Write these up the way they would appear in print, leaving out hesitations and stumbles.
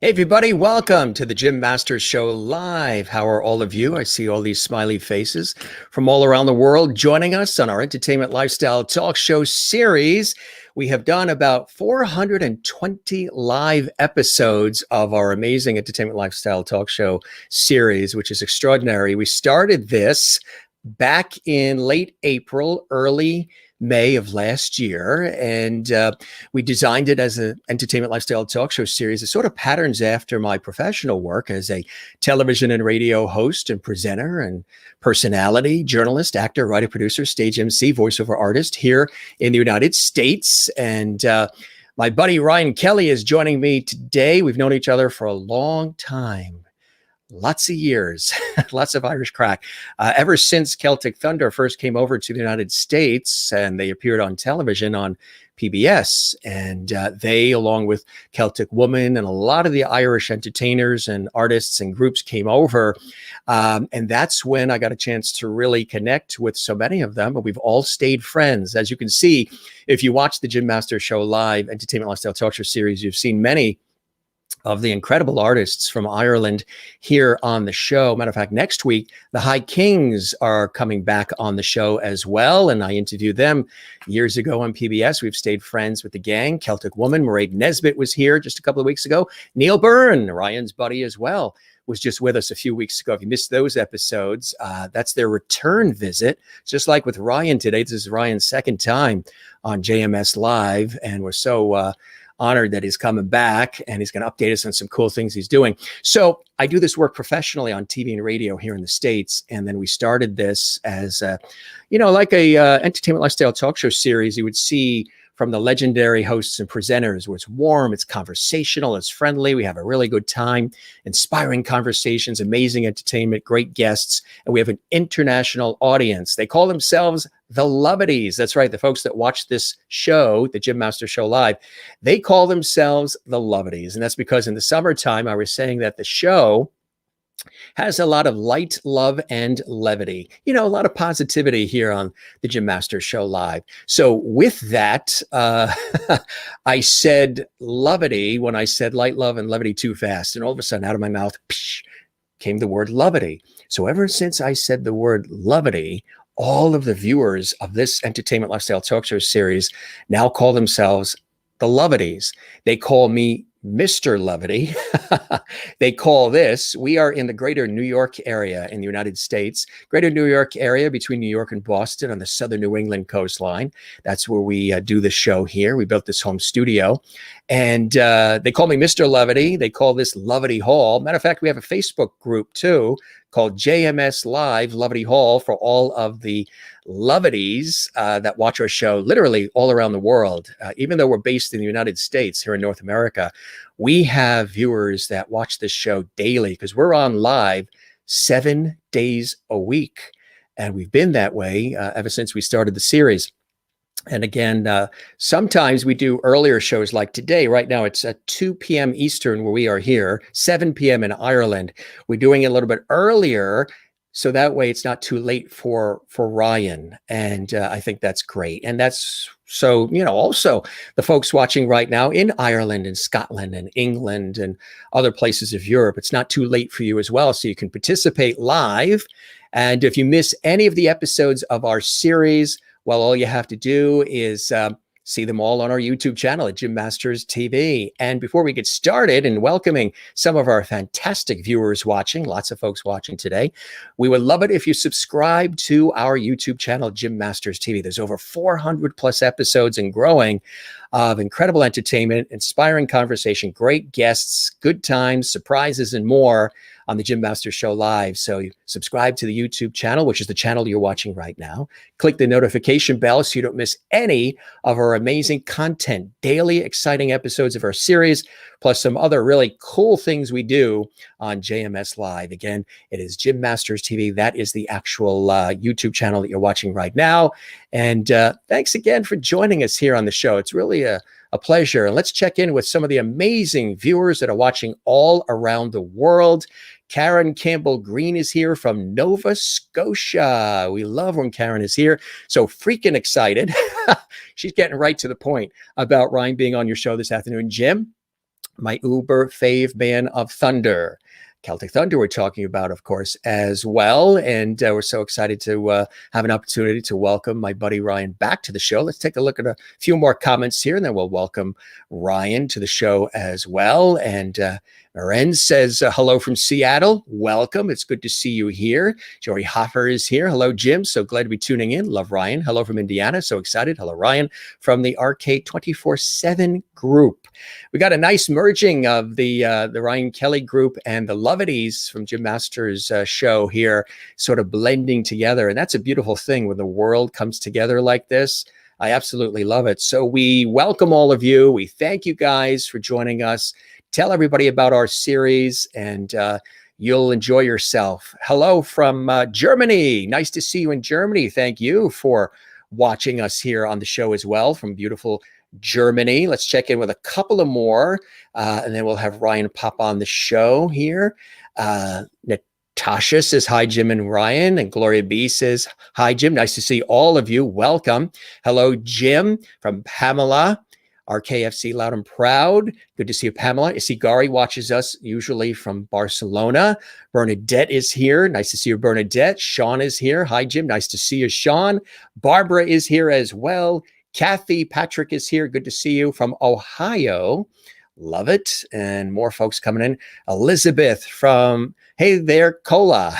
Hey everybody, welcome to the Jim Masters Show Live. How are all of you? I see all these smiley faces from all around the world joining us on our entertainment lifestyle talk show series. We have done about 420 live episodes of our amazing entertainment lifestyle talk show series, which is extraordinary. We started this back in late April, early May of last year, and we designed it as an entertainment lifestyle talk show series. It sort of patterns after my professional work as a television and radio host and presenter and personality, journalist, actor, writer, producer, stage MC, voiceover artist here in the United States. And my buddy Ryan Kelly is joining me today. We've known each other for a long time. Lots of years, lots of Irish crack. Ever since Celtic Thunder first came over to the United States and they appeared on television on PBS, and they, along with Celtic Woman and a lot of the Irish entertainers and artists and groups came over. And that's when I got a chance to really connect with so many of them. But we've all stayed friends. As you can see, if you watch the Jim Masters Show Live Entertainment Lifestyle Talk Show series, you've seen many of the incredible artists from Ireland here on the show. Matter of fact, next week, the High Kings are coming back on the show as well. And I interviewed them years ago on PBS. We've stayed friends with the gang. Celtic Woman, Mairead Nesbitt was here just a couple of weeks ago. Neil Byrne, Ryan's buddy as well, was just with us a few weeks ago. If you missed those episodes, that's their return visit. Just like with Ryan today, this is Ryan's second time on JMS Live. And we're so honored that he's coming back and he's going to update us on some cool things he's doing. So I do this work professionally on TV and radio here in the States. And then we started this as, like a entertainment lifestyle talk show series. You would see from the legendary hosts and presenters where it's warm, it's conversational, it's friendly. We have a really good time, inspiring conversations, amazing entertainment, great guests. And we have an international audience. They call themselves the Lovedies. That's right. The folks that watch this show, the Jim Masters Show Live, they call themselves the Lovedies. And that's because in the summertime, I was saying that the show has a lot of light, love, and levity. A lot of positivity here on the Jim Masters Show Live. So with that, I said lovity when I said light, love, and levity too fast. And all of a sudden out of my mouth came the word levity. So ever since I said the word levity, all of the viewers of this entertainment lifestyle talk show series now call themselves the Lovedies. They call me Mr. Levity. They call this, we are in the greater New York area in the United States, greater New York area between New York and Boston on the southern New England coastline. That's where we do the show here. We built this home studio. And they call me Mr. Levity. They call this Levity Hall. Matter of fact, we have a Facebook group too called JMS Live Levity Hall for all of the Lovedies that watch our show literally all around the world. Even though we're based in the United States here in North America, we have viewers that watch this show daily because we're on live 7 days a week. And we've been that way ever since we started the series. And again, sometimes we do earlier shows like today. Right now, it's at 2 p.m. Eastern where we are here, 7 p.m. in Ireland. We're doing it a little bit earlier, so that way it's not too late for Ryan. And I think that's great. And that's so, also the folks watching right now in Ireland and Scotland and England and other places of Europe, it's not too late for you as well. So you can participate live. And if you miss any of the episodes of our series, well, all you have to do is see them all on our YouTube channel at Jim Masters TV. And before we get started and welcoming some of our fantastic viewers watching, lots of folks watching today, we would love it if you subscribe to our YouTube channel, Jim Masters TV. There's over 400 plus episodes and growing of incredible entertainment, inspiring conversation, great guests, good times, surprises, and more on the Jim Masters Show Live. So you subscribe to the YouTube channel, which is the channel you're watching right now. Click the notification bell so you don't miss any of our amazing content, daily exciting episodes of our series, plus some other really cool things we do on JMS Live. Again, it is Jim Masters TV. That is the actual YouTube channel that you're watching right now. And thanks again for joining us here on the show. It's really a pleasure. And let's check in with some of the amazing viewers that are watching all around the world. Karen Campbell Green is here from Nova Scotia. We love when Karen is here. So freaking excited. She's getting right to the point about Ryan being on your show this afternoon. Jim, my uber fave band of Thunder. Celtic Thunder we're talking about, of course, as well. And we're so excited to have an opportunity to welcome my buddy Ryan back to the show. Let's take a look at a few more comments here, and then we'll welcome Ryan to the show as well. And Maren says, hello from Seattle. Welcome. It's good to see you here. Jory Hoffer is here. Hello, Jim. So glad to be tuning in. Love Ryan. Hello from Indiana. So excited. Hello, Ryan from the Arcade 24/7 group. We got a nice merging of the Ryan Kelly group and the Lovities from Jim Masters' show here, sort of blending together. And that's a beautiful thing when the world comes together like this. I absolutely love it. So we welcome all of you. We thank you guys for joining us. Tell everybody about our series, and you'll enjoy yourself. Hello from Germany. Nice to see you in Germany. Thank you for watching us here on the show as well from beautiful Germany. Let's check in with a couple of more, and then we'll have Ryan pop on the show here. Natasha says, hi, Jim and Ryan. And Gloria B says, hi, Jim. Nice to see all of you. Welcome. Hello, Jim from Pamela. RKFC Loud and Proud. Good to see you, Pamela. Isigari watches us usually from Barcelona. Bernadette is here. Nice to see you, Bernadette. Sean is here. Hi, Jim. Nice to see you, Sean. Barbara is here as well. Kathy Patrick is here. Good to see you from Ohio. Love it. And more folks coming in. Elizabeth from, hey there, Cola.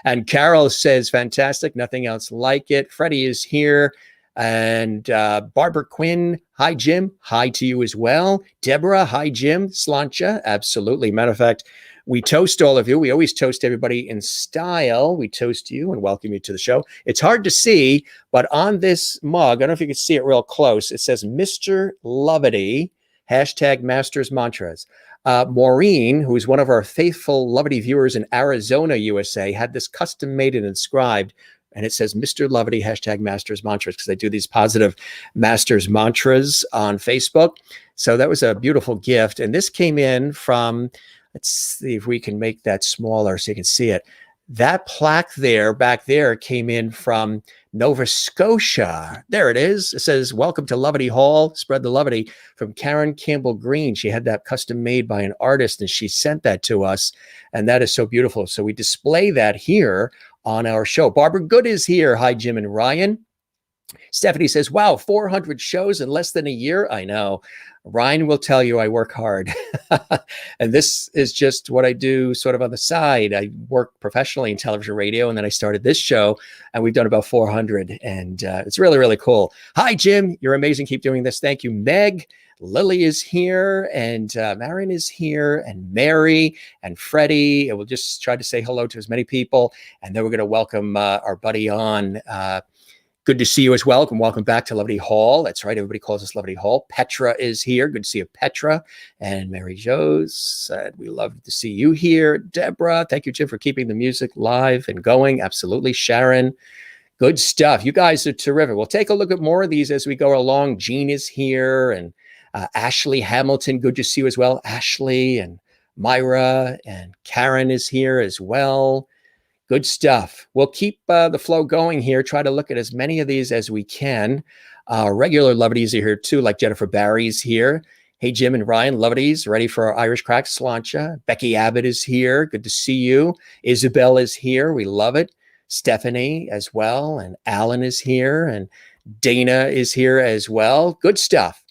And Carol says, fantastic. Nothing else like it. Freddie is here. And Barbara Quinn, hi, Jim. Hi to you as well. Deborah, hi, Jim. Slancha, absolutely. Matter of fact, we toast all of you. We always toast everybody in style. We toast you and welcome you to the show. It's hard to see, but on this mug, I don't know if you can see it real close. It says Mr. Lovity, hashtag Masters Mantras. Maureen, who is one of our faithful Lovity viewers in Arizona, USA, had this custom made and inscribed. And it says Mr. Lovity, hashtag Masters Mantras, because I do these positive Masters Mantras on Facebook. So that was a beautiful gift. And this came in from, let's see if we can make that smaller so you can see it. That plaque there, back there, came in from Nova Scotia. There it is. It says, welcome to Lovity Hall, spread the Lovity, from Karen Campbell Green. She had that custom made by an artist, and she sent that to us. And that is so beautiful. So we display that here on our show. Barbara Good is here. Hi, Jim and Ryan. Stephanie says, wow, 400 shows in less than a year. I know. Ryan will tell you I work hard. And this is just what I do sort of on the side. I work professionally in television, radio, and then I started this show, and we've done about 400. And it's really, really cool. Hi, Jim. You're amazing. Keep doing this. Thank you, Meg. Lily is here, and Marion is here, and Mary and Freddie. And we'll just try to say hello to as many people. And then we're going to welcome our buddy on. Good to see you as well. And welcome back to Lovity Hall. That's right. Everybody calls us Lovity Hall. Petra is here. Good to see you, Petra. And Mary Jo said, we love to see you here. Deborah, thank you, Jim, for keeping the music live and going. Absolutely. Sharon, good stuff. You guys are terrific. We'll take a look at more of these as we go along. Jean is here, and Ashley Hamilton, good to see you as well. Ashley and Myra and Karen is here as well. Good stuff. We'll keep the flow going here. Try to look at as many of these as we can. Regular Lovities are here too, like Jennifer Barry's here. Hey, Jim and Ryan, Lovities, ready for our Irish crack, Slancha. Becky Abbott is here. Good to see you. Isabel is here. We love it. Stephanie as well. And Alan is here. And Dana is here as well. Good stuff.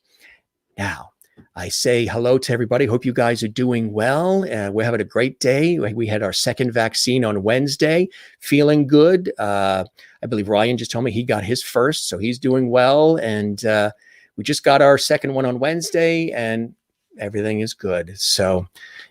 Now, I say hello to everybody. Hope you guys are doing well. We're having a great day. We had our second vaccine on Wednesday. Feeling good. I believe Ryan just told me he got his first, so he's doing well. And we just got our second one on Wednesday, and everything is good. So,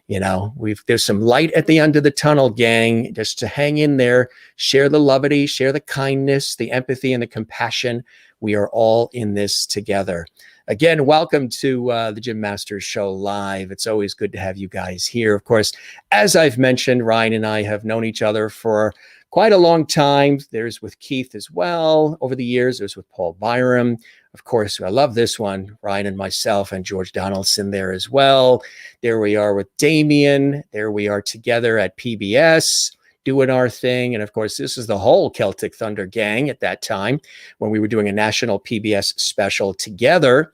you know, there's some light at the end of the tunnel, gang. Just to hang in there, share the lovity, share the kindness, the empathy, and the compassion. We are all in this together. Again, welcome to the Jim Masters Show Live. It's always good to have you guys here. Of course, as I've mentioned, Ryan and I have known each other for quite a long time. There's with Keith as well over the years. There's with Paul Byram. Of course, I love this one, Ryan and myself and George Donaldson there as well. There we are with Damien. There we are together at PBS doing our thing. And of course, this is the whole Celtic Thunder gang at that time when we were doing a national PBS special together.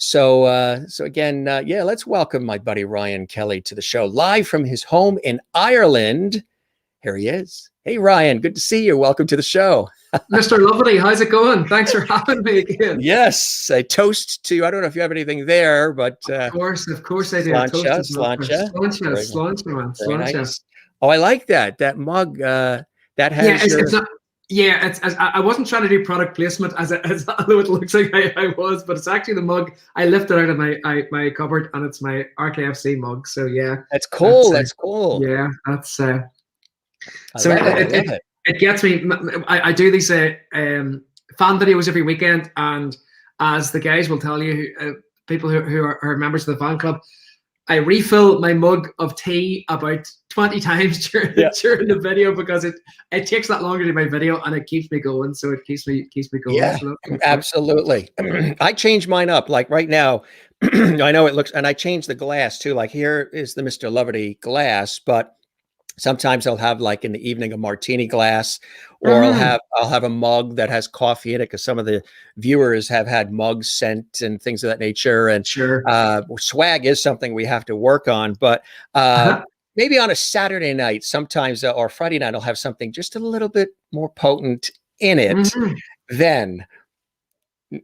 So again, yeah, let's welcome my buddy Ryan Kelly to the show, live from his home in Ireland. Here he is. Hey, Ryan, good to see you. Welcome to the show. Mr. Lovely, how's it going? Thanks for having me again. Yes, a toast to, I don't know if you have anything there, but of course I do. Sláinte. Sláinte. Nice. Oh, I like that mug. That has it's not. Yeah, I wasn't trying to do product placement although it looks like I was, but it's actually the mug I lifted out of my cupboard, and it's my RKFC mug. So yeah, that's cool. That's cool. Yeah, that's so it gets me. I do these fan videos every weekend, and as the guys will tell you, people who are members of the fan club, I refill my mug of tea about 20 times during the video, because it takes that longer to do my video, and it keeps me going. So it keeps me going. Yeah, absolutely. I change mine up. Like right now, I know it looks, and I change the glass too. Like here is the Mr. Lovely glass, but sometimes I'll have, like in the evening, a martini glass, or I'll have a mug that has coffee in it, because some of the viewers have had mugs sent and things of that nature. And swag is something we have to work on. But maybe on a Saturday night, sometimes, or Friday night, I'll have something just a little bit more potent in it than.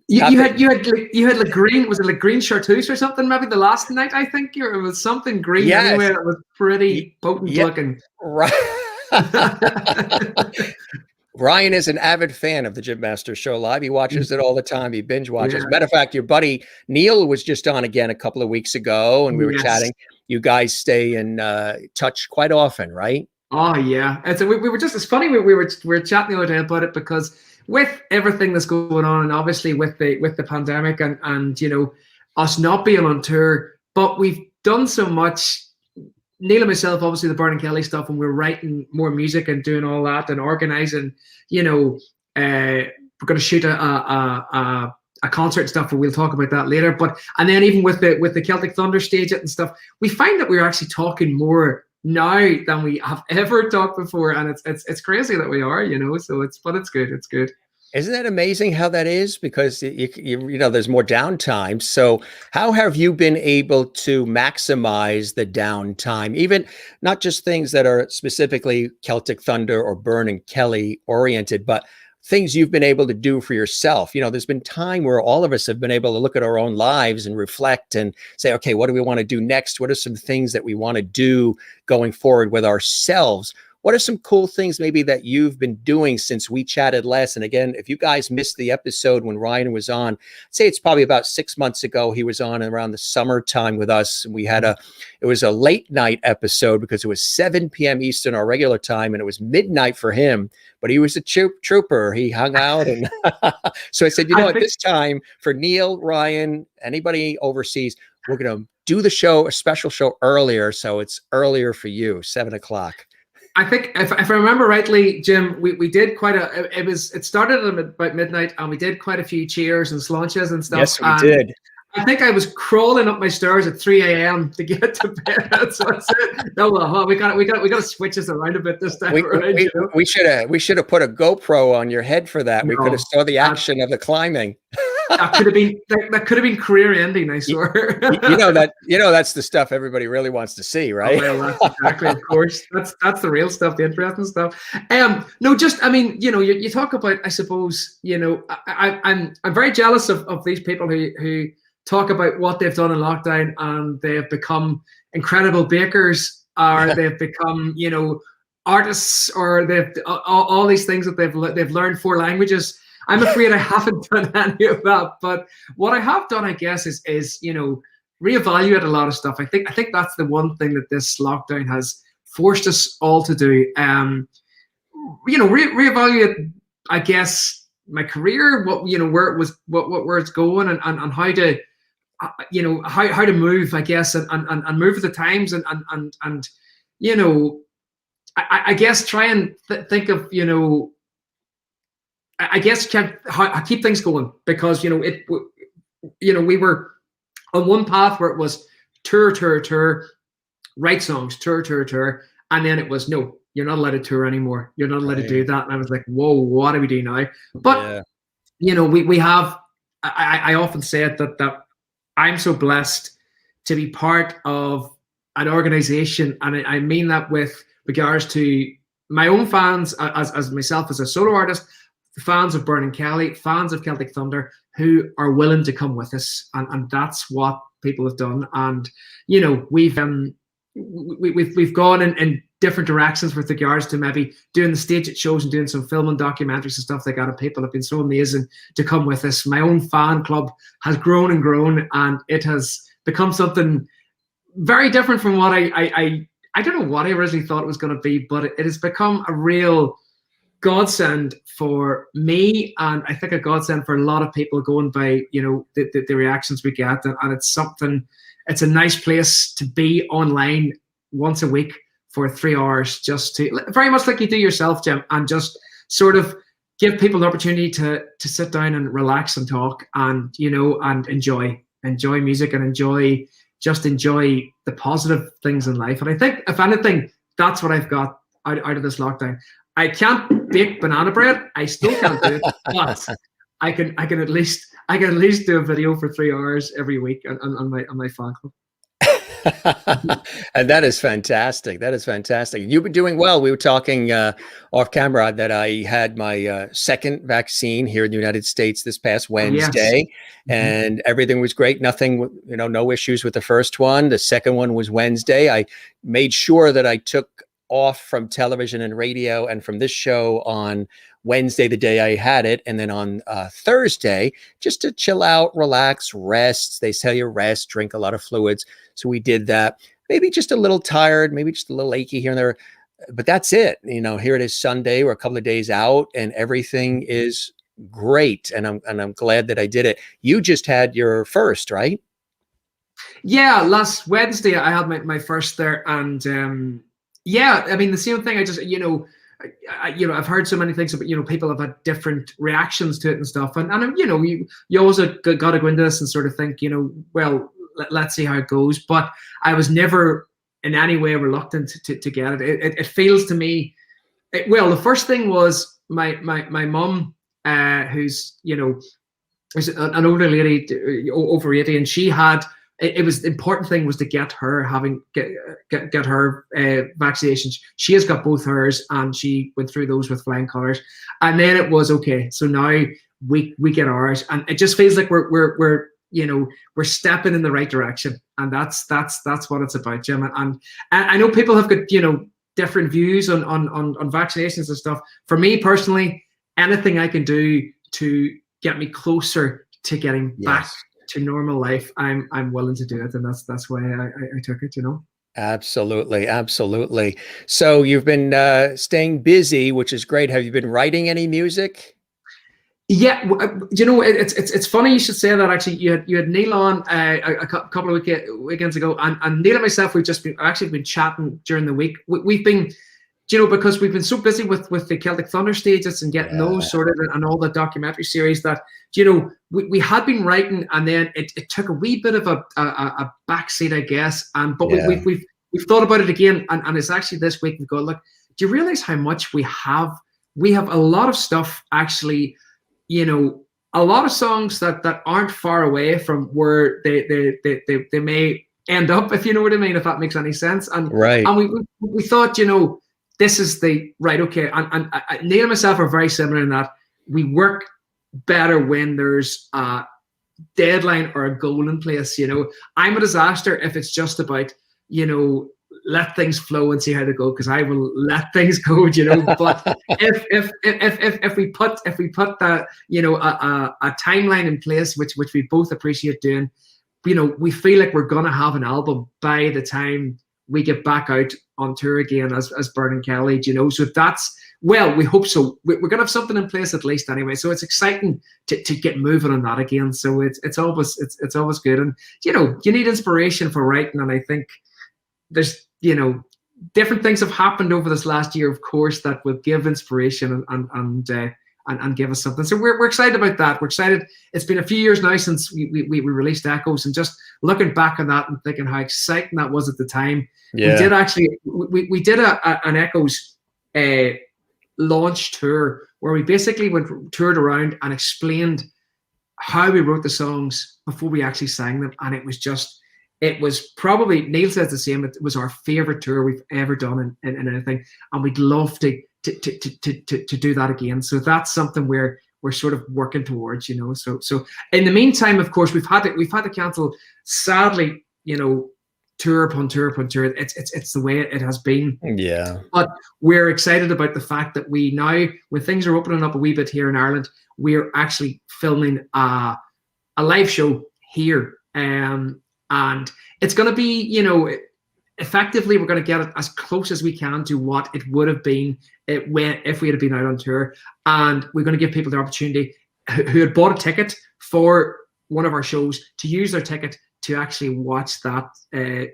You had like green, was it like green chartreuse or something? Maybe the last night, I think it was something green. Yes. Anyway, it was pretty potent looking. Right. Ryan is an avid fan of the Jim Masters Show Live. He watches it all the time. He binge watches. Yeah. Matter of fact, your buddy Neil was just on again a couple of weeks ago, and we were chatting. You guys stay in touch quite often, right? Oh yeah, and so we were just, it's funny, we were chatting the other day about it, because with everything that's going on, and obviously with the pandemic, and you know, us not being on tour, but we've done so much. Neil and myself, obviously the Byrne and Kelly stuff, and we're writing more music and doing all that and organizing. You know, we're going to shoot a concert and stuff, and we'll talk about that later. But and then even with the Celtic Thunder stage and stuff, we find that we're actually talking more now than we have ever talked before, and it's crazy that we are, you know. So it's good. It's good. Isn't that amazing how that is? Because you know, there's more downtime. So how have you been able to maximize the downtime, even not just things that are specifically Celtic Thunder or Byrne and Kelly oriented, but things you've been able to do for yourself? You know, there's been time where all of us have been able to look at our own lives and reflect and say, okay, what do we want to do next? What are some things that we want to do going forward with ourselves? What are some cool things maybe that you've been doing since we chatted last? And again, if you guys missed the episode when Ryan was on, I'd say it's probably about 6 months ago. He was on around the summertime with us. And we had it was a late night episode, because it was 7 p.m. Eastern, our regular time, and it was midnight for him. But he was a trooper. He hung out. And so I said, you know, at this time, for Neil, Ryan, anybody overseas, we're going to do the show, a special show earlier. So it's earlier for you, 7 o'clock. I think if I remember rightly, Jim, we did quite it started at about midnight, and we did quite a few cheers and slántes and stuff. Yes, we did. I think I was crawling up my stairs at 3 a.m. to get to bed. So I said, no, well, we got to switch this around a bit this time. We should have put a GoPro on your head for that. We could have saw the action of the climbing. That could have been career ending, I swear. you know that's the stuff everybody really wants to see, right? Oh, well, that's exactly, of course. That's the real stuff, the interesting stuff. No, just, I mean, you know, you talk about, I suppose, you know, I'm very jealous of these people who talk about what they've done in lockdown, and they have become incredible bakers, or they've become, you know, artists, or they've all these things that they've learned 4 languages. I'm afraid I haven't done any of that, but what I have done, I guess, is you know, reevaluate a lot of stuff. I think that's the one thing that this lockdown has forced us all to do. You know, reevaluate, I guess, my career, what, you know, where it was, where it's going, and how to, you know, how to move, I guess, and move with the times, and you know, I guess try and think of, you know, I guess keep things going, because you know, we were on one path where it was tour, write songs, tour, and then it was, no, you're not allowed to tour anymore. You're not allowed to do that. And I was like, whoa, what do we do now? But you know, we have. I often say it that I'm so blessed to be part of an organization, and I mean that with regards to my own fans, as myself as a solo artist, fans of Byrne and Kelly, fans of Celtic Thunder, who are willing to come with us, and that's what people have done. And you know, we've gone in different directions with regards to maybe doing the stage shows and doing some film and documentaries and stuff like that. And people have been so amazing to come with us. My own fan club has grown and grown, and it has become something very different from what I don't know what I originally thought it was going to be, but it has become a real godsend for me, and I think a godsend for a lot of people, going by, you know, the reactions we get. And it's a nice place to be online once a week for 3 hours, just to, very much like you do yourself, Jim, and just sort of give people the opportunity to sit down and relax and talk, and, you know, and enjoy music, and enjoy the positive things in life. And I think, if anything, that's what I've got out of this lockdown. I can't bake banana bread. I still can't do it, but I can at least do a video for 3 hours every week on my fan club. And that is fantastic. That is fantastic. You've been doing well. We were talking off camera that I had my second vaccine here in the United States this past Wednesday, and everything was great. Nothing, you know, no issues with the first one. The second one was Wednesday. I made sure that I took off from television and radio and from this show on Wednesday, the day I had it, and then on Thursday, just to chill out, relax, rest. They tell you rest, drink a lot of fluids. So we did that. Maybe just a little tired, maybe just a little achy here and there, but that's it. You know, here it is Sunday. We're a couple of days out, and everything is great. And I'm glad that I did it. You just had your first, right? Yeah, last Wednesday I had my first there, and yeah, I mean, the same thing. I just, you know, I've heard so many things about, you know, people have had different reactions to it and stuff. And you know, you always got to go into this and sort of think, you know, well, let's see how it goes. But I was never in any way reluctant to get it. It feels to me, well, the first thing was my mum, who's, you know, is an older lady, over 80, and she had, it was the important thing was to get her get her vaccinations. She has got both hers, and she went through those with flying colors. And then it was okay. So now we get ours, and it just feels like we're you know, we're stepping in the right direction, and that's what it's about, Jim. And I know people have got, you know, different views on vaccinations and stuff. For me personally, anything I can do to get me closer to getting back to normal life, I'm willing to do it, and that's why I took it, you know. Absolutely, absolutely. So you've been staying busy, which is great. Have you been writing any music? Yeah, you know, it's funny you should say that. Actually, you had Neil on a couple of weekends ago, and Neil and myself, we've actually been chatting during the week. We've been, you know, because we've been so busy with the Celtic Thunder stages and getting those sorted, and all the documentary series, that, you know, we had been writing, and then it took a wee bit of a backseat, I guess. But we've thought about it again, and it's actually this week we go, look, do you realize how much we have? We have a lot of stuff, actually, you know, a lot of songs that aren't far away from where they may end up, if you know what I mean, if that makes any sense. And we thought, you know, this is the right, okay. And Neil and myself are very similar in that we work better when there's a deadline or a goal in place. You know, I'm a disaster if it's just about, you know, let things flow and see how they go, because I will let things go, you know. But if we put that, you know, a timeline in place, which we both appreciate doing, you know, we feel like we're gonna have an album by the time we get back out on tour again as Byrne and Kelly, you know. So that's, well, we hope so. We're gonna have something in place at least anyway. So it's exciting to get moving on that again. So it's always good. And, you know, you need inspiration for writing, and I think there's, you know, different things have happened over this last year, of course, that will give inspiration and give us something. So we're excited about that. We're excited. It's been a few years now since we released Echoes, and just looking back on that and thinking how exciting that was at the time. We did actually, we did an Echoes launch tour where we basically toured around and explained how we wrote the songs before we actually sang them, and it was probably, Neil says the same, it was our favorite tour we've ever done in anything, and we'd love to do that again. So that's something we're sort of working towards, you know. So in the meantime, of course, we've had to cancel, sadly, you know, tour upon tour upon tour. It's the way it has been. Yeah. But we're excited about the fact that we now, when things are opening up a wee bit here in Ireland, we're actually filming a live show here. And it's going to be, you know, effectively, we're going to get it as close as we can to what it would have been if we had been out on tour. And we're going to give people the opportunity who had bought a ticket for one of our shows to use their ticket to actually watch that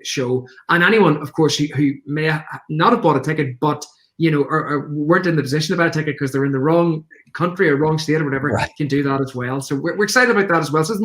show. And anyone, of course, who may not have bought a ticket, but, you know, or weren't in the position to buy a ticket because they're in the wrong country or wrong state or whatever, right, can do that as well. So we're excited about that as well. So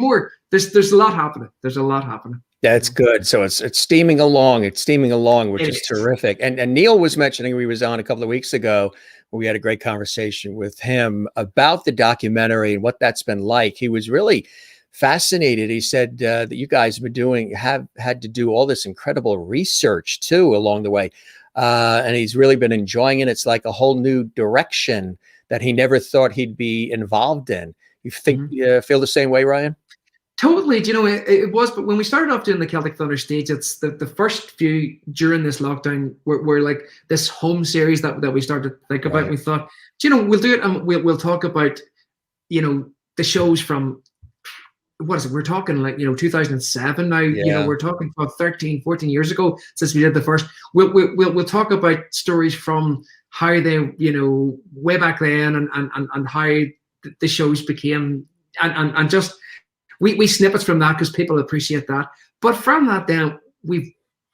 there's a lot happening. There's a lot happening. That's good. So it's steaming along. It's steaming along, which is terrific. And Neil was mentioning, we was on a couple of weeks ago, where we had a great conversation with him about the documentary and what that's been like. He was really fascinated. He said that you guys have had to do all this incredible research too along the way. And he's really been enjoying it. It's like a whole new direction that he never thought he'd be involved in. You think, feel the same way, Ryan? Totally. Do you know, it was, but when we started off doing the Celtic Thunder stage, it's the first few during this lockdown were like this home series that we started to think about. Right. We thought, do you know, we'll do it and we'll talk about, you know, the shows from, what is it? We're talking like, you know, 2007 now. Yeah. You know, we're talking about 13, 14 years ago since we did the first. We'll talk about stories from how they, you know, way back then and how the shows became and just we snippets from that because people appreciate that. But from that, then we've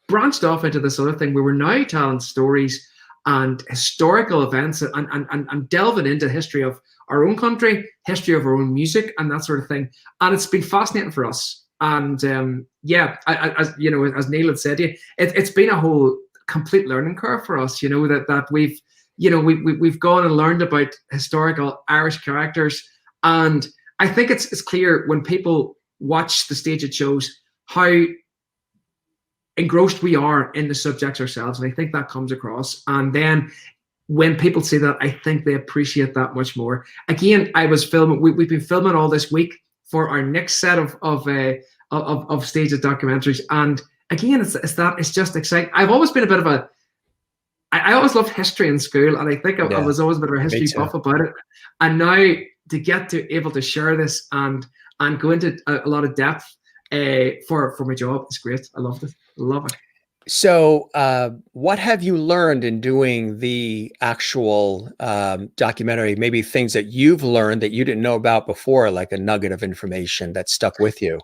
branched off into this other thing where we're now telling stories and historical events and delving into the history of our own country, history of our own music, and that sort of thing. And it's been fascinating for us. And as you know, as Neil had said to you, it's been a whole complete learning curve for us. You know, that we've, you know, we've gone and learned about historical Irish characters, and I think it's clear when people watch the staged shows how engrossed we are in the subjects ourselves, and I think that comes across. And then when people see that, I think they appreciate that much more. Again, I was filming. We've been filming all this week for our next set of staged documentaries, and again, it's just exciting. I've always been a bit of a. I always loved history in school, and I think I was always a bit of a history buff about it. And now to get to able to share this and go into a lot of depth for my job, it's great. I loved it. Love it. So what have you learned in doing the actual documentary? Maybe things that you've learned that you didn't know about before, like a nugget of information that stuck with you.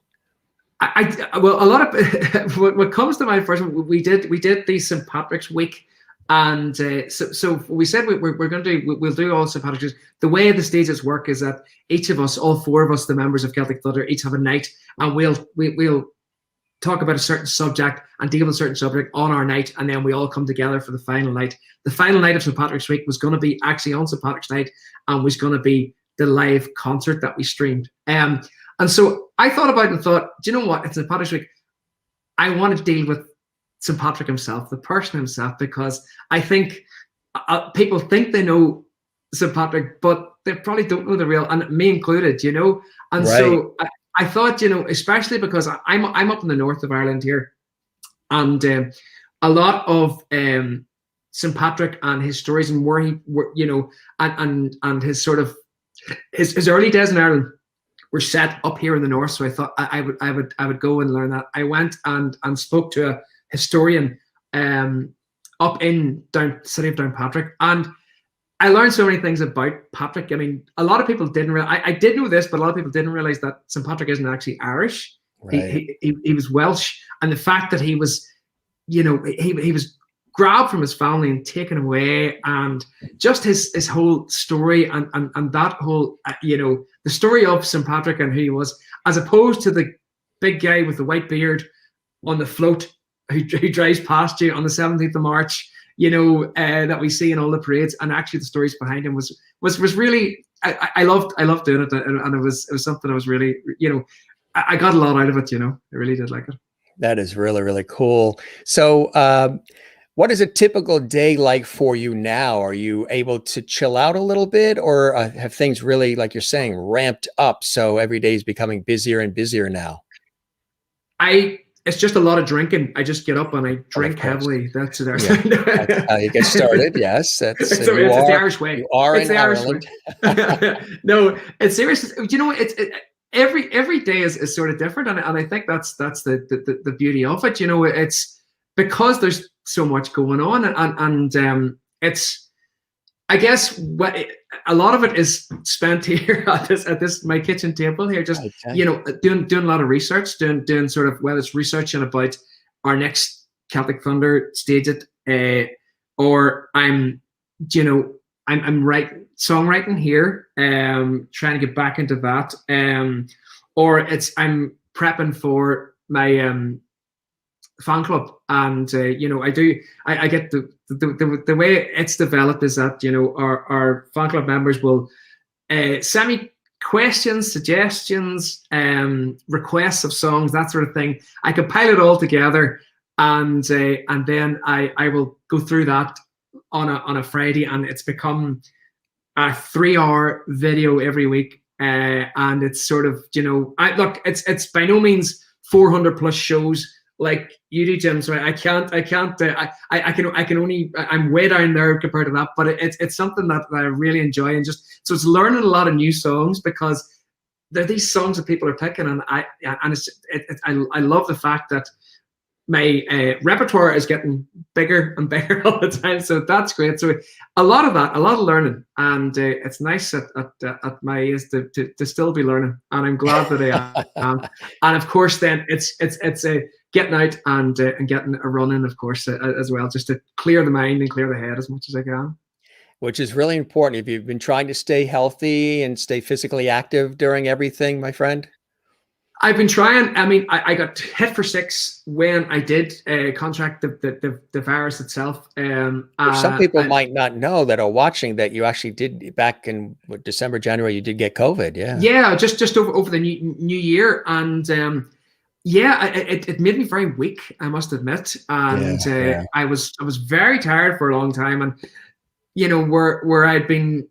Well, a lot of what comes to mind first, we did the St. Patrick's Week. And so we said we'll do all St. Patrick's. The way the stages work is that each of us, all four of us, the members of Celtic Thunder, each have a night, and we'll talk about a certain subject and deal with a certain subject on our night, and then we all come together for the final night. The final night of St. Patrick's Week was going to be actually on St. Patrick's night, and was going to be the live concert that we streamed. And so I thought about it and thought, do you know what? It's St. Patrick's Week. I want to deal with St. Patrick himself, the person himself, because I think people think they know St. Patrick, but they probably don't know the real, and me included, you know. And right. So I thought, you know, especially because I'm up in the north of Ireland here, and a lot of St. Patrick and his stories and where he, you know, and his sort of his early days in Ireland were set up here in the north. So I thought I would go and learn that. I went and spoke to a historian up in city of Downpatrick, and I learned so many things about Patrick. I mean, a lot of people didn't realize, I did know this, but a lot of people didn't realize that St. Patrick isn't actually Irish. Right. He was Welsh, and the fact that he was, you know, he was grabbed from his family and taken away, and just his whole story and that whole, you know, the story of St. Patrick and who he was, as opposed to the big guy with the white beard on the float who drives past you on the 17th of March, you know, that we see in all the parades, and actually the stories behind him was really I loved doing it, and it was something I was really, I got a lot out of it. I really did like it. That is really, really cool. So, what is a typical day like for you now? Are you able to chill out a little bit, or have things really, like you're saying, ramped up? So every day is becoming busier and busier now. It's just a lot of drinking. I just get up and I drink heavily. That's That's how you get started. Yes, it's the Irish way. You are it's in the Ireland. No, it's serious. Every day is sort of different, and I think that's the beauty of it. It's because there's so much going on, and it's, I guess, a lot of it is spent here at this my kitchen table here, just doing a lot of research, doing sort of, whether it's researching about our next Celtic Thunder stage it, or I'm songwriting here, trying to get back into that, or I'm prepping for my fan club, and I get the way it's developed is that our fan club members will send me questions, suggestions, requests of songs, that sort of thing. I compile it all together, and then I will go through that on a Friday, and it's become a 3-hour video every week, and it's sort of it's by no means 400 plus shows like you do, Jim. So I can only, I'm way down there compared to that, but it's something that I really enjoy, and so it's learning a lot of new songs, because they're these songs that people are picking, and I love the fact that my repertoire is getting bigger and bigger all the time, so that's great. So a lot of learning, and it's nice at my age to still be learning, and I'm glad that I am. And of course, then it's getting out and getting a run in, of course, as well, just to clear the mind and clear the head as much as I can. Which is really important. If you've been trying to stay healthy and stay physically active during everything, my friend. I've been trying. I mean, I got hit for 6 when I did contract the virus itself. Some people might not know that are watching that you actually did, back in December, January, you did get COVID. Yeah, just over the new year, and it made me very weak, I must admit, and I was very tired for a long time, and where I'd been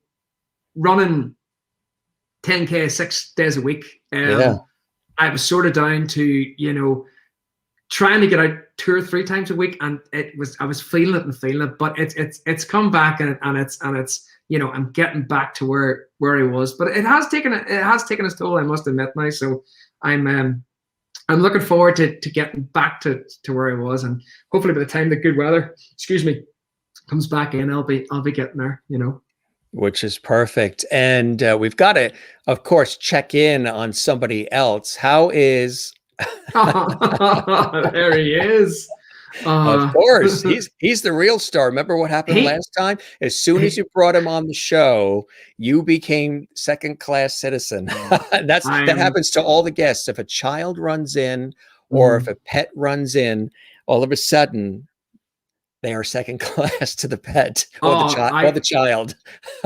running 10K 6 days a week. I was sort of down to, trying to get out 2 or 3 times a week, and I was feeling it, but it's come back, and it's I'm getting back to where I was, but it has taken its toll, I must admit now. So I'm looking forward to getting back to where I was, and hopefully by the time the good weather, comes back in, I'll be getting there, Which is perfect. And we've got to, of course, check in on somebody else. How is... There he is. Of course, he's the real star. Remember what happened last time? As soon as you brought him on the show, you became second-class citizen. That happens to all the guests. If a child runs in, or if a pet runs in, all of a sudden they are second class to the pet or the child.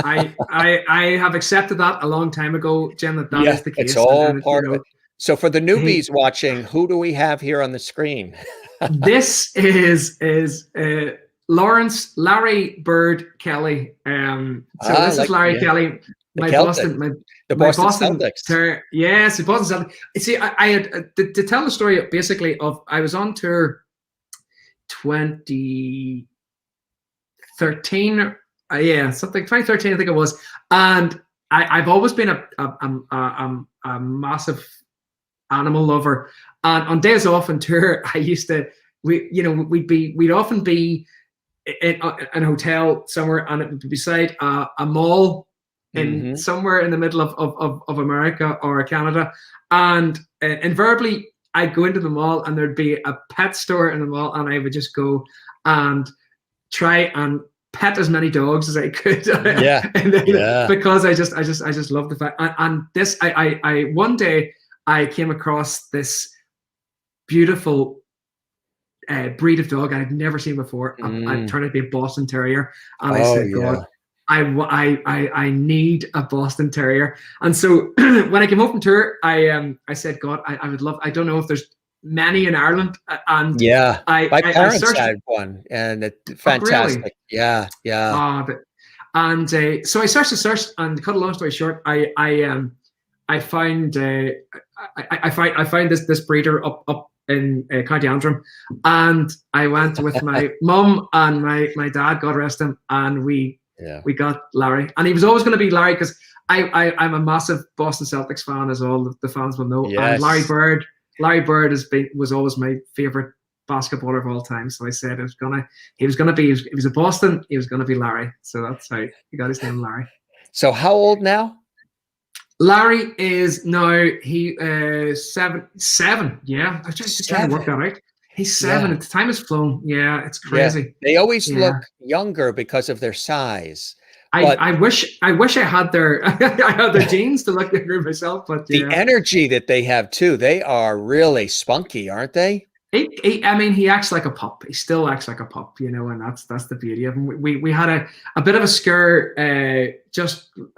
I have accepted that a long time ago, Jim, that is the case. It's all part of it. So for the newbies watching, who do we have here on the screen? This is Larry Bird Kelly. This is Larry Kelly, the Boston Celtics. Yes, the Boston Celtics. See, I had to tell the story basically of, I was on tour 2013, 2013 I think it was, and I've always been a massive animal lover, and on days off on tour we'd often be in a hotel somewhere, and it would be beside a mall in somewhere in the middle of America or Canada, and invariably I'd go into the mall and there'd be a pet store in the mall, and I would just go and try and pet as many dogs as I could. Because I just love the fact. And this, I one day I came across this beautiful breed of dog I had never seen before. I turned out to be a Boston Terrier, and I said, God, I need a Boston Terrier. And so when I came home from tour, I said, God, I would love. I don't know if there's many in Ireland, and Yeah, my I parents searched. had one, and it's Oh, really? fantastic. Yeah, yeah. And so I searched, and cut a long story short, I find I find this breeder up in County Antrim, and I went with my mum and my dad, God rest him, and we got Larry, and he was always going to be Larry because I'm a massive Boston Celtics fan, as all the fans will know. Yes. And Larry Bird was always my favorite basketballer of all time. So I said he was a Boston, he was gonna be Larry. So that's how he got his name, Larry. So how old now? Larry is now seven. Yeah, I was just trying to work that out. He's 7. The time has flown. Yeah, it's crazy. Yeah. They always look younger because of their size. I wish I had their I had their genes to look younger myself, but the energy that they have too, they are really spunky, aren't they? I mean, he acts like a pup. He still acts like a pup, and that's the beauty of him. We had a bit of a scare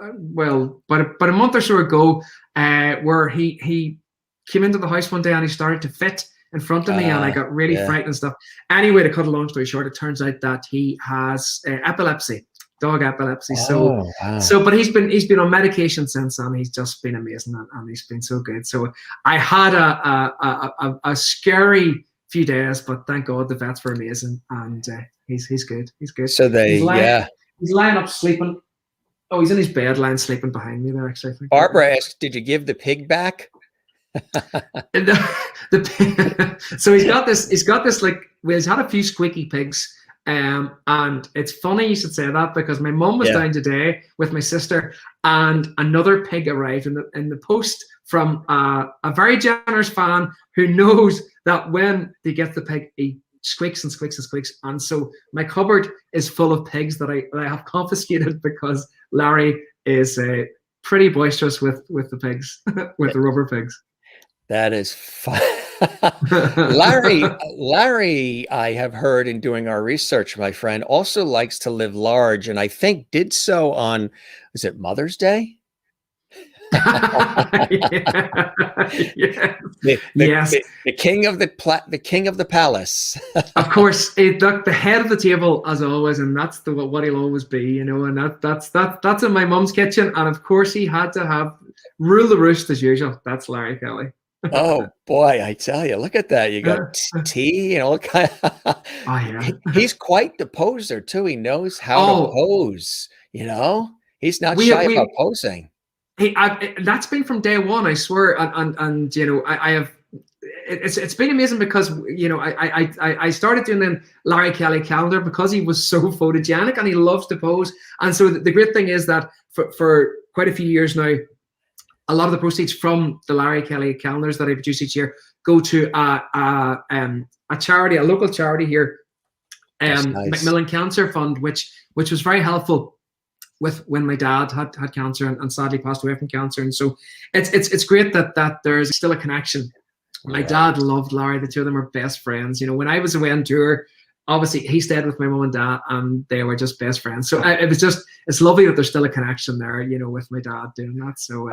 about a month or so ago, where he came into the house one day and he started to fit in front of me, and I got really frightened and stuff. Anyway, to cut a long story short, it turns out that he has epilepsy. Dog epilepsy. But he's been on medication since, and he's just been amazing, and he's been so good. So I had a scary few days, but thank God the vets were amazing, and he's good. He's good. So he's lying up sleeping. Oh, he's in his bed, lying sleeping behind me there. Actually, Barbara asked, "Did you give the pig back?" So he's got this. He's had a few squeaky pigs. And it's funny you should say that, because my mum was down today with my sister, and another pig arrived in the post from a very generous fan who knows that when he gets the pig, he squeaks and squeaks and squeaks. And so my cupboard is full of pigs that I have confiscated, because Larry is pretty boisterous with the pigs, with the rubber pigs. That is fun. Larry, I have heard in doing our research, my friend, also likes to live large, and I think did so on, is it Mother's Day? Yes. The king of the palace. Of course, the head of the table as always, and that's what he'll always be, and that's in my mum's kitchen, and of course he had to rule the roost as usual. That's Larry Kelly. Oh boy, I tell you, look at that. You got tea, kind of. He's quite the poser too. He knows how to pose, he's not shy about posing. That's been from day one, I swear. And I have, it's been amazing, because I started doing the Larry Kelly calendar because he was so photogenic and he loves to pose. And so the great thing is that for quite a few years now, a lot of the proceeds from the Larry Kelly calendars that I produce each year go to a charity, a local charity here, nice. Macmillan Cancer Fund, which was very helpful with when my dad had cancer and sadly passed away from cancer. And so it's great that there's still a connection. My dad loved Larry. The two of them are best friends. When I was away on tour, obviously he stayed with my mom and dad, and they were just best friends. So it's lovely that there's still a connection there, with my dad doing that. So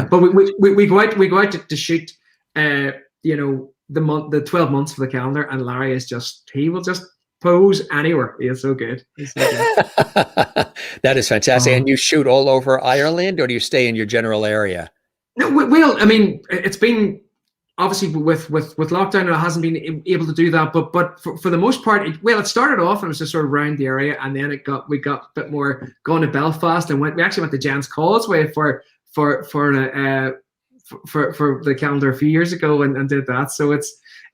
But we go out to shoot, the 12 months for the calendar, and Larry he will just pose anywhere. He is so good. He's so good. That is fantastic. And you shoot all over Ireland, or do you stay in your general area? No, well, I mean, it's been. Obviously, with lockdown, it hasn't been able to do that. But for the most part, it started off and it was just sort of around the area, and then we got a bit more going to Belfast, and we actually went to Jan's Causeway for the calendar a few years ago, and did that. So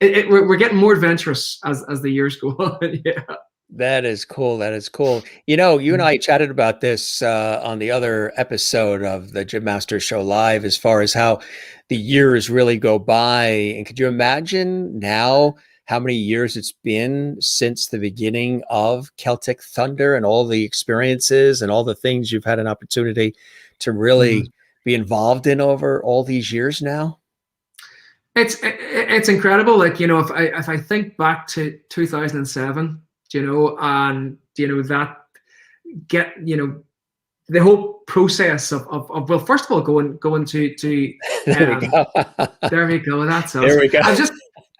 we're getting more adventurous as the years go on. Yeah. That is cool. That is cool. You and I chatted about this on the other episode of the Jim Masters Show Live, as far as how the years really go by. And could you imagine now how many years it's been since the beginning of Celtic Thunder, and all the experiences and all the things you've had an opportunity to really be involved in over all these years now? It's incredible. If I think back to 2007, and that get, the whole process of well, first of all, going to There we go. there we go. That's us. There we go. I was just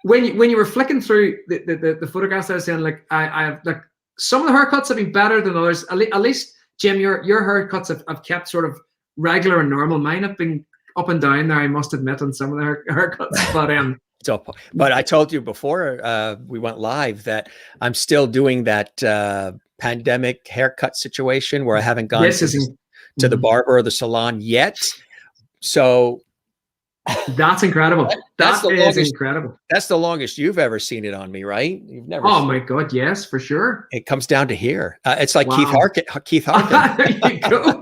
when you were flicking through the photographs, I was saying, like, I've like, some of the haircuts have been better than others. At least, Jim, your haircuts have kept sort of regular and normal. Mine have been up and down there, I must admit, on some of the haircuts. But I told you before we went live that I'm still doing that pandemic haircut situation where I haven't gone to the barber or the salon yet. So that's incredible. That's incredible. That's the longest you've ever seen it on me, right? You've never. Oh my God, yes, for sure. It comes down to here. It's like Keith Harkin. There you go.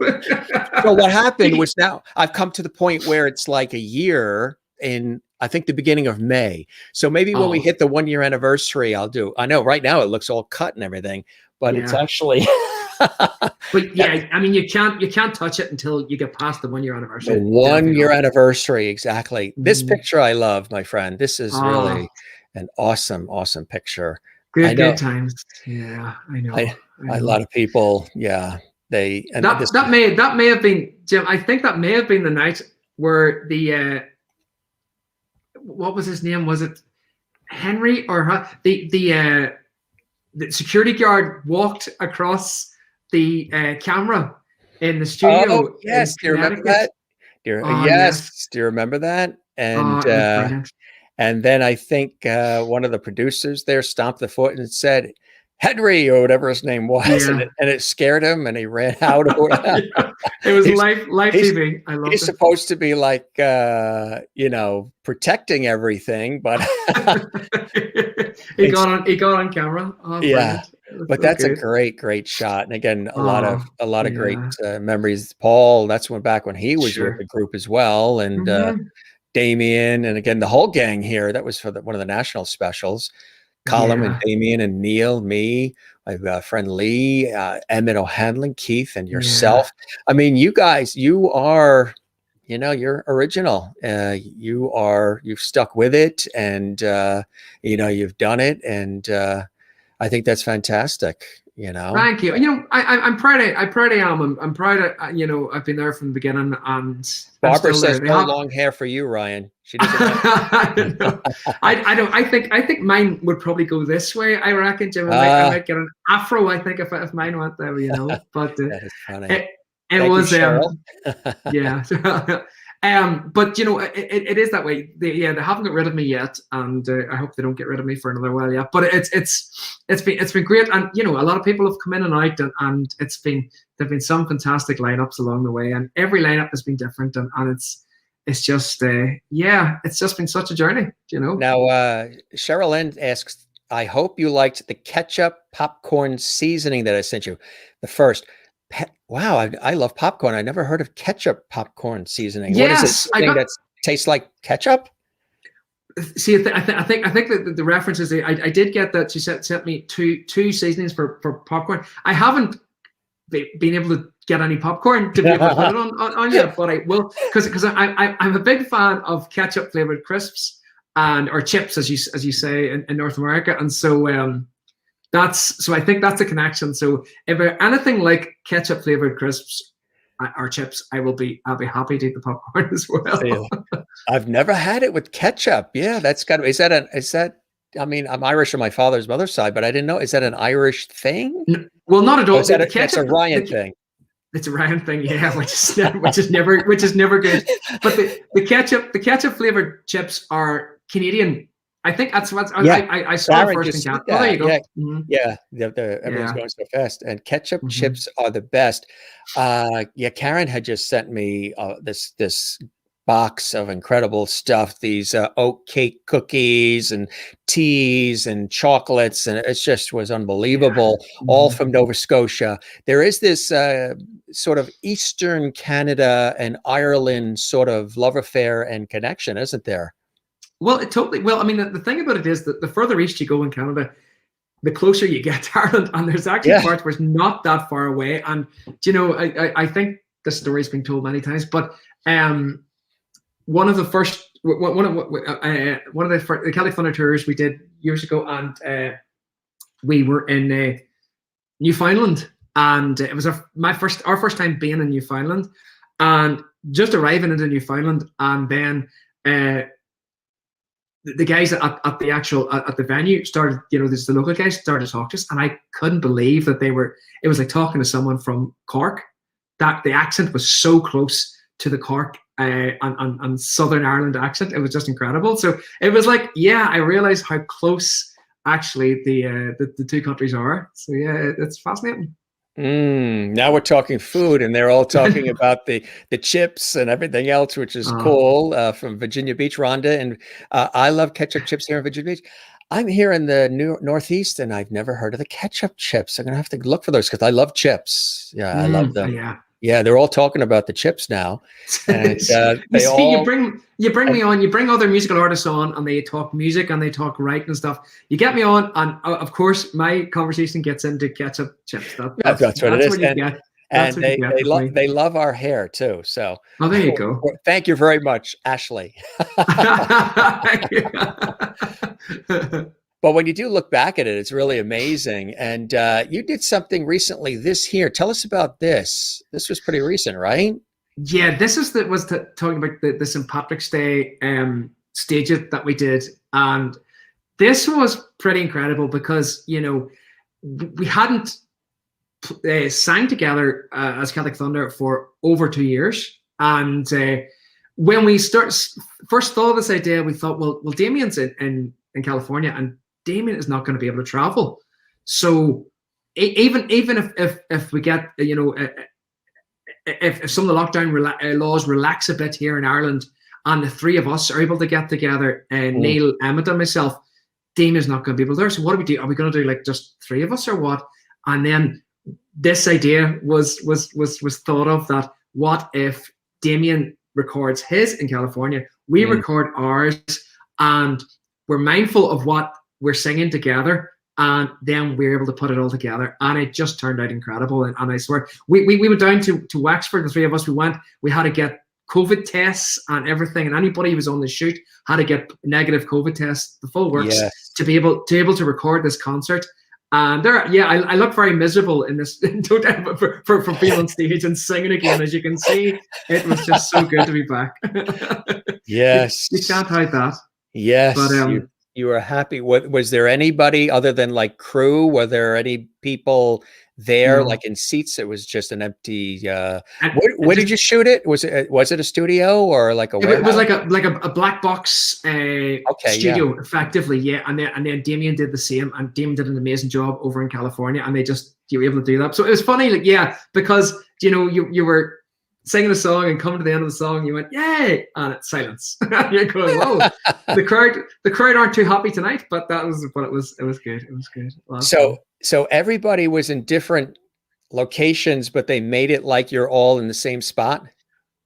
So what happened was, now I've come to the point where it's like a year in, I think, the beginning of May. So maybe when we hit the 1 year anniversary, I'll do. I know right now it looks all cut and everything, but it's actually. But yeah, I mean, you can't touch it until you get past the 1 year anniversary. The 1 year anniversary, exactly. This picture I love, my friend. This is really an awesome picture. Good times. Yeah, I know. A lot of people, that may have been, Jim. I think that may have been the night where the what was his name? Was it Henry or the security guard walked across the camera in the studio? Oh, yes. Do you remember that? Yes. Do you remember that? And then I think one of the producers there stomped the foot and said, Henry, or whatever his name was, and it scared him, and he ran out. It was live TV. I love it. He's supposed to be like, protecting everything, but he got on camera. Oh, yeah, but that's a great shot. And again, a lot of great memories. Paul, that's back when he was with the group as well, and Damien, and again the whole gang here. That was for one of the national specials. Colin and Damien and Neil, me, my friend Lee, Emmett O'Hanlon, Keith, and yourself. I mean, you guys, you are, you're original. You've stuck with it, and you've done it, and I think that's fantastic. Thank you. I'm proud. I'm proud. I'm proud. I've been there from the beginning. And Barbara says no long hair for you, Ryan. She doesn't. I don't. I think mine would probably go this way. I reckon, Jim. I might get an afro. I think if mine went there, But that is funny. It was yeah. But it is that way. They haven't got rid of me yet, and I hope they don't get rid of me for another while yet. But it's been great, and a lot of people have come in and out, and there've been some fantastic lineups along the way, and every lineup has been different, and it's just it's just been such a journey. Now, Cheryl Lynn asks, I hope you liked the ketchup popcorn seasoning that I sent you. The first. Wow, I love popcorn. I never heard of ketchup popcorn seasoning. Yes, what is it? That tastes like ketchup? See, I think that the references. I did get that. She sent me two seasonings for popcorn. I haven't been able to get any popcorn to be able to put it on yet, but I will, because I'm a big fan of ketchup flavored crisps or chips, as you say in North America, and so. So I think that's a connection. So if anything like ketchup flavored crisps or chips, I'll be happy to eat the popcorn as well. I've never had it with ketchup. Yeah, that's got to be. Is that? I mean, I'm Irish on my father's mother's side, but I didn't know. Is that an Irish thing? No, well, not at all. That's a Ryan thing. It's a Ryan thing, yeah, which is never good. But the ketchup flavored chips are Canadian. I think that's what I saw first in Canada. Oh, there you go. Yeah, everyone's going so fast. And ketchup chips are the best. Karen had just sent me this box of incredible stuff. These oat cake cookies and teas and chocolates, and it just was unbelievable. All from Nova Scotia. There is this sort of Eastern Canada and Ireland sort of love affair and connection, isn't there? Well, totally. Well, I mean, the thing about it is that the further east you go in Canada, the closer you get to Ireland, and there's actually parts where it's not that far away. And I think the story's been told many times, but one of the Celtic Thunder tours we did years ago, and we were in Newfoundland, and it was our first time being in Newfoundland, and just arriving into Newfoundland, and then the guys at the venue started, the local guys started to talk to us, and I couldn't believe that it was like talking to someone from Cork, that the accent was so close to the Cork and Southern Ireland accent. It was just incredible. So it was like, yeah, I realized how close actually the two countries are. So yeah, it's fascinating. Now we're talking food, and they're all talking about the chips and everything else, which is cool, from Virginia Beach, Rhonda. And I love ketchup chips here in Virginia Beach. I'm here in the Northeast, and I've never heard of the ketchup chips. I'm going to have to look for those because I love chips. Yeah, I love them. Yeah, they're all talking about the chips now. And you bring me on, you bring other musical artists on, and they talk music and they talk writing and stuff. You get me on, and of course, my conversation gets into ketchup chips. That's what it is. And they love our hair too. So there you go. Thank you very much, Ashley. Thank you. But when you do look back at it, it's really amazing. And you did something recently this year. Tell us about this. This was pretty recent, right? Yeah, this is talking about the St. Patrick's Day stage that we did. And this was pretty incredible because, we hadn't sang together as Celtic Thunder for over 2 years. And when we first thought of this idea, we thought, well, Damien's in California, and Damien is not going to be able to travel. So even if we get, if some of the lockdown laws relax a bit here in Ireland, and the three of us are able to get together, Neil, Emmett, and myself, Damien's not going to be able to there. So what do we do? Are we going to do like just three of us or what? And then this idea was thought of, that what if Damien records his in California, we record ours, and we're mindful of what we're singing together, and then we're able to put it all together, and it just turned out incredible. And I swear, we went down to Wexford, the three of us. We had to get COVID tests and everything, and anybody who was on the shoot had to get negative COVID tests, the full works, to be able to record this concert. And I look very miserable in this for being on stage and singing again. As you can see, it was just so good to be back. Yes, you can't hide that. Yes, but you were happy. Was there anybody other than like crew? Were there any people there, like in seats? It was just an empty. Where did you shoot it? Was it a studio or like a? It was like a black box studio, effectively. Yeah, and then Damien did the same, and Damien did an amazing job over in California, and you were able to do that. So it was funny, because you were singing a song and coming to the end of the song, you went, yay, and it's silence. You're going, whoa, the crowd aren't too happy tonight, but it was good. It was good. So everybody was in different locations, but they made it like you're all in the same spot?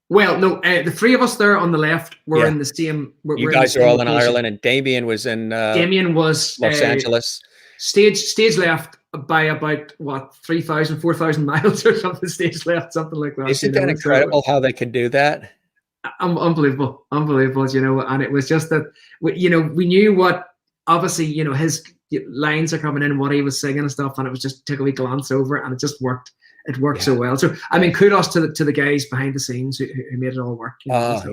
Well, no, the three of us there on the left were in the same. You guys are all in Ireland, and Damien was in. Damien was Los Angeles. Stage left by about 3,000, 4,000 miles or something. Stage left, something like that. Isn't that incredible how they can do that? Unbelievable. And it was just that we knew what, obviously, his lines are coming in, what he was singing and stuff, and it was just took a wee glance over, and it just worked. It worked so well. So I mean, kudos to the guys behind the scenes who made it all work. It was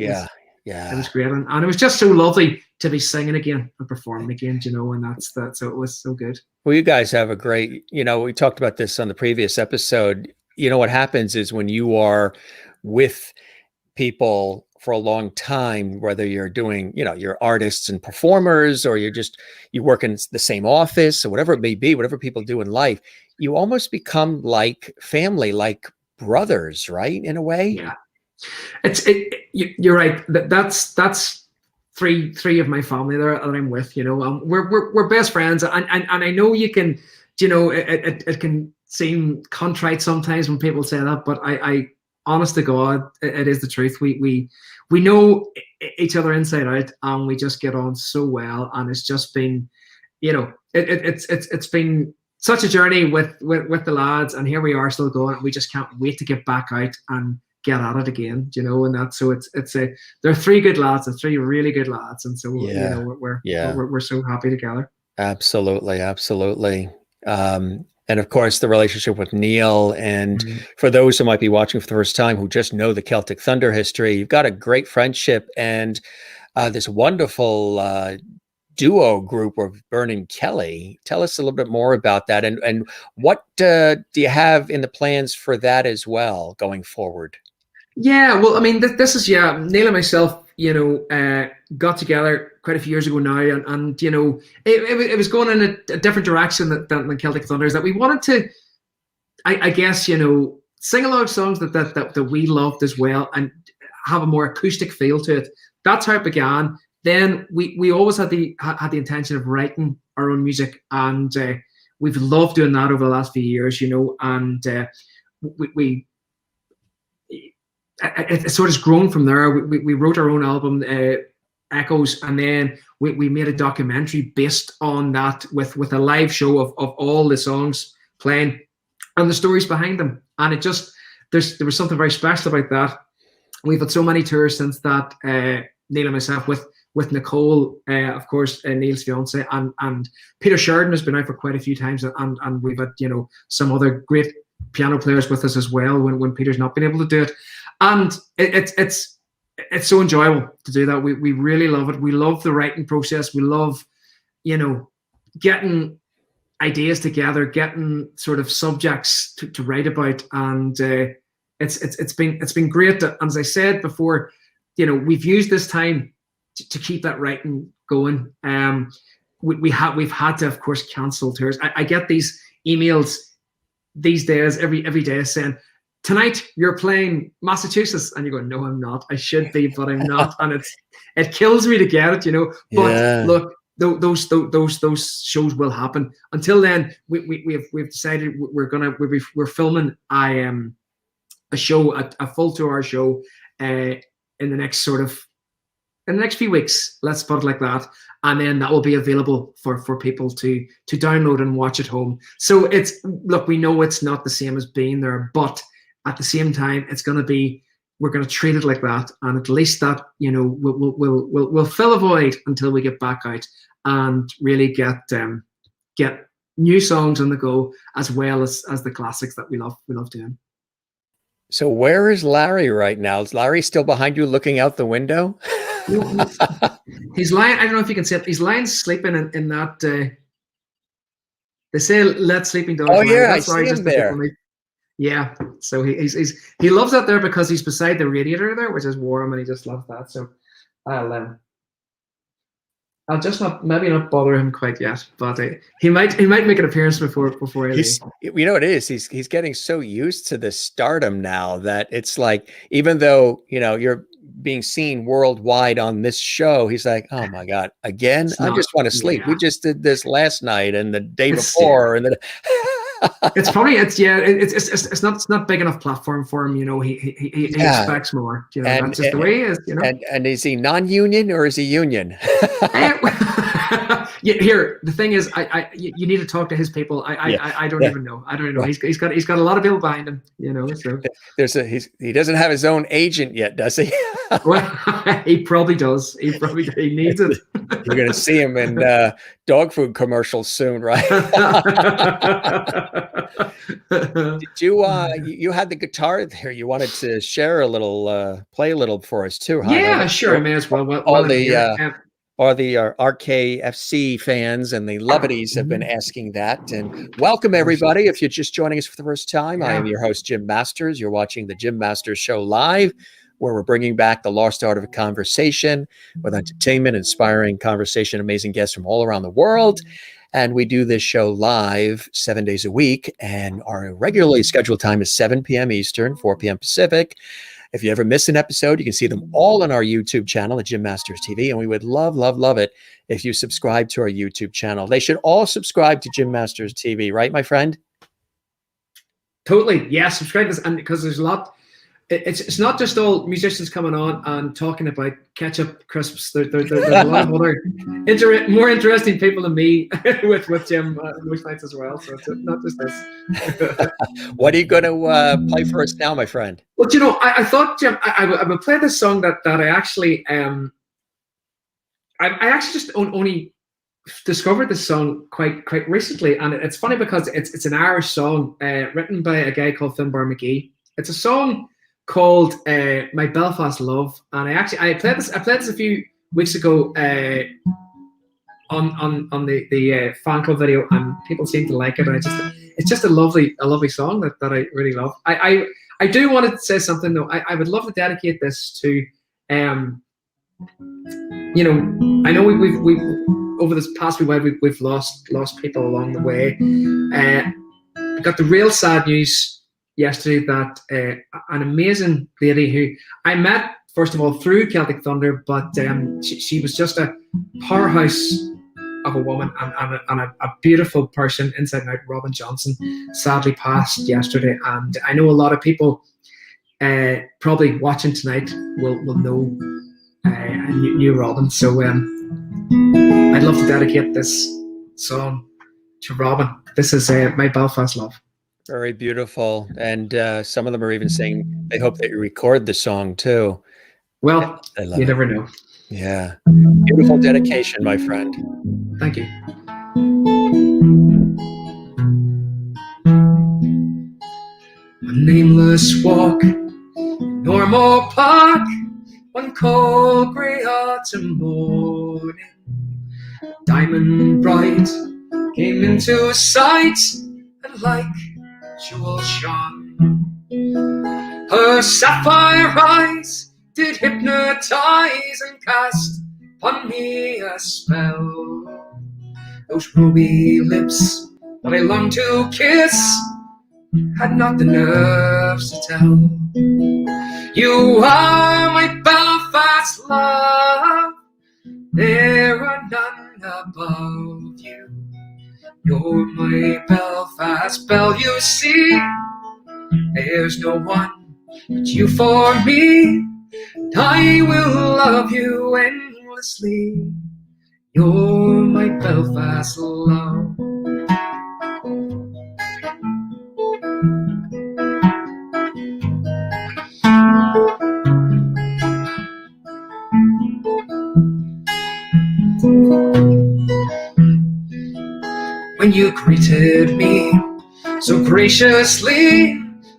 great, and it was just so lovely to be singing again and performing again, and that's that. So it was so good. Well, you guys have a great, we talked about this on the previous episode. What happens is when you are with people for a long time, whether you're doing, you're artists and performers, or you work in the same office or whatever it may be, whatever people do in life, you almost become like family, like brothers, right? In a way. Yeah. You're right. That's three of my family there that I'm with. We're best friends, and I know you can, it can seem contrite sometimes when people say that, but I honest to God, it is the truth. We know each other inside out, and we just get on so well, and it's just been, it's been such a journey with the lads, and here we are still going, and we just can't wait to get back out and get at it again, and that. So they're three good lads, and three really good lads, and so we're so happy together. Absolutely. And of course, the relationship with Neil. And Mhm. for those who might be watching for the first time, who just know the Celtic Thunder history, you've got a great friendship and this wonderful duo group of Byrne and Kelly. Tell us a little bit more about that, and what do you have in the plans for that as well going forward? Yeah, well, I mean, this is, yeah, Neil and myself, got together quite a few years ago now, and it was going in a different direction than Celtic Thunders, that we wanted to, I guess, sing a lot of songs that we loved as well, and have a more acoustic feel to it. That's how it began. Then we always had the intention of writing our own music, and we've loved doing that over the last few years, and we it sort of has grown from there. We wrote our own album, Echoes, and then we made a documentary based on that with a live show of all the songs playing and the stories behind them. And it just, there was something very special about that. We've had so many tours since that, Neil and myself, with Nicole, of course, Neil's fiance, and Peter Sheridan has been out for quite a few times, and we've had some other great piano players with us as well when Peter's not been able to do it. And it's so enjoyable to do that. We really love it. We love the writing process. We love, getting ideas together, getting sort of subjects to write about, and it's been great. And as I said before, we've used this time to keep that writing going. We've had to, of course, cancel tours. I get these emails these days every day saying, tonight you're playing Massachusetts, and you go, no, I'm not. I should be, but I'm not. And it kills me to get it, But Yeah. look, those shows will happen. Until then, we've decided we're filming a show, a full 2-hour show, in the next few weeks. Let's put it like that. And then that will be available for people to download and watch at home. So we know it's not the same as being there, but at the same time, we're going to treat it like that, and at least that we'll fill a void until we get back out and really get new songs on the go, as well as the classics that we love doing. So where is Larry right now? Is Larry still behind you looking out the window? He's lying. I don't know if you can see it. He's lying sleeping in that. They say let sleeping dogs. Oh lie. yeah, That's I see him there. Yeah, so he loves that there because he's beside the radiator there, which is warm, and he just loves that. So I'll just maybe not bother him quite yet, but he might make an appearance before he leaves. You know what it is? He's getting so used to this stardom now that it's like, even though you're being seen worldwide on this show, he's like, oh my God, again? I just want to sleep. Yeah. We just did this last night and the day before, and then. It's not big enough platform for him. He expects more. That's just the way he is. And is he non-union or is he union? Here, the thing is, you need to talk to his people. I don't even know. I don't know. He's got a lot of people behind him. So he doesn't have his own agent yet, does he? Well, he probably does. He needs it. You're going to see him in dog food commercials soon, right? Did you had the guitar there? You wanted to share a little, play a little for us too, huh? Yeah, sure. I may as well. All the RKFC fans and the Levities have been asking that. And welcome everybody. If you're just joining us for the first time, I am your host, Jim Masters. You're watching the Jim Masters Show live, where we're bringing back the lost art of a conversation with entertainment, inspiring conversation, amazing guests from all around the world. And we do this show live 7 days a week. And our regularly scheduled time is 7 p.m. Eastern, 4 p.m. Pacific. If you ever miss an episode, you can see them all on our YouTube channel at Jim Masters TV. And we would love, love, love it if you subscribe to our YouTube channel. They should all subscribe to Jim Masters TV, right, my friend? Totally. Yeah, subscribe to this. And because there's a lot. It's not just all musicians coming on and talking about ketchup crisps. There's a lot of other more interesting people than me with Jim most nights as well. So it's not just this. What are you going to play for us now, my friend? Well, I thought, Jim, I would play this song that I actually I actually just only discovered this song quite recently, and it's funny because it's an Irish song written by a guy called Byrne. It's a song called "My Belfast Love," and I played this a few weeks ago on the fan club video, and people seem to like it. And it's just a lovely song that I really love. I do want to say something though. I would love to dedicate this to you know, I know we've over this past week we've lost people along the way. We got the real sad news yesterday that an amazing lady who I met first of all through Celtic Thunder, but she was just a powerhouse of a woman and a beautiful person inside and out. Robin Johnson sadly passed yesterday, and I know a lot of people probably watching tonight will know knew Robin. So I'd love to dedicate this song to Robin. This is My Belfast Love. Very beautiful. And some of them are even saying they hope that you record the song too. Well, you never know. Yeah. Beautiful dedication, my friend. Thank you. A nameless walk in Normal Park, one cold grey autumn morning, diamond bright came into sight, and like jewel shone. Her sapphire eyes did hypnotize and cast upon me a spell. Those ruby lips that I longed to kiss had not the nerves to tell. You are my Belfast love, there are none above you. You're my Belfast belle, you see. There's no one but you for me. I will love you endlessly. You're my Belfast love. When you greeted me so graciously,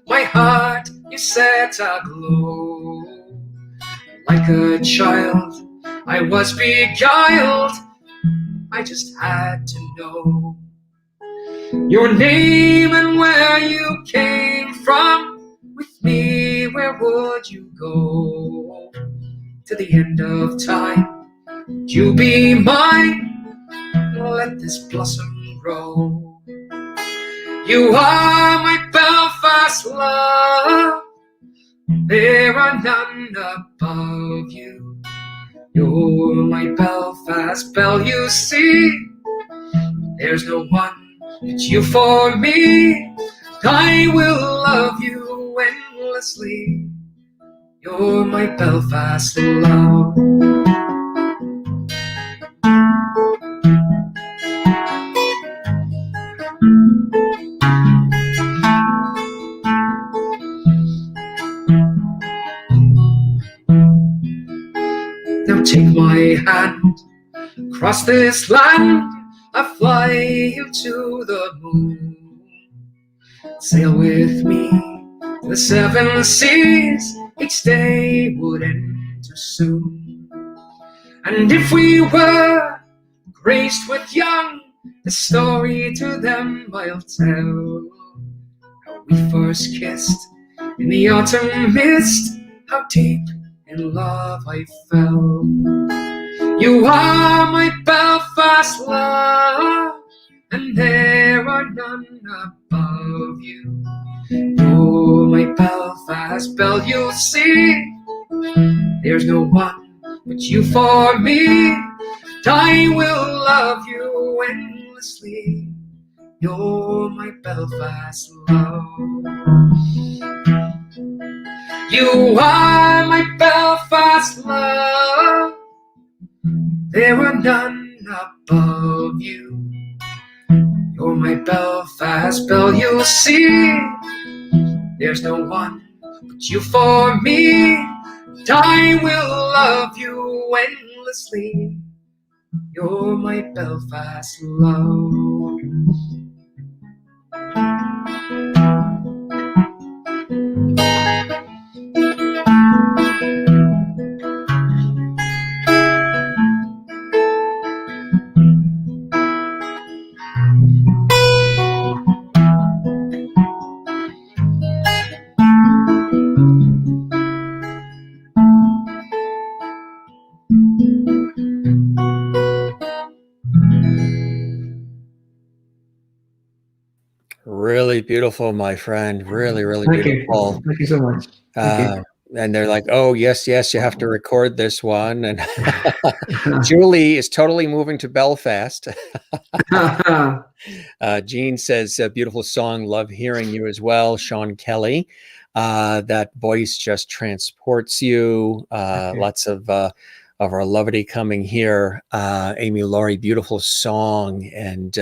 my heart you set aglow. Like a child, I was beguiled. I just had to know your name and where you came from. With me, where would you go? To the end of time, you be mine. Let this blossom grow. You are my Belfast love, there are none above you. You're my Belfast belle, you see. There's no one but you for me. I will love you endlessly. You're my Belfast love. Now take my hand, across this land, I fly you to the moon. Sail with me to the seven seas, each day would end too soon. And if we were graced with young, the story to them I'll tell. How we first kissed in the autumn mist, how deep in love I fell. You are my Belfast love, and there are none above you. You're my Belfast belle, you'll see. There's no one but you for me. I will love you endlessly. You're my Belfast love. You are my Belfast love, there are none above you. You're my Belfast belle, you'll see. There's no one but you for me. I will love you endlessly. you're my Belfast love. Really beautiful, my friend. Really, really Thank you. beautiful. Thank you so much. Thank you. And they're like, "Oh, yes, yes, you have to record this one." And Julie is totally moving to Belfast. Jean says, "Beautiful song. Love hearing you as well." Sean Kelly, that voice just transports you. Lots of our levity coming here. Amy Laurie, beautiful song. And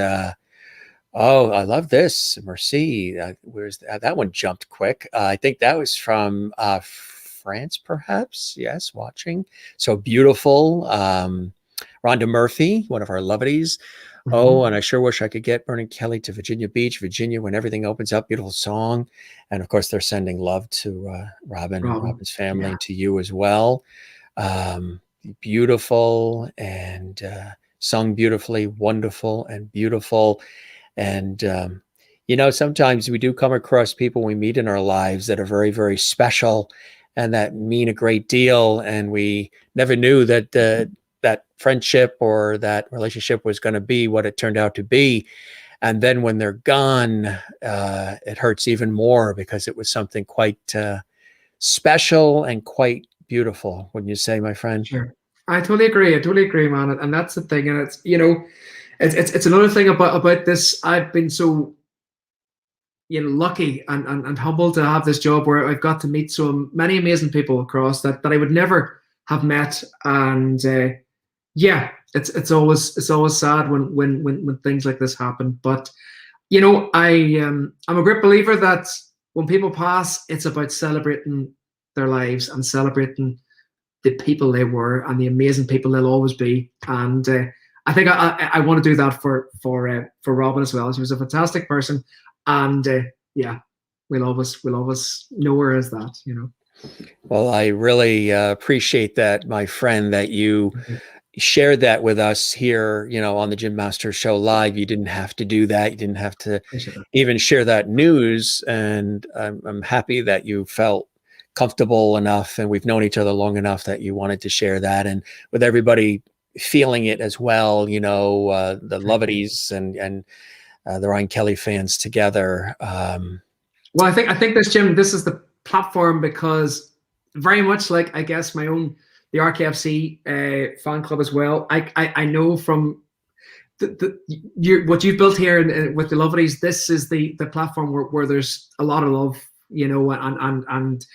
oh, I love this. Merci. Where's that one? Jumped quick. I think that was from France, perhaps. Yes, watching. So beautiful. Rhonda Murphy, one of our loveties. Oh, and I sure wish I could get Byrne and Kelly to Virginia Beach, Virginia, when everything opens up. Beautiful song. And of course, they're sending love to Robin and Robin's family, and to you as well. Beautiful and sung beautifully, wonderful and beautiful. And, sometimes we do come across people we meet in our lives that are very, very special and that mean a great deal. And we never knew that that friendship or that relationship was going to be what it turned out to be. And then when they're gone, it hurts even more because it was something quite special and quite beautiful, wouldn't you say, my friend? Sure. I totally agree, man. And that's the thing. And it's, it's another thing about this. I've been so, lucky and humbled to have this job where I've got to meet so many amazing people across that I would never have met. And it's always sad when things like this happen. But I'm a great believer that when people pass, it's about celebrating their lives and celebrating the people they were and the amazing people they'll always be. And I think I want to do that for Robin as well. She was a fantastic person, and we'll always know her as that. Well, I really appreciate that, my friend, that you shared that with us here, on the Jim Masters Show Live. You didn't have to do that. You didn't have to even share that news. And I'm happy that you felt comfortable enough, and we've known each other long enough that you wanted to share that. And with everybody feeling it as well, the loveties and the Ryan Kelly fans together. Well, I think this, Jim, this is the platform, because very much like, I guess, my own, the RKFC fan club as well. I know from what you've built here with the lovelies, this is the platform where there's a lot of love, and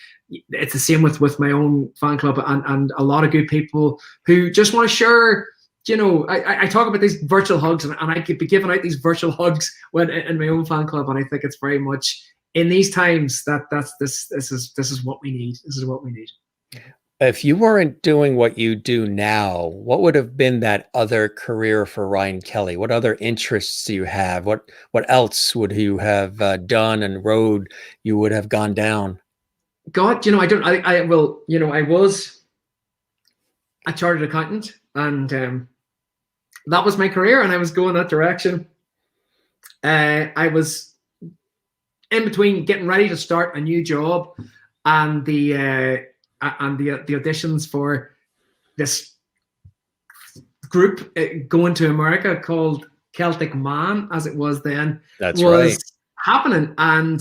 it's the same with my own fan club and a lot of good people who just want to share. I talk about these virtual hugs, and I could be giving out these virtual hugs when in my own fan club, and I think it's very much in these times this is what we need. This is what we need. If you weren't doing what you do now, what would have been that other career for Ryan Kelly? What other interests do you have? What else would you have done and road you would have gone down? God, I was a chartered accountant, and that was my career, and I was going that direction. I was in between getting ready to start a new job and the auditions for this group going to America called Celtic Man, as it was then. That's right. Happening, and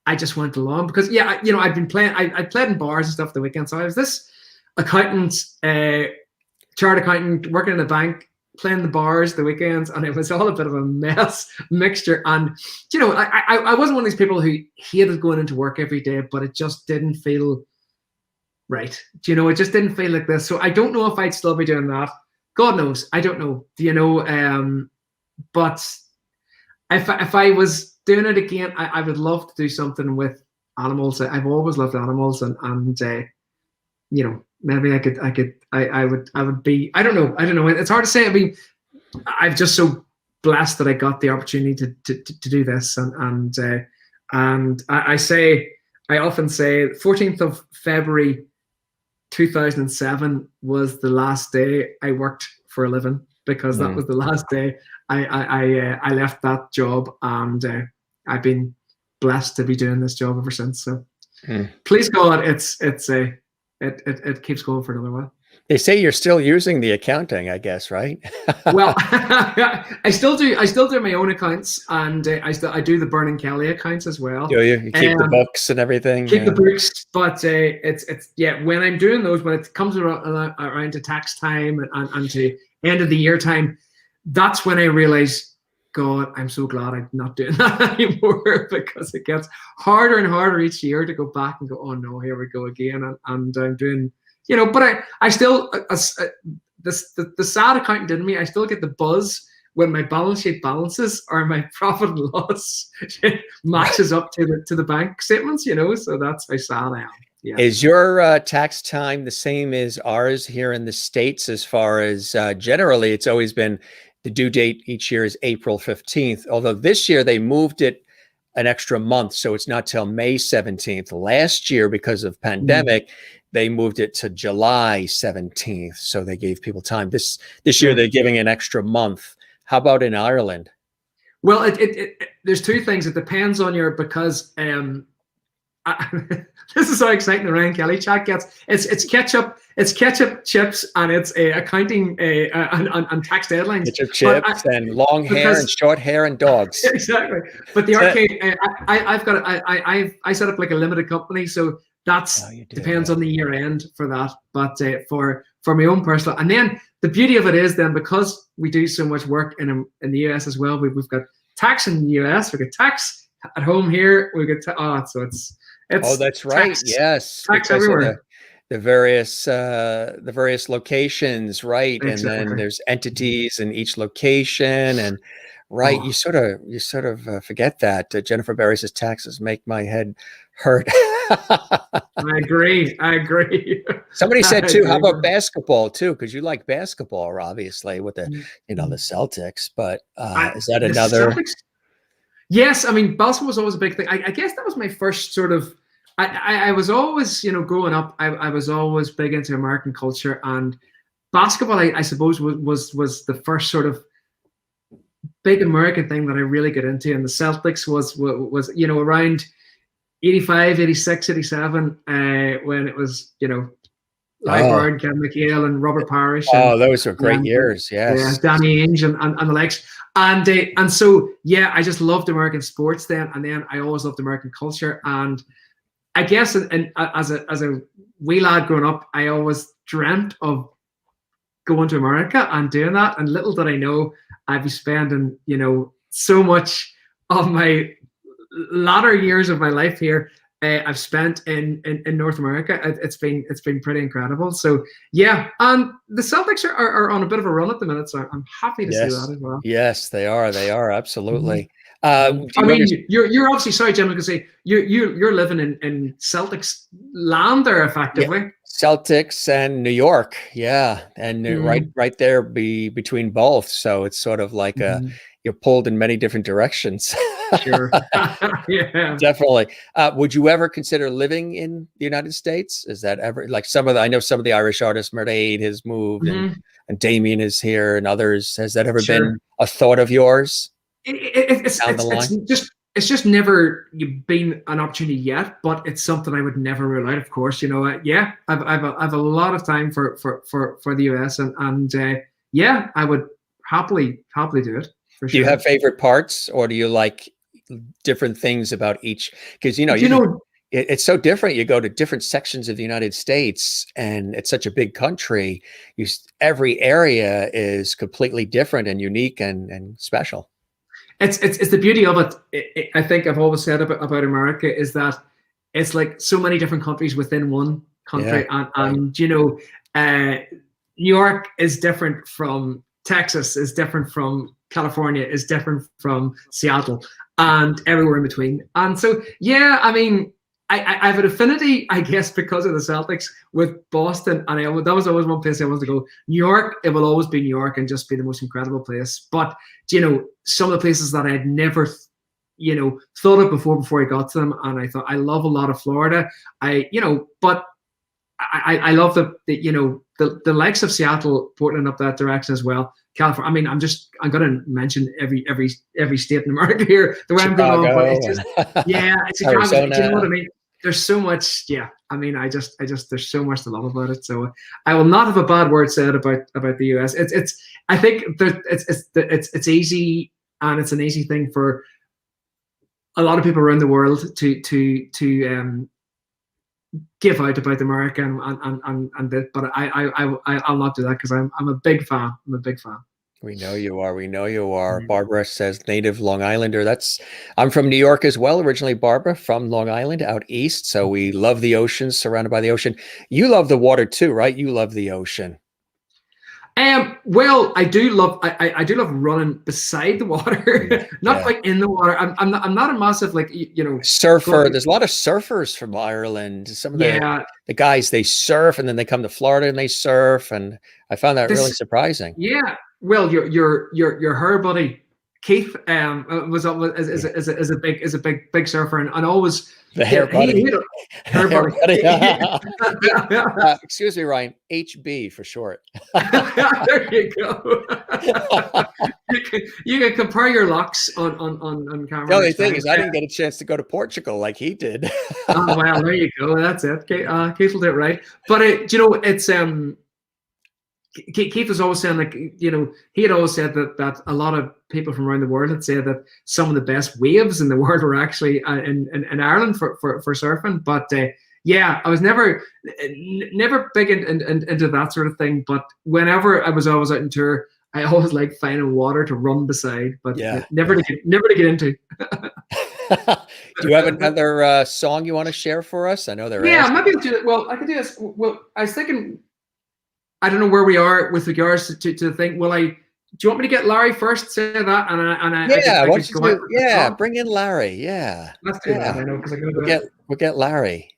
I just went along because I'd been playing. I played in bars and stuff the weekend, so I was this accountant, chartered accountant, working in a bank, playing the bars the weekends, and it was all a bit of a mixture. And I wasn't one of these people who hated going into work every day, but it just didn't feel right. It just didn't feel like this. So I don't know if I'd still be doing that. God knows. I don't know. But if I was doing it again, I would love to do something with animals. I've always loved animals, and maybe I would be, I don't know. It's hard to say. I mean, I'm just so blessed that I got the opportunity to do this, and I often say 14th of February 2007 was the last day I worked for a living, because that was the last day I left that job, and I've been blessed to be doing this job ever since. So please God, it keeps going for another while. They say you're still using the accounting, I guess, right? Well, I still do my own accounts, and I do the Byrne and Kelly accounts as well. Do you? You keep the books and everything? Keep the books, but it's when I'm doing those, when it comes around to tax time and to end of the year time, that's when I realize, God, I'm so glad I'm not doing that anymore, because it gets harder and harder each year to go back and go, oh no, here we go again, and I'm doing. But I still, the sad accountant in me, I still get the buzz when my balance sheet balances or my profit and loss matches up to the bank statements. So that's how sad I am. Yeah. Is your tax time the same as ours here in the States? As far as generally, it's always been the due date each year is April 15th. Although this year they moved it an extra month, so it's not till May 17th. Last year, because of pandemic, they moved it to July 17th. So they gave people time. This year they're giving an extra month. How about in Ireland? Well, there's two things. It depends on this is how exciting the Ryan Kelly chat gets. It's ketchup, chips, and it's accounting and tax deadlines. Ketchup, chips, and long hair and short hair and dogs. Exactly. But the arcade, I set up like a limited company, so that's depends on the year end for that. But for my own personal, and then the beauty of it is then, because we do so much work in the US as well, we've got tax in the US, we've got tax at home here, we've got so it's that's right. Tax, yes, tax everywhere. The various locations, right? Exactly. And then there's entities in each location, and you sort of forget that. Jennifer Berry says taxes make my head hurt. I agree. Somebody said too, how about basketball too? Because you like basketball, obviously, with the the Celtics. But is that another? Celtics? Yes, I mean, basketball was always a big thing. I guess that was my first sort of. I was always, growing up, I was always big into American culture, and basketball, I suppose, was the first sort of big American thing that I really got into. And the Celtics was around 85, 86, 87, when it was, Byrne, Kevin McHale, and Robert Parrish. Those were great years. Yes. Yeah, Danny Ainge and the likes. And so, I just loved American sports then. And then I always loved American culture. And I guess as a wee lad growing up, I always dreamt of going to America and doing that. And little did I know I'd be spending, so much of my latter years of my life here I've spent in North America. It's been pretty incredible. So and the Celtics are on a bit of a run at the minute, so I'm happy to see that as well. Yes, they are absolutely. You're obviously, sorry, Jim, I was gonna say you're living in Celtics land there, effectively. Yeah. Celtics and New York, and right there between both. So it's sort of like you're pulled in many different directions. Sure. Yeah, definitely. Would you ever consider living in the United States? Is that ever like I know some of the Irish artists, Murdaid has moved and Damien is here and others. Has that ever been a thought of yours? It's just never been an opportunity yet, but it's something I would never rule out. Of course, I've a lot of time for the US, and I would happily do it. For sure. Do you have favorite parts, or do you like different things about each? Because it's so different. You go to different sections of the United States, and it's such a big country. Every area is completely different and unique and special. It's the beauty of it. I think I've always said about America is that it's like so many different countries within one country, and New York is different from Texas, is different from California, is different from Seattle, and everywhere in between. And so I mean, I have an affinity, I guess, because of the Celtics with Boston, and that was always one place I wanted to go. New York, it will always be New York and just be the most incredible place. But some of the places that I had never, thought of before I got to them, and I thought I love a lot of Florida. But I love the likes of Seattle, Portland up that direction as well. California. I mean, I'm going to mention every state in America here. The way Chicago, I'm going on, but it's just it's Chicago. Do you know what I mean? There's so much. Yeah, I mean, I just there's so much to love about it. So I will not have a bad word said about the US. I think it's easy, and it's an easy thing for a lot of people around the world to give out about America but I'll not do that because I'm a big fan. I'm a big fan. We know you are. We know you are. Barbara says native Long Islander. I'm from New York as well. Originally, Barbara from Long Island out east. So we love the ocean, surrounded by the ocean. You love the water too, right? You love the ocean. Well, I do love running beside the water, not quite in the water. I'm not a massive surfer. There's a lot of surfers from Ireland. Some of the guys, they surf and then they come to Florida and they surf, and I found that really surprising. Yeah. Well, your her buddy Keith is a big surfer and always the hair buddy. Hair buddy. Excuse me, Ryan. HB for short. There you go. you can compare your locks on camera. The only thing is, I didn't get a chance to go to Portugal like he did. Oh well, there you go. That's it. Keith will do it right. But it's Keith was always saying, he had always said that a lot of people from around the world had said that some of the best waves in the world were actually in Ireland for surfing. But I was never big into that sort of thing. But whenever I was always out on tour, I always liked finding water to run beside, but never to get into. Do you have another song you want to share for us? I know there. Yeah, maybe I'll do it. Well, I could do this. Well, I was thinking, I don't know where we are with regards to the thing. Do you want me to get Larry first? Say that, bring in Larry. Yeah, let's do that. I know because we'll get Larry,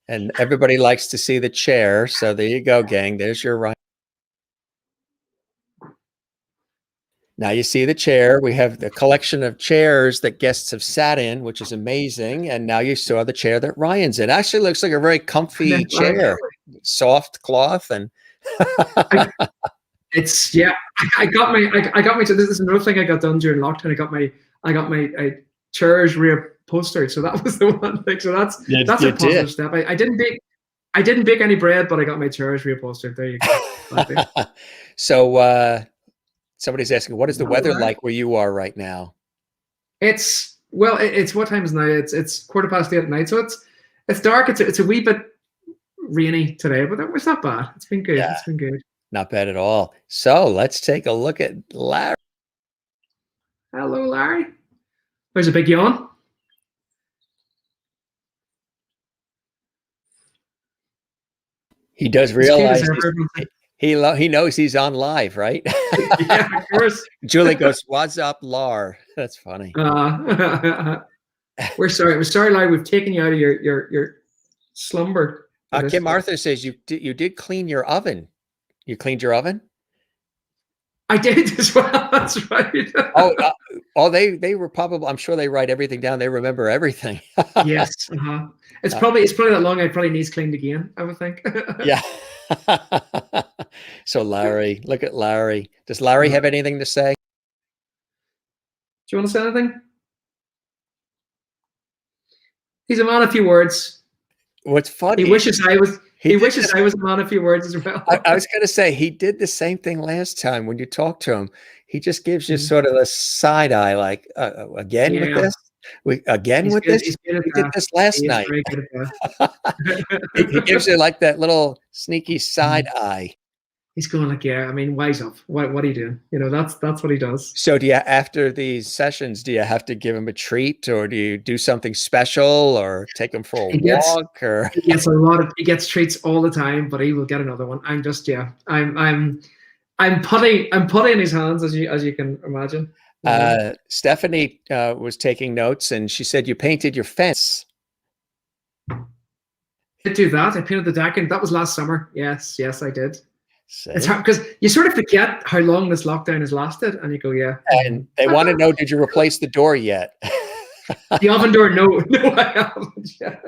and everybody likes to see the chair. So there you go, gang. There's your right. Now you see the chair. We have the collection of chairs that guests have sat in, which is amazing. And now you saw the chair that Ryan's in. Actually looks like a very comfy chair, soft cloth and. I got my. So this is another thing I got done during lockdown. I got my chairs reupholstered. So that was the one thing. So that's a positive step. I didn't bake any bread, but I got my chairs reupholstered. There you go. So somebody's asking, what is the weather like where you are right now? It's what time is it now? It's 8:15 at night. So it's dark. It's a wee bit rainy today, but it's not bad. It's been good. It's been good. Not bad at all. So let's take a look at Larry. Hello, Larry. There's a big yawn. He does realize he knows he's on live, right? Yeah, of course. Julie goes, "What's up, Lar?" That's funny. We're sorry, Larry. We've taken you out of your slumber. Kim Arthur says you did clean your oven. You cleaned your oven? I did as well. That's right. They were probably. I'm sure they write everything down. They remember everything. Yes. It's probably that long. I probably needs cleaned again, I would think. Yeah. So Larry, look at Larry. Does Larry have anything to say? Do you want to say anything? He's a man of few words. What's funny? He wishes I was a man of few words as well. I was going to say he did the same thing last time when you talked to him. He just gives you sort of a side eye, like again with this. We did this last night. He gives you like that little sneaky side eye. He's going like, I mean, wise up. What are you doing? That's what he does. So after these sessions, do you have to give him a treat, or do you do something special, or take him for a walk? Or he gets treats all the time, but he will get another one. I'm putty in his hands, as you can imagine. Stephanie was taking notes, and she said you painted your fence. I did do that. I painted the deck, and that was last summer. Yes, I did. See? It's hard because you sort of forget how long this lockdown has lasted, and you go, yeah. And they want to know, did you replace the door yet? The oven door, no, I haven't yet.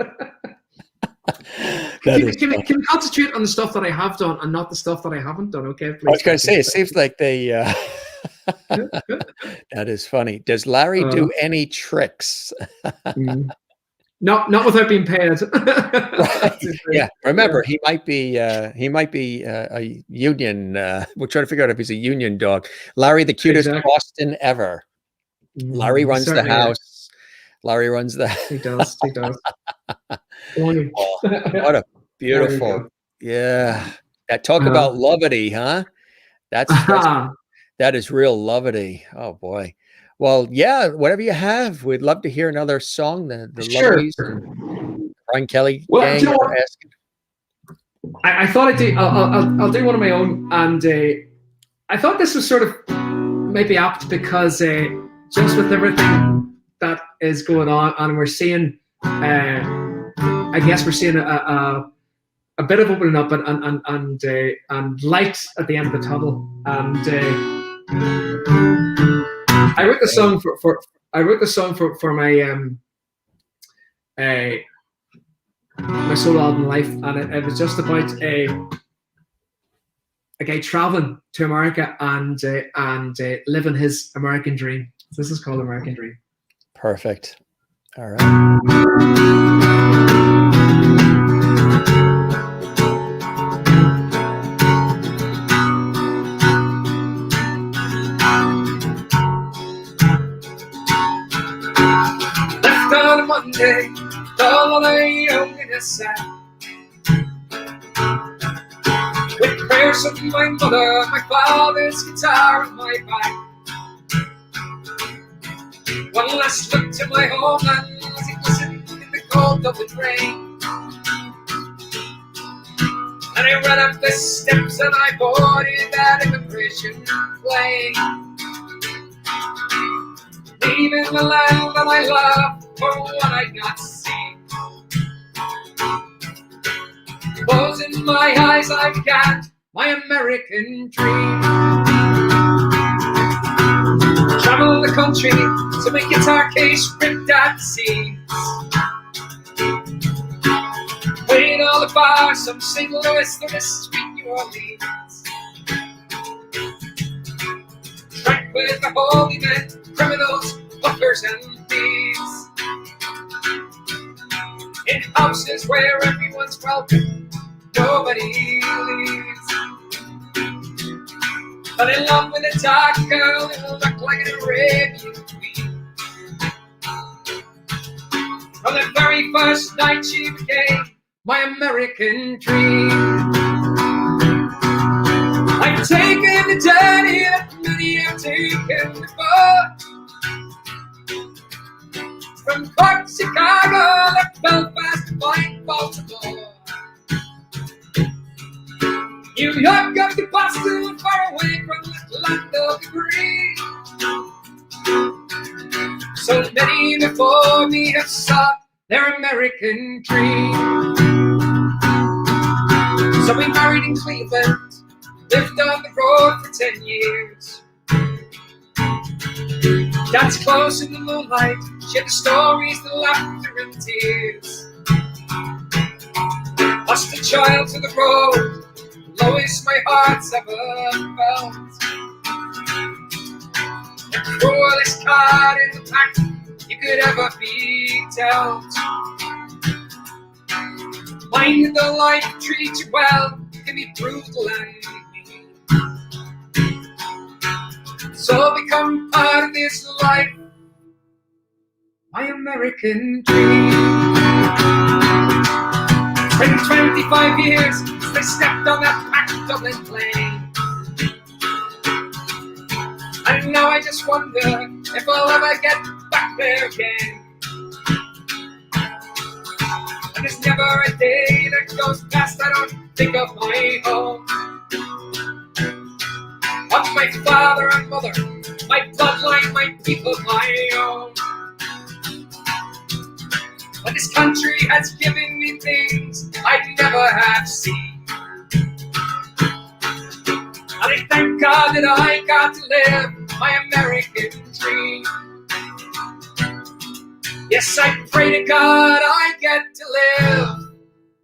Can we concentrate on the stuff that I have done and not the stuff that I haven't done? Okay, please. I was going to say, it seems like they. That is funny. Does Larry do any tricks? Not without being paid. Right. Yeah. Remember, he might be a union. We're trying to figure out if he's a union dog. Larry, the cutest Boston ever. Larry runs the house. Larry runs the. He does. Oh, what a beautiful. Yeah. Talk about levity, huh? That's that is real levity. Oh boy. Well, yeah, whatever you have, we'd love to hear another song. The Lovelies, Brian Kelly gang. You know what? I thought I'd do. I'll do one of my own, and I thought this was sort of maybe apt because just with everything that is going on, and we're seeing, I guess we're seeing a bit of opening up and light at the end of the tunnel, and. I wrote the song for my solo album Life, and it was just about a guy traveling to America and living his American dream. This is called American Dream. Perfect. All right. Monday, all alone in a sack, with prayers of my mother, my father's guitar on my back. One last look to my homeland as it glistened in the cold double rain, and I ran up the steps and I boarded that immigration plane, leaving the land that I love for what I'd not seen. Closing my eyes, I began my American dream. Travel the country to make guitar case ripped at the seams. Played all the bars from St. Louis to the sweet New Orleans. Drank with the holy men, criminals, hookers, and thieves. In houses where everyone's welcome, nobody leaves. Fell in love with a dark girl who looked like an Arabian queen. From the very first night she became my American dream. I've taken the journey that many have taken before. From Cork, Chicago, left Belfast, to find Baltimore. New York up to Boston, far away from the land of the green. So many before me have sought their American dream. So we married in Cleveland, lived on the road for 10 years. That's close in the moonlight, shared the stories, the laughter and tears. Lost a child to the road, lowest my heart's ever felt. The cruelest card in the pack you could ever be dealt. Mind the life treat you well, can be brutal and mean. So become part of this life, my American dream. It's been 25 years since I stepped on that packed Dublin plane. And now I just wonder if I'll ever get back there again. And there's never a day that goes past I don't think of my home. Of my father and mother, my bloodline, my people, my own. But this country has given Yes, I pray to God I get to live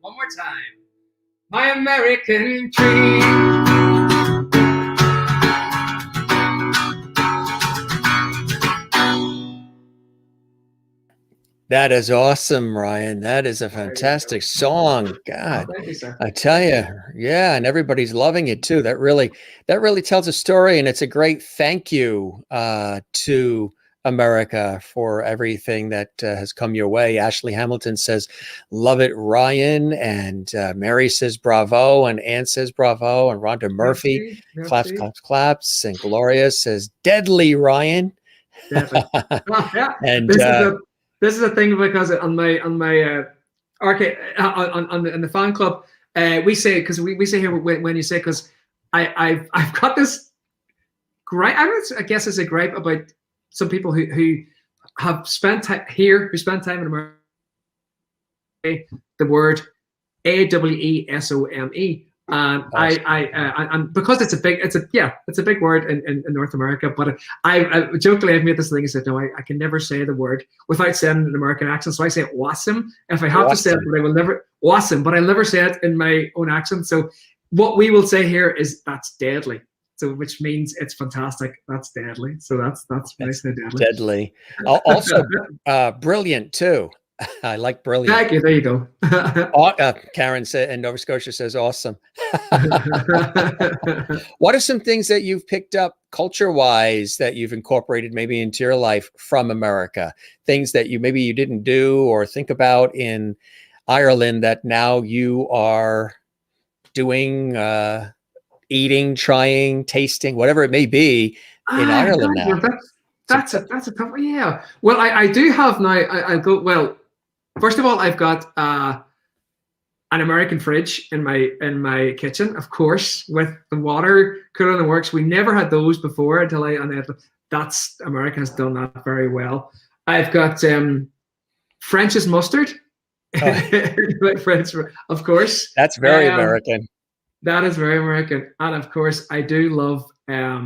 one more time, my American dream. That is awesome, Ryan. That is a fantastic song. God, Thank you, sir. I tell you, yeah, and everybody's loving it too. That really tells a story, and it's a great thank you to America for everything that has come your way. Ashley Hamilton says, "Love it, Ryan," and Mary says, "Bravo," and Ann says, "Bravo," and Rhonda Murphy claps, claps, claps, and Gloria says, "Deadly, Ryan." Deadly. Oh, yeah. And this is a thing, because on my arcade on the fan club, we say, because we say here when you say, because I've got this gripe. I guess it's a gripe about some people who have spent time here, who spent time in America. The word AWESOME. And because it's a big word in North America, but I jokingly I've made this thing and said, no, I can never say the word without saying an American accent, so I say awesome if I have to say it, but I will never awesome, but I'll never say it in my own accent. So what we will say here is that's deadly, so which means it's fantastic. That's deadly. So that's nice and deadly. Deadly. Also, brilliant too. I like brilliant. Thank you. There you go. Karen said, in Nova Scotia says, awesome. What are some things that you've picked up culture-wise that you've incorporated maybe into your life from America? Things that maybe you didn't do or think about in Ireland that now you are doing, eating, trying, tasting, whatever it may be in Ireland now? That's a tough one. Yeah. Well, I do have now. I go well. First of all, I've got an American fridge in my kitchen, of course, with the water cooler in the works. We never had those before until that's America has done that very well. I've got French's mustard. Oh. French, of course. That's very American. That is very American, and of course, I do love. Let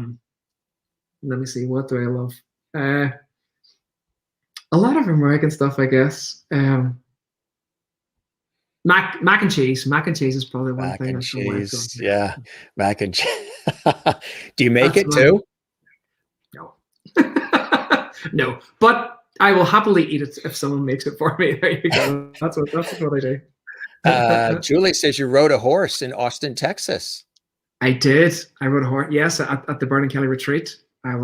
me see. What do I love? A lot of American stuff, I guess. Mac and cheese. Mac and cheese is probably one mac thing. And cheese, yeah, mac and cheese. Do you make That's it too? No, no. But I will happily eat it if someone makes it for me. There you go. That's what I do. Julie says you rode a horse in Austin, Texas. I did. I rode a horse. Yes, at the Byrne Kelly retreat.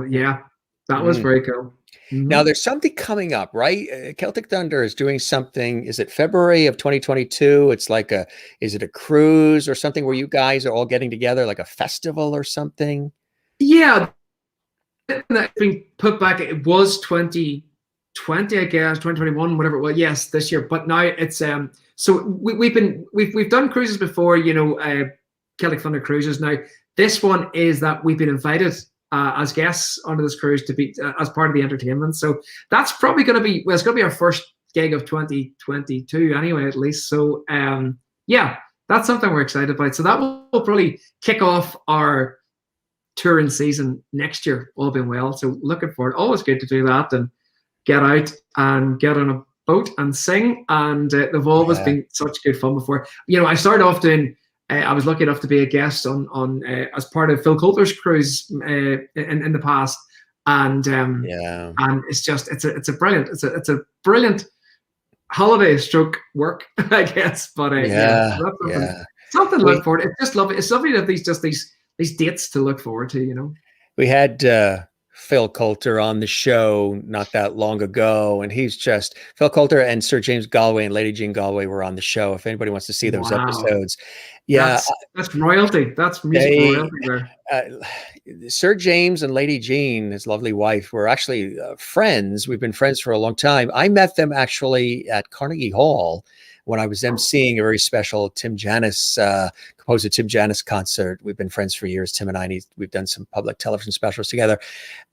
Yeah, that was very cool. Mm-hmm. Now there's something coming up, right? Celtic Thunder is doing something. Is it February of 2022? It's like is it a cruise or something where you guys are all getting together, like a festival or something? Yeah, that's been put back. It was 2020, I guess, 2021, whatever it was. Yes, this year. But now it's so we've done cruises before, Celtic Thunder cruises. Now this one is that we've been invited as guests onto this cruise to be as part of the entertainment. So that's probably going to be, well, it's going to be our first gig of 2022 anyway, at least. So yeah, that's something we're excited about. So that will probably kick off our touring season next year, all being well. So looking forward. Always good to do that and get out and get on a boat and sing. And they've always been such good fun before. I started off doing, I was lucky enough to be a guest on as part of Phil Coulter's cruise in the past, and it's a brilliant holiday stroke work, I guess. But something to look forward to. It's just lovely. It's lovely to have these dates to look forward to. We had Phil Coulter on the show not that long ago, and he's just Phil Coulter and Sir James Galway and Lady Jean Galway were on the show. If anybody wants to see those episodes, that's royalty. That's music royalty there. Sir James and Lady Jean, his lovely wife, were actually friends. We've been friends for a long time. I met them actually at Carnegie Hall when I was emceeing a very special Tim Janis, composer Tim Janis concert. We've been friends for years, Tim and I. We've done some public television specials together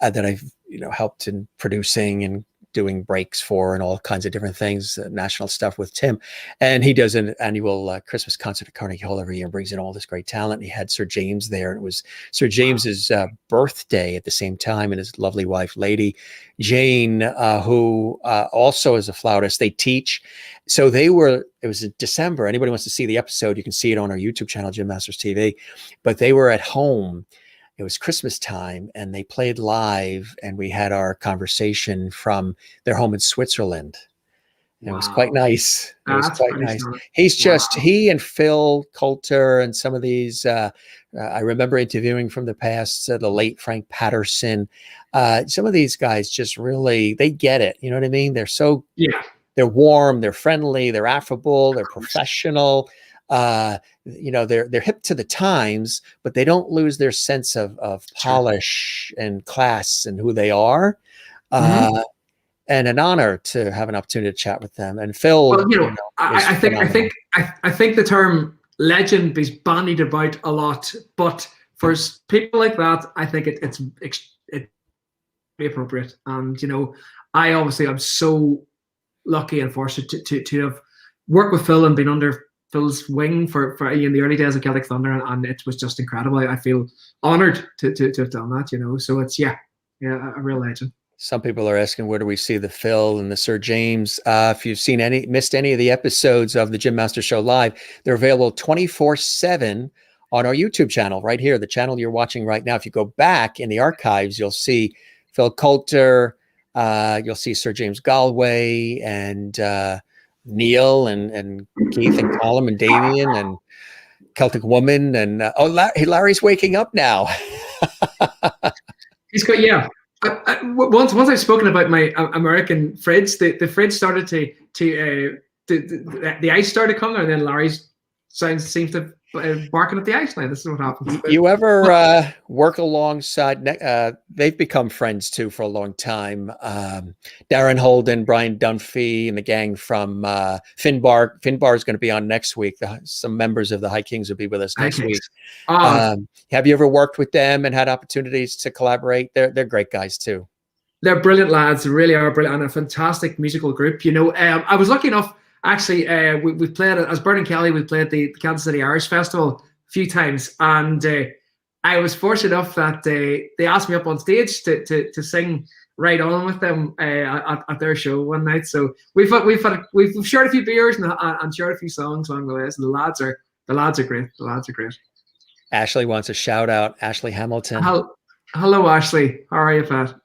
that I've helped in producing and doing breaks for and all kinds of different things, national stuff with Tim. And he does an annual Christmas concert at Carnegie Hall every year and brings in all this great talent. He had Sir James there. And it was Sir James's birthday at the same time, and his lovely wife, Lady Jane, who also is a flautist. They teach. So it was in December. Anybody wants to see the episode, you can see it on our YouTube channel, Jim Masters TV. But they were at home. It was Christmas time, and they played live, and we had our conversation from their home in Switzerland. It was quite nice. It was quite nice. He's just, he and Phil Coulter and some of these, I remember interviewing from the past, the late Frank Patterson. Some of these guys just really, they get it. You know what I mean? They're so, they're warm, they're friendly, they're affable, they're professional. They're hip to the times, but they don't lose their sense of polish and class and who they are. And an honor to have an opportunity to chat with them. And Phil, well, I think the term legend is bandied about a lot, but for people like that, I think it's appropriate. And I obviously I'm so lucky and fortunate to have worked with Phil and been under Phil's wing for in the early days of Celtic Thunder, and it was just incredible. I feel honored to have done that, so it's a real legend. Some people are asking, where do we see the Phil and the Sir James? If you've missed any of the episodes of the Jim Masters Show Live, they're available 24/7 on our YouTube channel right here, the channel you're watching right now. If you go back in the archives, you'll see Phil Coulter, you'll see Sir James Galway, and Neil and Keith and Colin and Damien and Celtic Woman. And Larry's waking up now. He's got, once I've spoken about my American fridge, the fridge started the ice started coming, and then Larry's seems to barking at the ice now. This is what happens. You ever work alongside? They've become friends too for a long time. Darren Holden, Brian Dunphy, and the gang from Finbar. Finbar is going to be on next week. Some members of the High Kings will be with us next week. Have you ever worked with them and had opportunities to collaborate? They're great guys too. They're brilliant lads. They really are brilliant, and a fantastic musical group. I was lucky enough. Actually, we played as Byrne and Kelly. We played the Kansas City Irish Festival a few times, and I was fortunate enough that they asked me up on stage to sing "Right On" with them at their show one night. So we've shared a few beers and shared a few songs along the way. So the lads are great. The lads are great. Ashley wants a shout out. Ashley Hamilton. Hello, Ashley. How are you, Pat?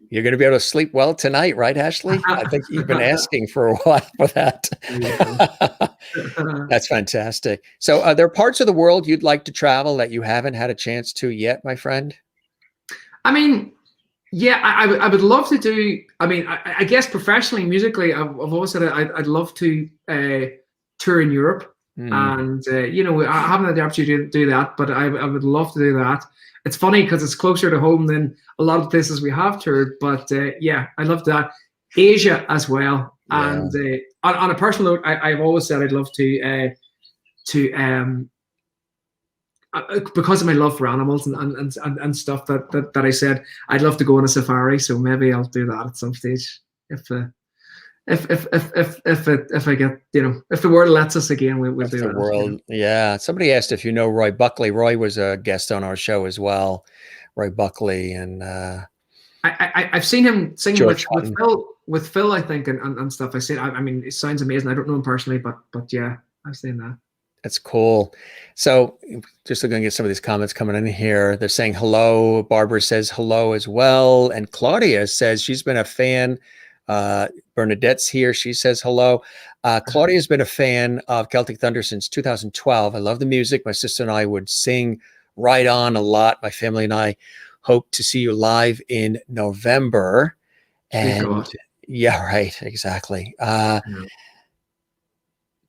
You're going to be able to sleep well tonight, right, Ashley? I think you've been asking for a while for that. That's fantastic. So are there parts of the world you'd like to travel that you haven't had a chance to yet, my friend? I mean, I would love to do, I guess professionally, musically, I've always said I'd love to tour in Europe. And, I haven't had the opportunity to do that, but I would love to do that. It's funny because it's closer to home than a lot of places we have toured, but I love that. Asia as well. Yeah. And on a personal note, I've always said I'd love to because of my love for animals and stuff that I said, I'd love to go on a safari. So maybe I'll do that at some stage if I get, if the world lets us again, we'll do that. World, yeah. Somebody asked if you know Roy Buckley. Roy was a guest on our show as well. Roy Buckley, and I've seen him sing with Phil, I think, and stuff. It sounds amazing. I don't know him personally, but yeah, I've seen that. That's cool. So just looking at some of these comments coming in here. They're saying hello. Barbara says hello as well, and Claudia says she's been a fan. Bernadette's here. She says hello. Claudia's been a fan of Celtic Thunder since 2012. I love the music. My sister and I would sing Right On a lot. My family and I hope to see you live in November. And yeah, right. Exactly.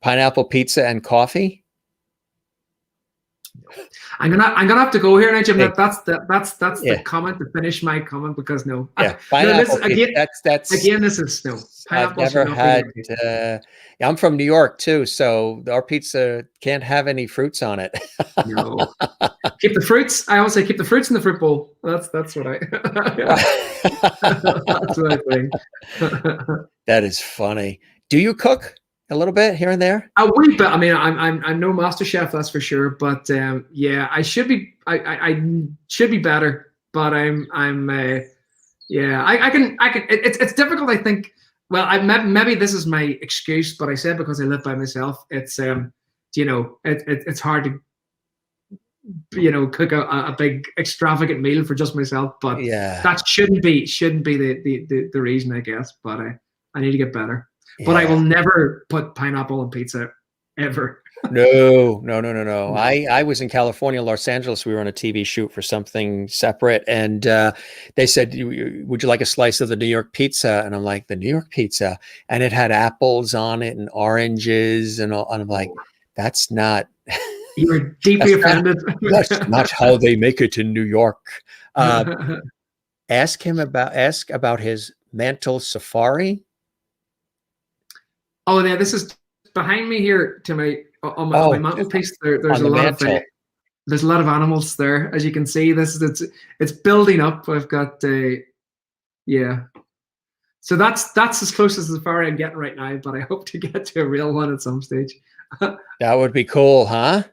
Pineapple pizza and coffee. I'm gonna have to go here now, Jim. Hey, That's the yeah, comment to finish my comment, because no, yeah. no. Pineapple Listen pizza. again. That's. Again, this is no. I've Pineapple should never not be had. there. Yeah, I'm from New York too, so our pizza can't have any fruits on it. No. Keep the fruits. I always say keep the fruits in the fruit bowl. That's what I. That's what I think. That is funny. Do you cook a little bit here and there? A wee bit. I mean, I'm no master chef, that's for sure. But yeah, I should be. I should be better. But yeah. I can. It's difficult. I think. Well, maybe this is my excuse, but I said because I live by myself. It's it's hard to cook a big extravagant meal for just myself. But Yeah, that shouldn't be the reason, I guess. But I need to get better. But I yeah. will never put pineapple on pizza ever. No, no, no, no, no. No. I was in California, Los Angeles. We were on a TV shoot for something separate, and they said, "Would you like a slice of the New York pizza?" And I'm like, "The New York pizza," and it had apples on it and oranges, and all. And I'm like, "That's not." You were deeply offended. That's not how they make it in New York. Uh, ask about his mantle safari. Oh, yeah, this is behind me here to my on my Oh, mantelpiece. There's on a the lot of mantle. there's a lot of animals there, as you can see. It's building up. I've got yeah. So that's as close as far I'm getting right now. But I hope to get to a real one at some stage. That would be cool, huh?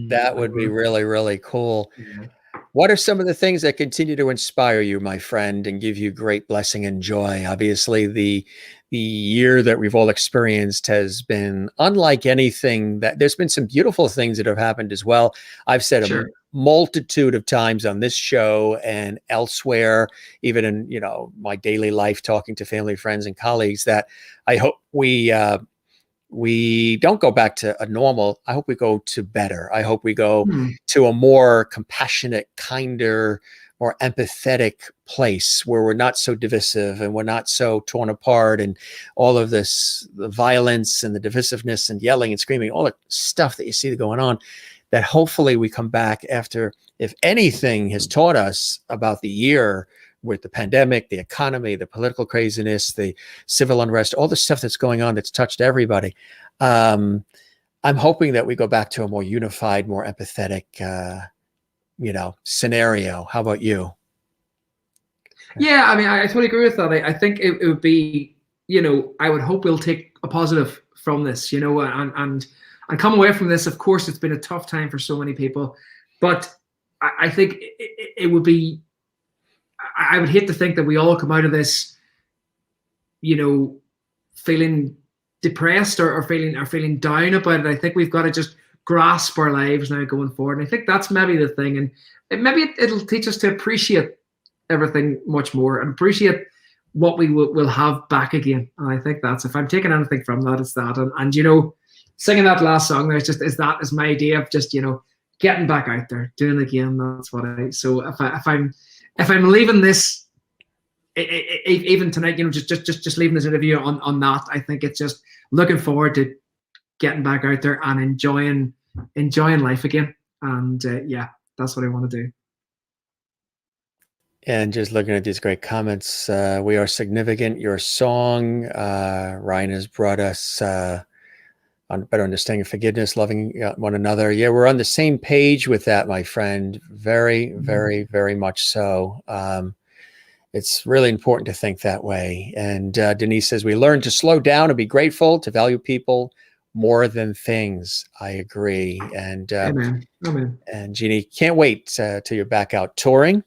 That I would be will. really, really cool. Yeah. What are some of the things that continue to inspire you, my friend, and give you great blessing and joy? Obviously, the year that we've all experienced has been unlike anything that there's been some beautiful things that have happened as well. I've said a Sure. multitude of times on this show and elsewhere, even in my daily life, talking to family, friends, and colleagues, that I hope we don't go back to a normal. I hope we go to better. I hope we go to a more compassionate, kinder, more empathetic place where we're not so divisive and we're not so torn apart, and all of this, the violence and the divisiveness and yelling and screaming, all the stuff that you see going on, that hopefully we come back after, if anything has taught us about the year with the pandemic, the economy, the political craziness, the civil unrest, all the stuff that's going on that's touched everybody. I'm hoping that we go back to a more unified, more empathetic, scenario. How about you? Yeah, I mean, I totally agree with that. I think it would be, I would hope we'll take a positive from this, and come away from this. Of course, it's been a tough time for so many people, but I think it would be, I would hate to think that we all come out of this, feeling depressed or feeling down about it. I think we've got to just grasp our lives now going forward. And I think that's maybe the thing. And maybe it'll teach us to appreciate everything much more and appreciate what we will have back again. And I think that's, if I'm taking anything from that, it's that. And singing that last song there is my idea of just, getting back out there, doing it again. That's what so if I'm leaving this, even tonight, just leaving this interview on that, I think it's just looking forward to getting back out there and enjoying life again. And yeah, that's what I want to do. And just looking at these great comments, we are significant. Your song, Ryan has brought us on better understanding of forgiveness, loving one another. Yeah, we're on the same page with that, my friend. Very, very, very much so. It's really important to think that way. And Denise says, we learn to slow down and be grateful, to value people more than things. I agree. And Amen. And Jeannie, can't wait till you're back out touring.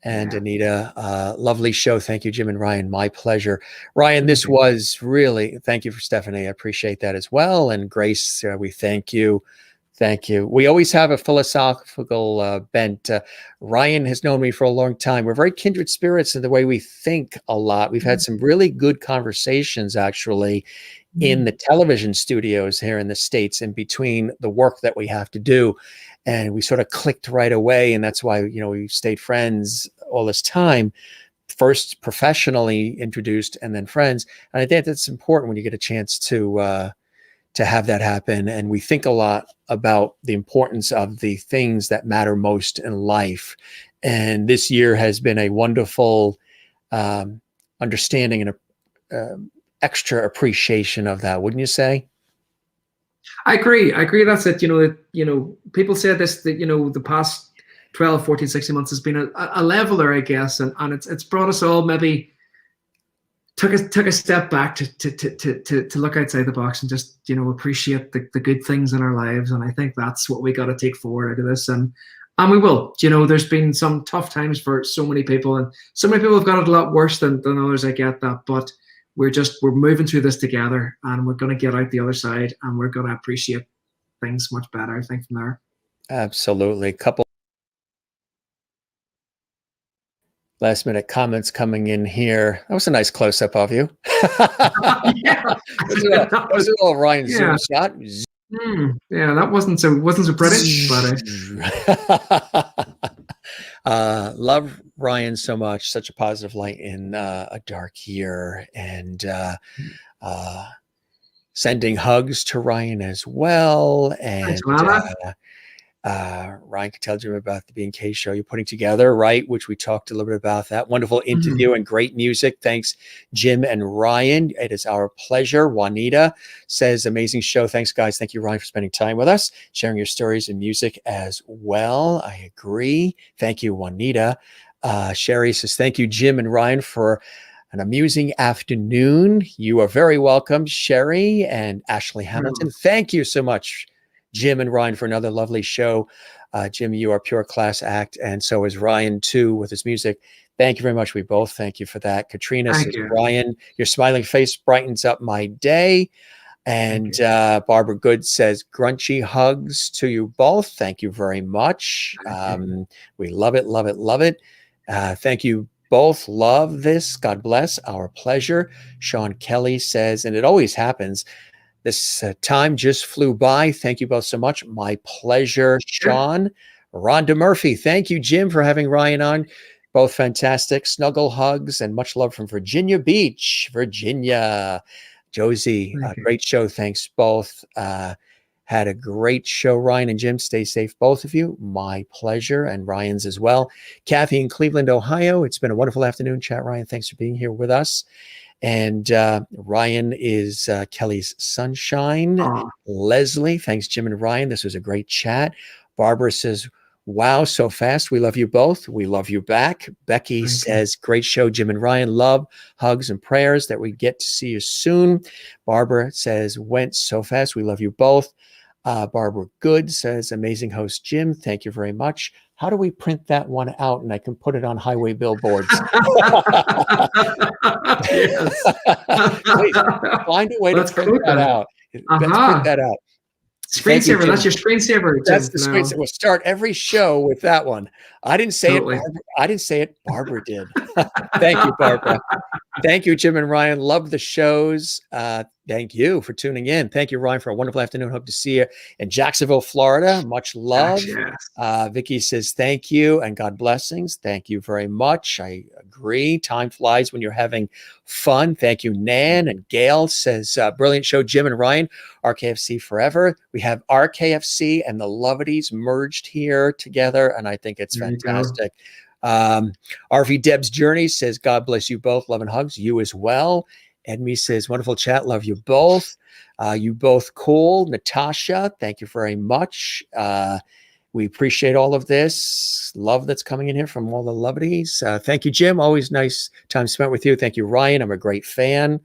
And Anita, lovely show. Thank you, Jim and Ryan. My pleasure. Ryan, this was really, thank you for Stephanie. I appreciate that as well. And Grace, we thank you. Thank you. We always have a philosophical bent. Ryan has known me for a long time. We're very kindred spirits in the way we think a lot. We've had some really good conversations, actually, in the television studios here in the States, in between the work that we have to do. And we sort of clicked right away. And that's why, we stayed friends all this time, first professionally introduced and then friends. And I think that's important when you get a chance to to have that happen. And we think a lot about the importance of the things that matter most in life. And this year has been a wonderful understanding and extra appreciation of that, wouldn't you say? I agree. That's it. People say this, that, the past 12, 14, 16 months has been a leveler, I guess. And it's brought us all, maybe took a step back to look outside the box and just, appreciate the good things in our lives. And I think that's what we got to take forward out of this. And we will. There's been some tough times for so many people, and so many people have got it a lot worse than others. I get that, but we're moving through this together, and we're going to get out the other side, and we're going to appreciate things much better, I think, from there. Absolutely. Couple last minute comments coming in here. That was a nice close up of you. Yeah. That was a little Ryan Zoom shot. Yeah, that wasn't so pretty, but love Ryan so much. Such a positive light in a dark year, and sending hugs to Ryan as well. And Ryan can tell Jim about the B&K show you're putting together, right? Which we talked a little bit about that. Wonderful interview and great music. Thanks, Jim and Ryan. It is our pleasure. Juanita says, amazing show. Thanks, guys. Thank you, Ryan, for spending time with us, sharing your stories and music as well. I agree. Thank you, Juanita. Sherry says, thank you, Jim and Ryan, for an amusing afternoon. You are very welcome, Sherry and Ashley Hamilton. Thank you so much, Jim and Ryan, for another lovely show. Jim, you are pure class act, and so is Ryan too with his music. Thank you very much. We both thank you for that. Katrina says, Ryan, your smiling face brightens up my day. And Barbara Good says, grunchy hugs to you both. Thank you very much. We love it, love it, love it. Thank you both. Love this. God bless. Our pleasure. Sean Kelly says, and it always happens, this time just flew by. Thank you both so much. My pleasure, Sean. Rhonda Murphy. Thank you, Jim, for having Ryan on. Both fantastic. Snuggle hugs and much love from Virginia Beach, Virginia. Josie, great show. Thanks both. Had a great show. Ryan and Jim, stay safe, both of you. My pleasure, and Ryan's as well. Kathy in Cleveland, Ohio. It's been a wonderful afternoon, chat. Ryan, thanks for being here with us. And Ryan is Kelly's sunshine. Leslie, thanks, Jim and Ryan. This was a great chat. Barbara says, wow, so fast. We love you both. We love you back. Becky says, great show, Jim and Ryan. Love, hugs, and prayers that we get to see you soon. Barbara says, went so fast. We love you both. Barbara Good says, amazing host, Jim. Thank you very much. How do we print that one out and I can put it on highway billboards? Please, find a way to print that out. Let's print that out. Screensaver. That's your screensaver. That's the screensaver. We'll start every show with that one. I didn't say it. I didn't say it. Barbara did. Thank you, Barbara. Thank you, Jim and Ryan. Love the shows. Thank you for tuning in. Thank you, Ryan, for a wonderful afternoon. Hope to see you in Jacksonville, Florida. Much love. Vicky says thank you and God blessings. Thank you very much. I agree. Time flies when you're having fun. Thank you, Nan. And Gail says, brilliant show, Jim and Ryan. RKFC forever. We have RKFC and the Lovities merged here together, and I think it's fantastic. RV Deb's Journey says, God bless you both. Love and hugs. You as well. Edme says, wonderful chat. Love you both. You both cool. Natasha, thank you very much. We appreciate all of this love that's coming in here from all the Lovities. Thank you, Jim. Always nice time spent with you. Thank you, Ryan. I'm a great fan.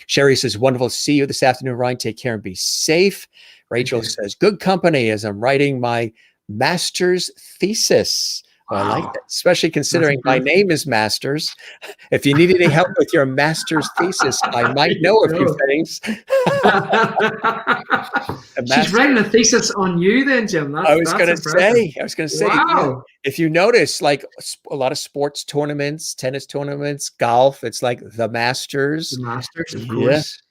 Sherry says, wonderful to see you this afternoon, Ryan. Take care and be safe. Rachel says, good company as I'm writing my master's thesis. Well, I like that, especially considering my name is Masters. If you need any help with your master's thesis, I might know a few things. She's writing a thesis on you then, Jim. I was going to say, wow. If you notice, like a lot of sports tournaments, tennis tournaments, golf, it's like the Masters. The Masters, of course.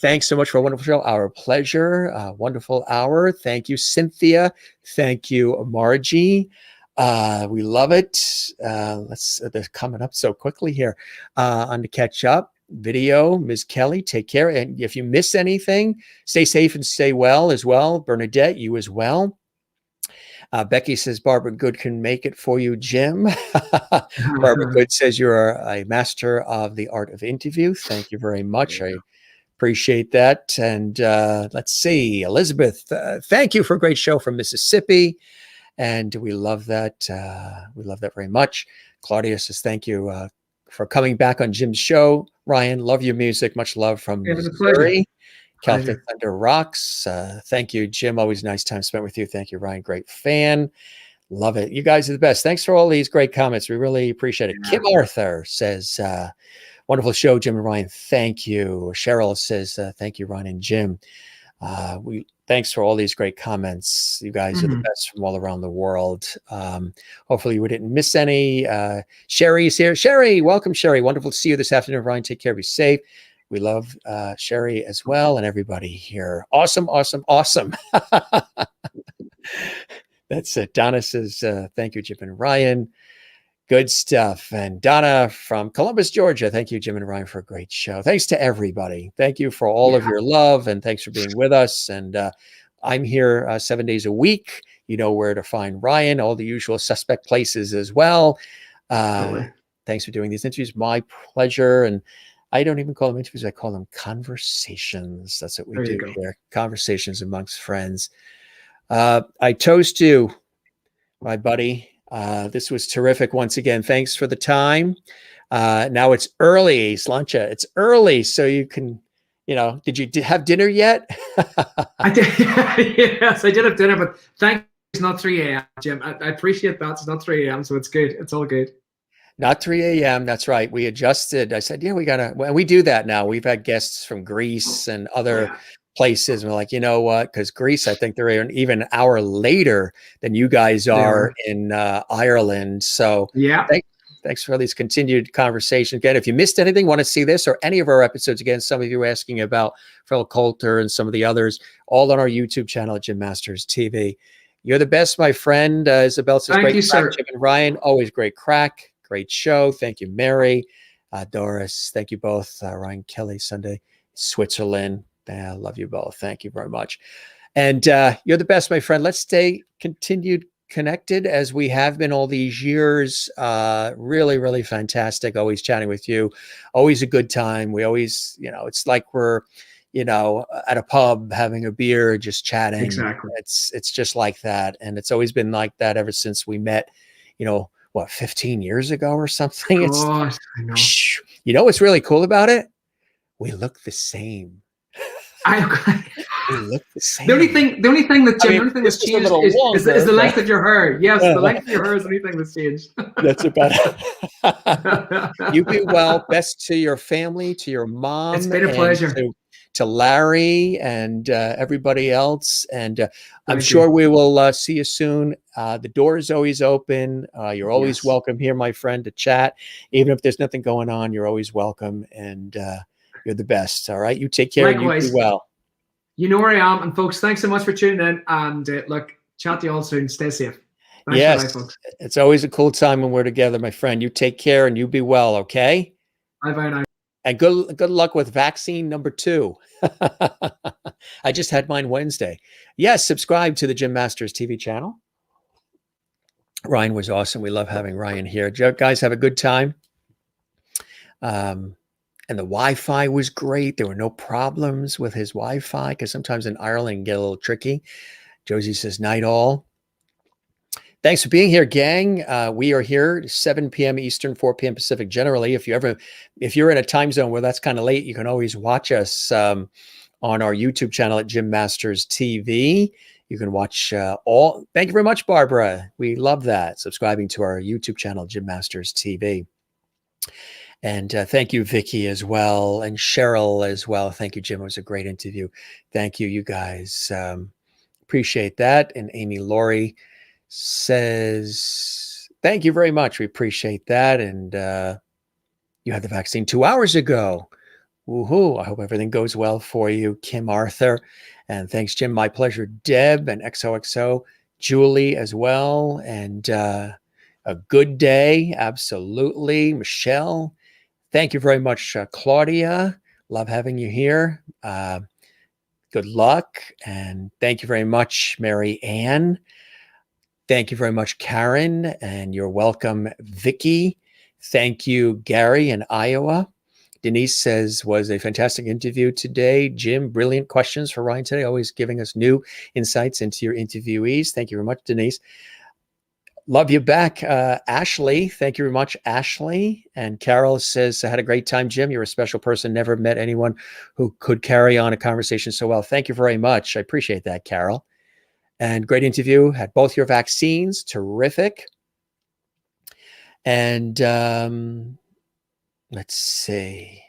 Thanks so much for a wonderful show. Our pleasure. Wonderful hour. Thank you, Cynthia. Thank you, Margie. We love it. They're coming up so quickly here on to catch up. video. Ms. Kelly, take care. And if you miss anything, stay safe and stay well as well. Bernadette, you as well. Becky says, Barbara Good can make it for you, Jim. Barbara Good says you're a master of the art of interview. Thank you very much. I appreciate that. And let's see, Elizabeth, thank you for a great show from Mississippi. And we love that. We love that very much. Claudia says, thank you for coming back on Jim's show. Ryan, love your music. Much love from Missouri. Celtic Thunder rocks. Thank you, Jim. Always nice time spent with you. Thank you, Ryan. Great fan. Love it. You guys are the best. Thanks for all these great comments. We really appreciate it. Yeah. Kim Arthur says, wonderful show, Jim and Ryan. Thank you. Cheryl says, thank you, Ryan and Jim. Thanks for all these great comments. You guys are the best from all around the world. Hopefully we didn't miss any. Sherry's here. Sherry, welcome, Sherry. Wonderful to see you this afternoon, Ryan. Take care. Be safe. We love Sherry as well and everybody here. Awesome, awesome, awesome. That's it. Donna says, thank you, Jim and Ryan. Good stuff. And Donna from Columbus, Georgia. Thank you, Jim and Ryan, for a great show. Thanks to everybody. Thank you for all of your love, and thanks for being with us. And I'm here 7 days a week. You know where to find Ryan, all the usual suspect places as well. Thanks for doing these interviews. My pleasure. And I don't even call them interviews. I call them conversations. That's what we do here. Conversations amongst friends. I toast you, my buddy. This was terrific once again. Thanks for the time. Now it's early, Slancha. It's early, so you can, did you have dinner yet? I did. Yes, I did have dinner, but thank you. It's not 3 a.m., Jim. I appreciate that. It's not 3 a.m., so it's good. It's all good. Not 3 a.m. That's right. We adjusted. I said, we do that now. We've had guests from Greece and other places. And we're like, you know what? Because Greece, I think they're even an hour later than you guys are in Ireland. So thanks for these continued conversations. Again, if you missed anything, want to see this or any of our episodes, again, some of you asking about Phil Coulter and some of the others, all on our YouTube channel at Jim Masters TV. You're the best, my friend. Isabel says, thank you, sir. Jim and Ryan, always great crack. Great show. Thank you, Mary. Doris, thank you both. Ryan Kelly, Sunday, Switzerland. I love you both. Thank you very much. And you're the best, my friend. Let's stay continued connected as we have been all these years. Really, really fantastic. Always chatting with you. Always a good time. We always, it's like we're, at a pub having a beer, just chatting. Exactly. It's just like that. And it's always been like that ever since we met, 15 years ago or something. I know. What's really cool about it? We look the same. We look the same. The only thing that Jim, the only thing that's changed is the length of your hair. Yes, the length of your hair is the only thing that's changed. That's about it. You be well. Best to your family, to your mom. It's been a pleasure. To Larry and everybody else. And I'm sure we will see you soon. The door is always open. You're always welcome here, my friend, to chat. Even if there's nothing going on, you're always welcome. And you're the best. All right. You take care. Likewise. And you be well. You know where I am. And folks, thanks so much for tuning in. And look, chat to you all soon. Stay safe. Thanks yes. for life, folks. It's always a cool time when we're together, my friend. You take care and you be well. Okay. Bye-bye now. And good luck with vaccine number 2. I just had mine Wednesday. Yes, subscribe to the Jim Masters TV channel. Ryan was awesome. We love having Ryan here. Guys, have a good time. And the Wi-Fi was great. There were no problems with his Wi-Fi because sometimes in Ireland get a little tricky. Josie says, night all. Thanks for being here, gang. We are here 7 p.m. Eastern, 4 p.m. Pacific. Generally, if you're in a time zone where that's kind of late, you can always watch us on our YouTube channel at Jim Masters TV. You can watch all. Thank you very much, Barbara. We love that. Subscribing to our YouTube channel, Jim Masters TV. And thank you, Vicky, as well, and Cheryl as well. Thank you, Jim. It was a great interview. Thank you, you guys. Appreciate that. And Amy Laurie says, thank you very much. We appreciate that. And you had the vaccine 2 hours ago. Woohoo. I hope everything goes well for you, Kim Arthur. And thanks, Jim. My pleasure, Deb and XOXO, Julie as well. And a good day. Absolutely. Michelle, Thank you very much, Claudia. Love having you here. Good luck. And thank you very much, Mary Ann. Thank you very much, Karen. And you're welcome, Vicky. Thank you, Gary in Iowa. Denise says, was a fantastic interview today. Jim, brilliant questions for Ryan today, always giving us new insights into your interviewees. Thank you very much, Denise. Love you back, Ashley. Thank you very much, Ashley. And Carol says, I had a great time, Jim. You're a special person. Never met anyone who could carry on a conversation so well. Thank you very much. I appreciate that, Carol. And great interview. Had both your vaccines. Terrific. And let's see.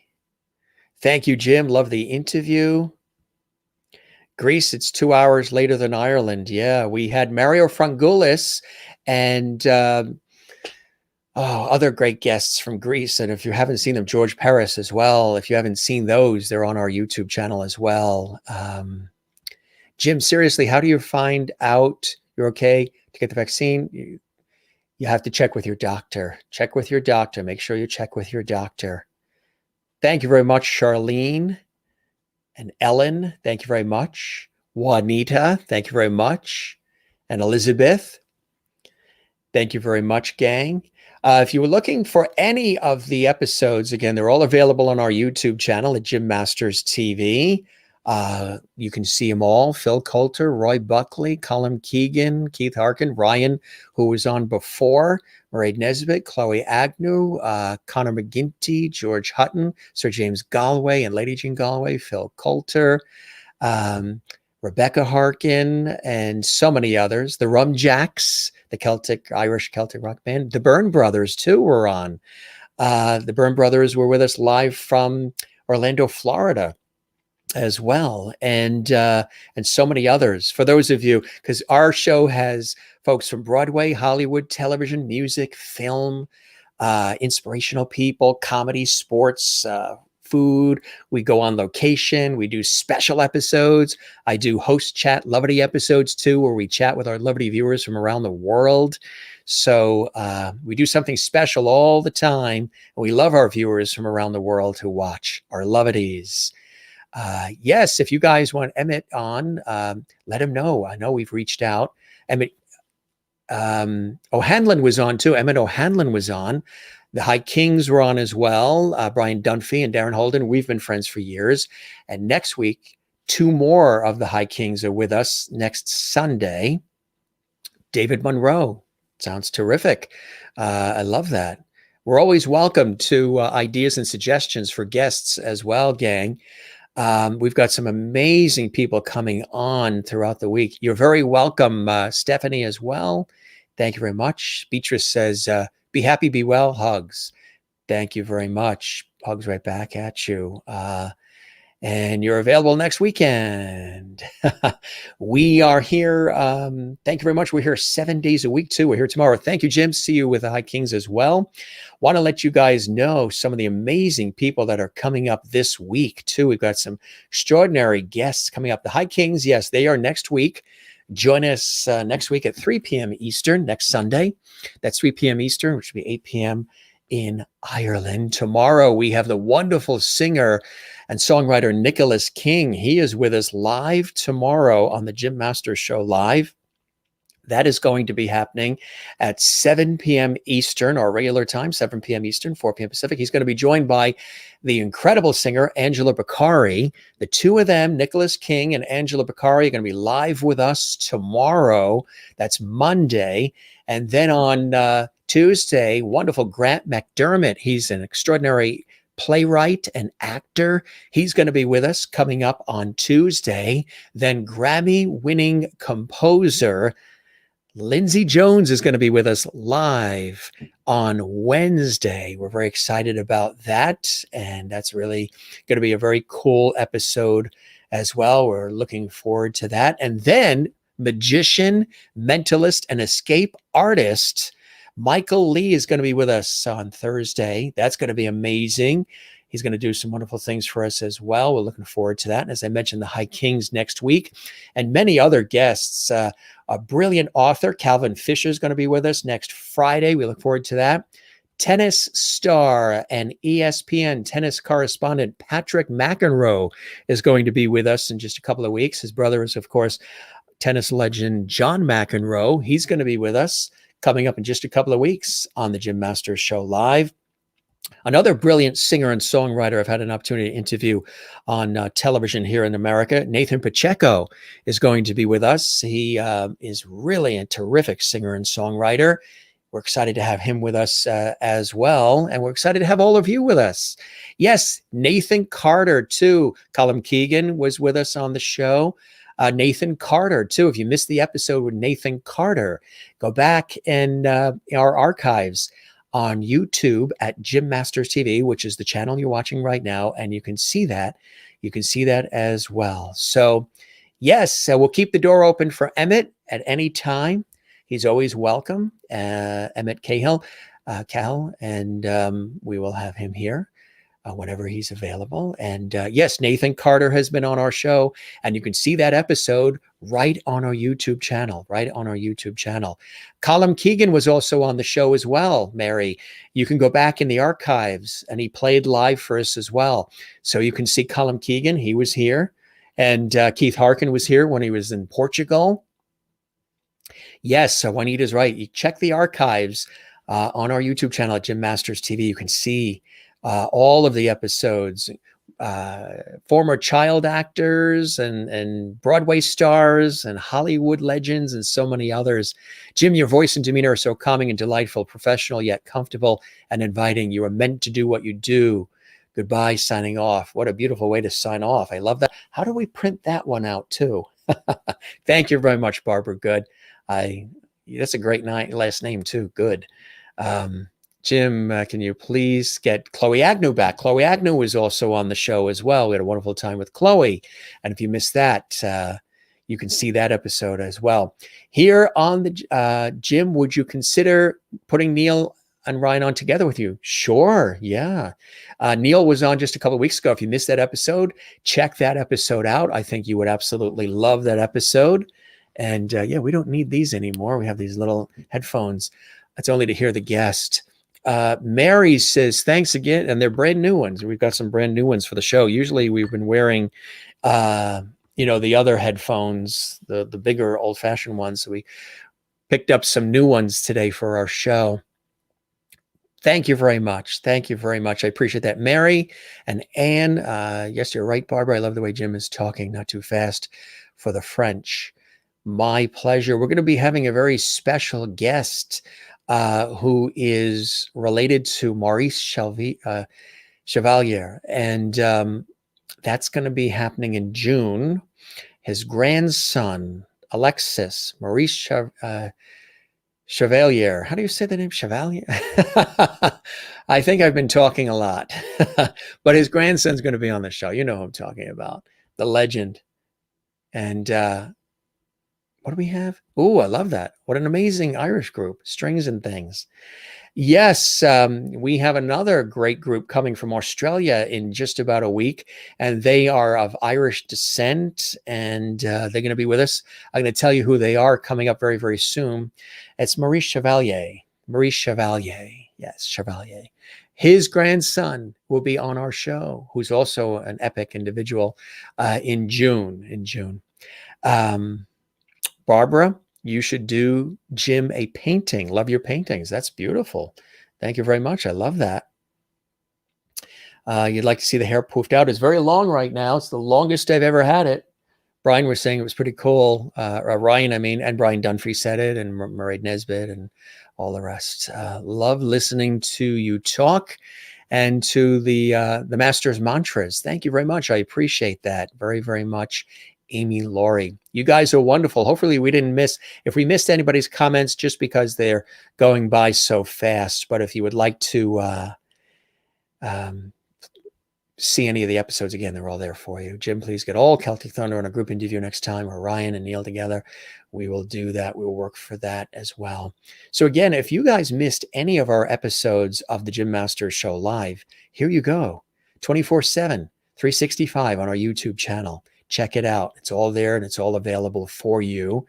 Thank you, Jim. Love the interview. Greece, it's 2 hours later than Ireland. Yeah, we had Mario Frangoulis and other great guests from Greece. And if you haven't seen them, George Paris as well. If you haven't seen those, they're on our YouTube channel as well. Jim, seriously, how do you find out you're okay to get the vaccine? You have to check with your doctor. Check with your doctor. Make sure you check with your doctor. Thank you very much, Charlene and Ellen. Thank you very much. Juanita, thank you very much. And Elizabeth, thank you very much, gang. If you were looking for any of the episodes, again, they're all available on our YouTube channel at Jim Masters TV. You can see them all. Phil Coulter, Roy Buckley, Colin Keegan, Keith Harkin, Ryan, who was on before, Mairead Nesbitt, Chloe Agnew, Connor McGinty, George Hutton, Sir James Galway and Lady Jean Galway, Phil Coulter, Rebecca Harkin, and so many others. The Rum Jacks, the Irish Celtic rock band. The Byrne brothers, too, were on. The Byrne brothers were with us live from Orlando, Florida, as well, and so many others. For those of you, because our show has folks from Broadway, Hollywood, television, music, film, inspirational people, comedy, sports, food. We go on location. We do special episodes. I do host chat lovely episodes too, where we chat with our lovely viewers from around the world. So we do something special all the time. And we love our viewers from around the world who watch our lovities. Yes, if you guys want Emmett on, let him know. I know we've reached out. Emmett O'Hanlon was on too. Emmett O'Hanlon was on. The High Kings were on as well. Brian Dunphy and Darren Holden. We've been friends for years. And next week, 2 more of the High Kings are with us next Sunday. David Monroe. Sounds terrific. I love that. We're always welcome to ideas and suggestions for guests as well, gang. We've got some amazing people coming on throughout the week. You're very welcome, Stephanie, as well. Thank you very much. Beatrice says, be happy, be well, hugs. Thank you very much. Hugs right back at you. And you're available next weekend. We are here. Thank you very much. We're here 7 days a week, too. We're here tomorrow. Thank you, Jim. See you with the High Kings as well. Want to let you guys know some of the amazing people that are coming up this week, too. We've got some extraordinary guests coming up. The High Kings, yes, they are next week. Join us next week at 3 p.m. Eastern, next Sunday. That's 3 p.m. Eastern, which will be 8 p.m. in Ireland. Tomorrow, we have the wonderful singer and songwriter Nicholas King. He is with us live tomorrow on the Jim Masters Show Live. That is going to be happening at 7 p.m. Eastern, our regular time, 7 p.m. Eastern, 4 p.m. Pacific. He's going to be joined by the incredible singer, Angela Beccari. The two of them, Nicholas King and Angela Beccari, are going to be live with us tomorrow. That's Monday. And then on Tuesday, wonderful Grant McDermott. He's an extraordinary playwright and actor. He's going to be with us coming up on Tuesday. Then Grammy-winning composer Lindsey Jones is going to be with us live on Wednesday. We're very excited about that, and that's really going to be a very cool episode as well. We're looking forward to that. And then magician, mentalist, and escape artist Michael Lee is going to be with us on Thursday. That's going to be amazing. He's going to do some wonderful things for us as well. We're looking forward to that. And as I mentioned, the High Kings next week and many other guests. A brilliant author, Calvin Fisher, is going to be with us next Friday. We look forward to that. tennis star and ESPN tennis correspondent Patrick McEnroe is going to be with us in just a couple of weeks. His brother is, of course, tennis legend John McEnroe. He's going to be with us coming up in just a couple of weeks on the Jim Masters Show Live. Another brilliant singer and songwriter I've had an opportunity to interview on television here in America, Nathan Pacheco, is going to be with us. He is really a terrific singer and songwriter. We're excited to have him with us as well. And we're excited to have all of you with us. Yes, Nathan Carter, too. Colin Keegan was with us on the show. Nathan Carter, too. If you missed the episode with Nathan Carter, go back in our archives on YouTube at Jim Masters TV, which is the channel you're watching right now. And you can see that. You can see that as well. So, yes, we'll keep the door open for Emmett at any time. He's always welcome, Emmett Cahill, and we will have him here whenever he's available. And yes, Nathan Carter has been on our show, and you can see that episode right on our YouTube channel, Colin Keegan was also on the show as well, Mary. You can go back in the archives, and he played live for us as well. So you can see Colin Keegan, he was here, and Keith Harkin was here when he was in Portugal. Yes, so Juanita's right. You check the archives on our YouTube channel at Jim Masters TV. You can see all of the episodes, former child actors and Broadway stars and Hollywood legends and so many others. Jim, your voice and demeanor are so calming and delightful, professional yet comfortable and inviting. You are meant to do what you do. Goodbye, signing off. What a beautiful way to sign off. I love that. How do we print that one out too? Thank you very much, Barbara Good. That's a great last name too. Good. Jim, can you please get Chloe Agnew back? Chloe Agnew was also on the show as well. We had a wonderful time with Chloe. And if you missed that, you can see that episode as well. Here on the Jim, would you consider putting Neil and Ryan on together with you? Sure. Yeah. Neil was on just a couple of weeks ago. If you missed that episode, check that episode out. I think you would absolutely love that episode. And yeah, we don't need these anymore. We have these little headphones. It's only to hear the guest. Mary says, thanks again. And they're brand new ones. We've got some brand new ones for the show. Usually we've been wearing, the other headphones, the bigger old fashioned ones. So we picked up some new ones today for our show. Thank you very much. Thank you very much. I appreciate that. Mary and Anne. Yes, you're right, Barbara. I love the way Jim is talking, not too fast for the French. My pleasure. We're going to be having a very special guest who is related to Maurice Chevalier. And that's going to be happening in June. His grandson, Alexis, Maurice Chevalier. How do you say the name? Chevalier? I think I've been talking a lot. But his grandson's going to be on the show. You know who I'm talking about. The legend. And what do we have? Oh, I love that. What an amazing Irish group. Strings and Things. Yes, we have another great group coming from Australia in just about a week, and they are of Irish descent, and they're going to be with us. I'm going to tell you who they are coming up very, very soon. It's Maurice Chevalier. Maurice Chevalier. Yes, Chevalier. His grandson will be on our show, who's also an epic individual in June. Barbara, you should do Jim a painting. Love your paintings. That's beautiful. Thank you very much. I love that. You'd like to see the hair poofed out. It's very long right now. It's the longest I've ever had it. Brian was saying it was pretty cool. Ryan, and Brian Dunphy said it, and Mairead Nesbitt and all the rest. Love listening to you talk and to the Master's mantras. Thank you very much. I appreciate that very, very much. Amy Laurie. You guys are wonderful. Hopefully we didn't if we missed anybody's comments just because they're going by so fast. But if you would like to see any of the episodes again, they're all there for you. Jim, please get all Celtic Thunder on a group interview next time, or Ryan and Neil together. We will do that. We will work for that as well. So again, if you guys missed any of our episodes of the Jim Masters Show Live, here you go. 24/7, 365 on our YouTube channel. Check it out. It's all there and it's all available for you.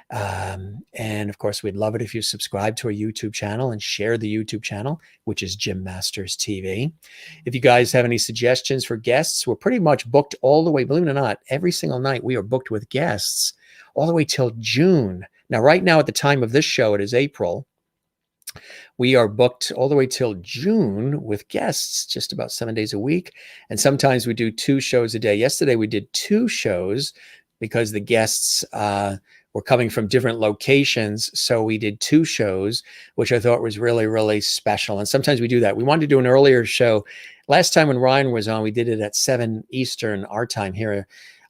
And of course, we'd love it if you subscribe to our YouTube channel and share the YouTube channel, which is Jim Masters TV. If you guys have any suggestions for guests, we're pretty much booked all the way, believe it or not, every single night we are booked with guests all the way till June. Now, right now, at the time of this show, it is April. We are booked all the way till June with guests just about 7 days a week. And sometimes we do 2 shows a day. Yesterday, we did 2 shows because the guests were coming from different locations. So we did 2 shows, which I thought was really, really special. And sometimes we do that. We wanted to do an earlier show. Last time when Ryan was on, we did it at 7 Eastern, our time here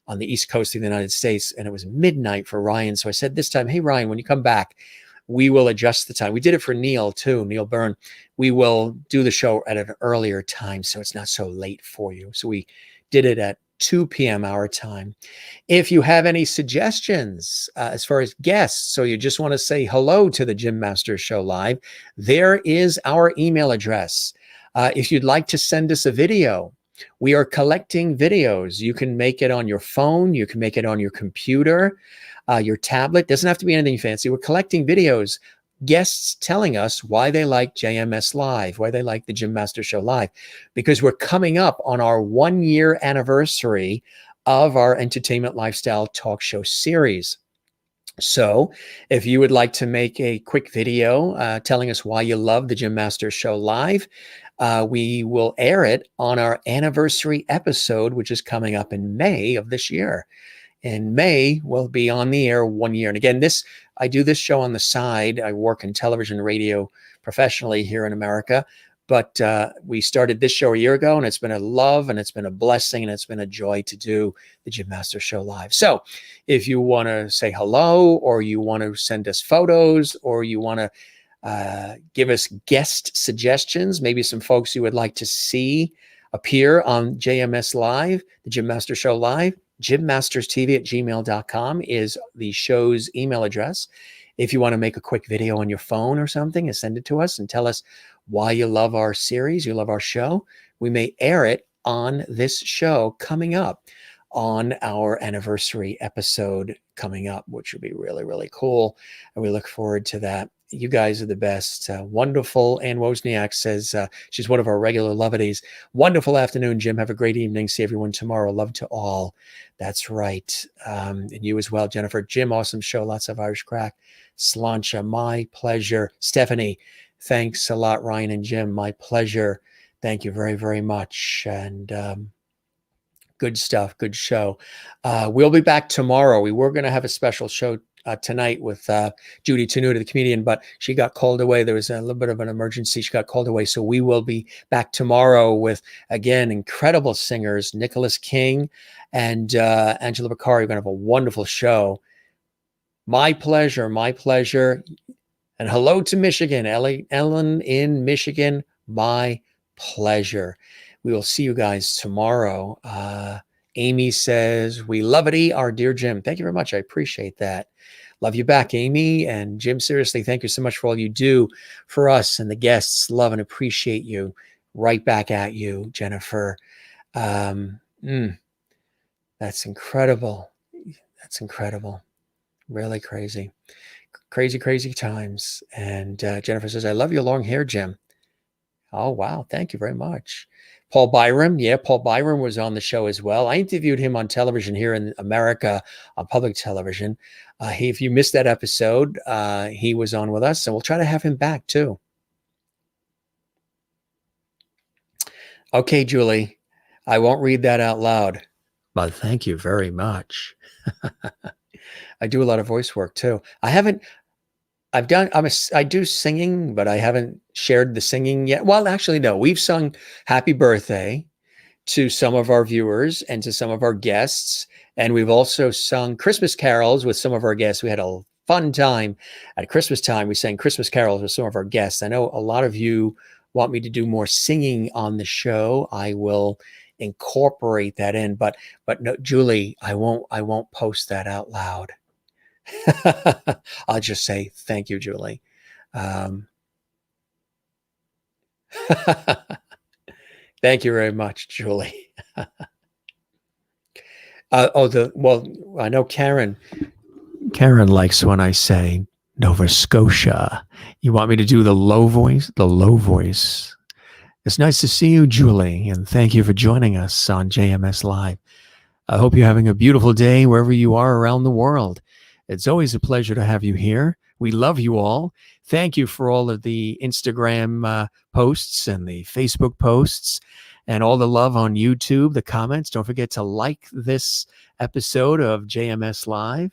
on the East Coast of the United States. And it was midnight for Ryan. So I said this time, hey, Ryan, when you come back, we will adjust the time. We did it for Neil too, Neil Byrne. We will do the show at an earlier time so it's not so late for you. So we did it at 2 p.m. our time. If you have any suggestions as far as guests, so you just want to say hello to the Jim Masters Show Live, there is our email address. If you'd like to send us a video, we are collecting videos. You can make it on your phone. You can make it on your computer, your tablet. Doesn't have to be anything fancy. We're collecting videos, guests telling us why they like JMS Live, why they like the Jim Masters Show Live, because we're coming up on our 1-year anniversary of our entertainment lifestyle talk show series. So if you would like to make a quick video telling us why you love the Jim Masters Show Live, we will air it on our anniversary episode, which is coming up in May of this year. In May, we'll be on the air 1 year. And again, I do this show on the side. I work in television, radio professionally here in America. But we started this show a year ago, and it's been a love, and it's been a blessing, and it's been a joy to do the Jim Masters Show Live. So if you want to say hello, or you want to send us photos, or you want to give us guest suggestions, maybe some folks you would like to see appear on JMS Live, the Jim Masters Show Live, jimmasterstv@gmail.com is the show's email address. If you want to make a quick video on your phone or something and send it to us and tell us why you love our series, you love our show, we may air it on this show coming up on our anniversary episode coming up, which would be really, really cool. And we look forward to that. You guys are the best. Wonderful. Ann Wozniak says she's one of our regular lovities. Wonderful afternoon, Jim. Have a great evening. See everyone tomorrow. Love to all. That's right. And you as well, Jennifer. Jim, awesome show. Lots of Irish crack. Slancha, my pleasure. Stephanie, thanks a lot, Ryan and Jim. My pleasure. Thank you very, very much. And good stuff. Good show. We'll be back tomorrow. We were going to have a special show tonight with Judy Tenuta, the comedian, but she got called away. There was a little bit of an emergency. She got called away. So we will be back tomorrow with, again, incredible singers, Nicholas King and Angela Beccari. We're going to have a wonderful show. My pleasure. My pleasure. And hello to Michigan. Ellen in Michigan. My pleasure. We will see you guys tomorrow. Amy says, we love it, our dear Jim. Thank you very much. I appreciate that. Love you back, Amy. And Jim, seriously, thank you so much for all you do for us and the guests. Love and appreciate you. Right back at you, Jennifer. That's incredible. That's incredible. Really crazy. Crazy, crazy times. And Jennifer says, I love your long hair, Jim. Oh, wow. Thank you very much. Paul Byron. Yeah, Paul Byron was on the show as well. I interviewed him on television here in America, on public television. If you missed that episode, he was on with us, and we'll try to have him back too. Okay, Julie, I won't read that out loud, but thank you very much. I do a lot of voice work too. I do singing, but I haven't shared the singing yet. Well, actually, no, we've sung Happy Birthday to some of our viewers and to some of our guests. And we've also sung Christmas carols with some of our guests. We had a fun time at Christmas time. We sang Christmas carols with some of our guests. I know a lot of you want me to do more singing on the show. I will incorporate that in, but no, Julie, I won't post that out loud. I'll just say thank you, Julie. Thank you very much, Julie. I know Karen Karen likes when I say Nova Scotia. You want me to do the low voice? The low voice. It's nice to see you, Julie, and thank you for joining us on JMS Live. I hope you're having a beautiful day wherever you are around the world. It's always a pleasure to have you here. We love you all. Thank you for all of the Instagram posts and the Facebook posts and all the love on YouTube, the comments. Don't forget to like this episode of JMS Live.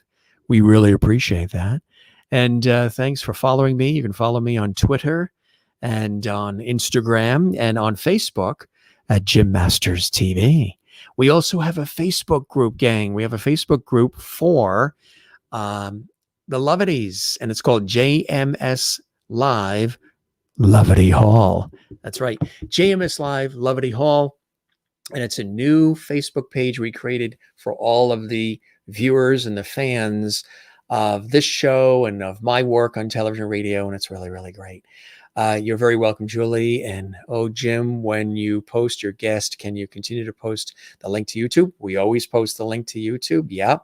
We really appreciate that. And thanks for following me. You can follow me on Twitter and on Instagram and on Facebook at Jim Masters TV. We also have a Facebook group, gang. We have a Facebook group for the Lovities, and it's called JMS Live Lovity Hall. That's right, JMS Live Lovity Hall. And it's a new Facebook page we created for all of the viewers and the fans of this show and of my work on television, radio, and it's really, really great. You're very welcome, Julie. And Jim, when you post your guest, can you continue to post the link to YouTube? We always post the link to YouTube. Yeah.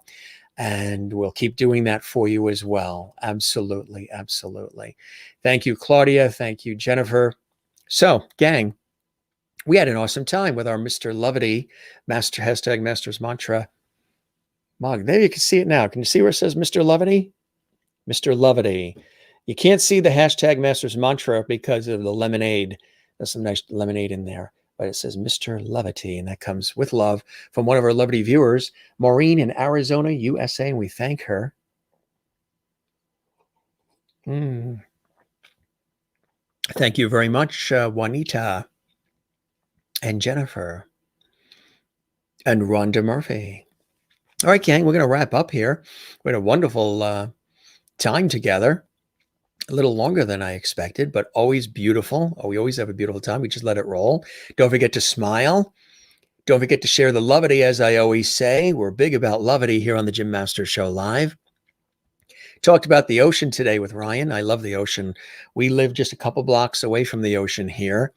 And we'll keep doing that for you as well. Absolutely. Absolutely. Thank you, Claudia. Thank you, Jennifer. So, gang, we had an awesome time with our Mr. Lovity #Masters Mantra mug. There you can see it now. Can you see where it says Mr. Lovity? Mr. Lovity. You can't see the #Masters Mantra because of the lemonade. There's some nice lemonade in there. But it says Mr. Levity, and that comes with love from one of our Levity viewers, Maureen in Arizona, USA, and we thank her. Thank you very much, Juanita and Jennifer and Rhonda Murphy. All right, gang, we're going to wrap up here. We had a wonderful time together. A little longer than I expected, but always beautiful. We always have a beautiful time. We just let it roll. Don't forget to smile. Don't forget to share the Lovity, as I always say. We're big about Lovity here on the Jim Masters Show Live. Talked about the ocean today with Ryan. I love the ocean. We live just a couple blocks away from the ocean here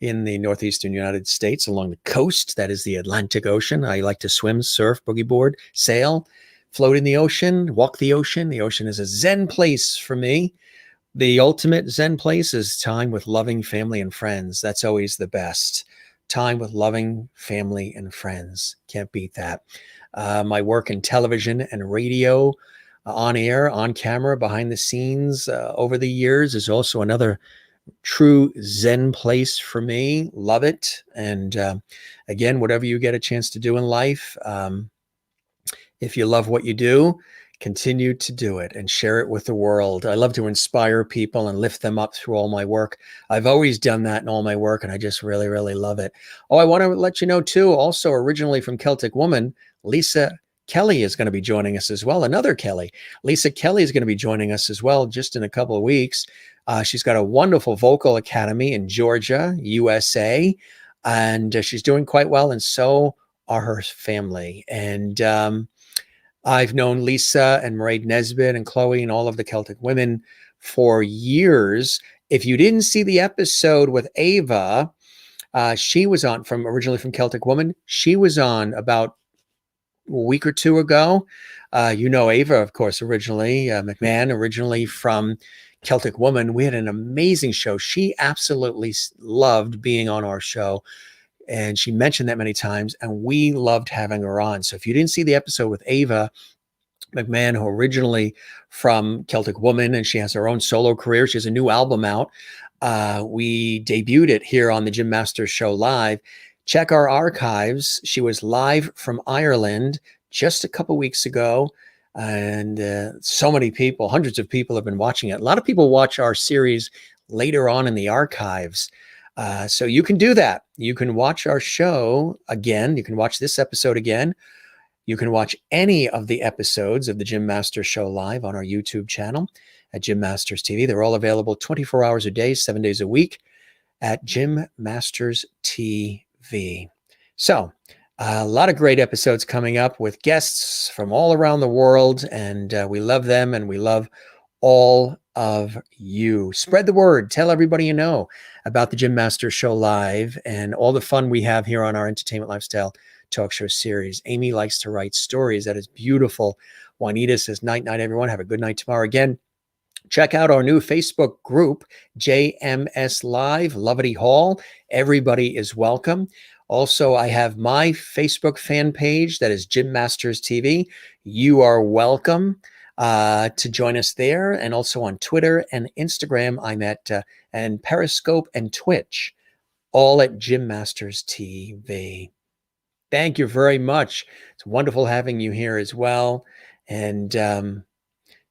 in the northeastern United States along the coast. That is the Atlantic Ocean. I like to swim, surf, boogie board, sail, float in the ocean, walk the ocean. The ocean is a zen place for me. The ultimate zen place is time with loving family and friends. That's always the best. Time with loving family and friends. Can't beat that. My work in television and radio, on air, on camera, behind the scenes over the years is also another true zen place for me. Love it. And again, whatever you get a chance to do in life, if you love what you do, continue to do it and share it with the world. I love to inspire people and lift them up through all my work. I've always done that in all my work, and I just really, really love it. I want to let you know, too, also originally from Celtic Woman, Lisa Kelly is going to be joining us as well. Another Kelly. Lisa Kelly is going to be joining us as well just in a couple of weeks. She's got a wonderful vocal academy in Georgia, USA, and she's doing quite well, and so are her family. And I've known Lisa and Mairead Nesbitt and Chloe and all of the Celtic women for years. If you didn't see the episode with Ava, she was on originally from Celtic Woman. She was on about a week or two ago. You know Ava, of course, originally, McMahon, originally from Celtic Woman. We had an amazing show. She absolutely loved being on our show. And she mentioned that many times, and we loved having her on. So if you didn't see the episode with Ava McMahon, who originally from Celtic Woman, and she has her own solo career. She has a new album out. We debuted it here on the Jim Masters Show Live. Check our archives. She was live from Ireland just a couple weeks ago. And so many people, hundreds of people have been watching it. A lot of people watch our series later on in the archives. So you can do that. You can watch our show again. You can watch this episode again. You can watch any of the episodes of the Jim Masters Show Live on our YouTube channel at Jim Masters TV. They're all available 24 hours a day, 7 days a week at Jim Masters TV. So a lot of great episodes coming up with guests from all around the world, and we love them, and we love all of you. Spread the word. Tell everybody you know about the Jim Masters Show Live and all the fun we have here on our entertainment lifestyle talk show series. Amy likes to write stories. That is beautiful. Juanita says, night, night, everyone. Have a good night tomorrow. Again, check out our new Facebook group, JMS Live, Lovity Hall. Everybody is welcome. Also, I have my Facebook fan page that is Jim Masters TV. You are welcome to join us there. And also on Twitter and Instagram, I'm at and Periscope and Twitch, all at Jim Masters TV. Thank you very much. It's wonderful having you here as well. And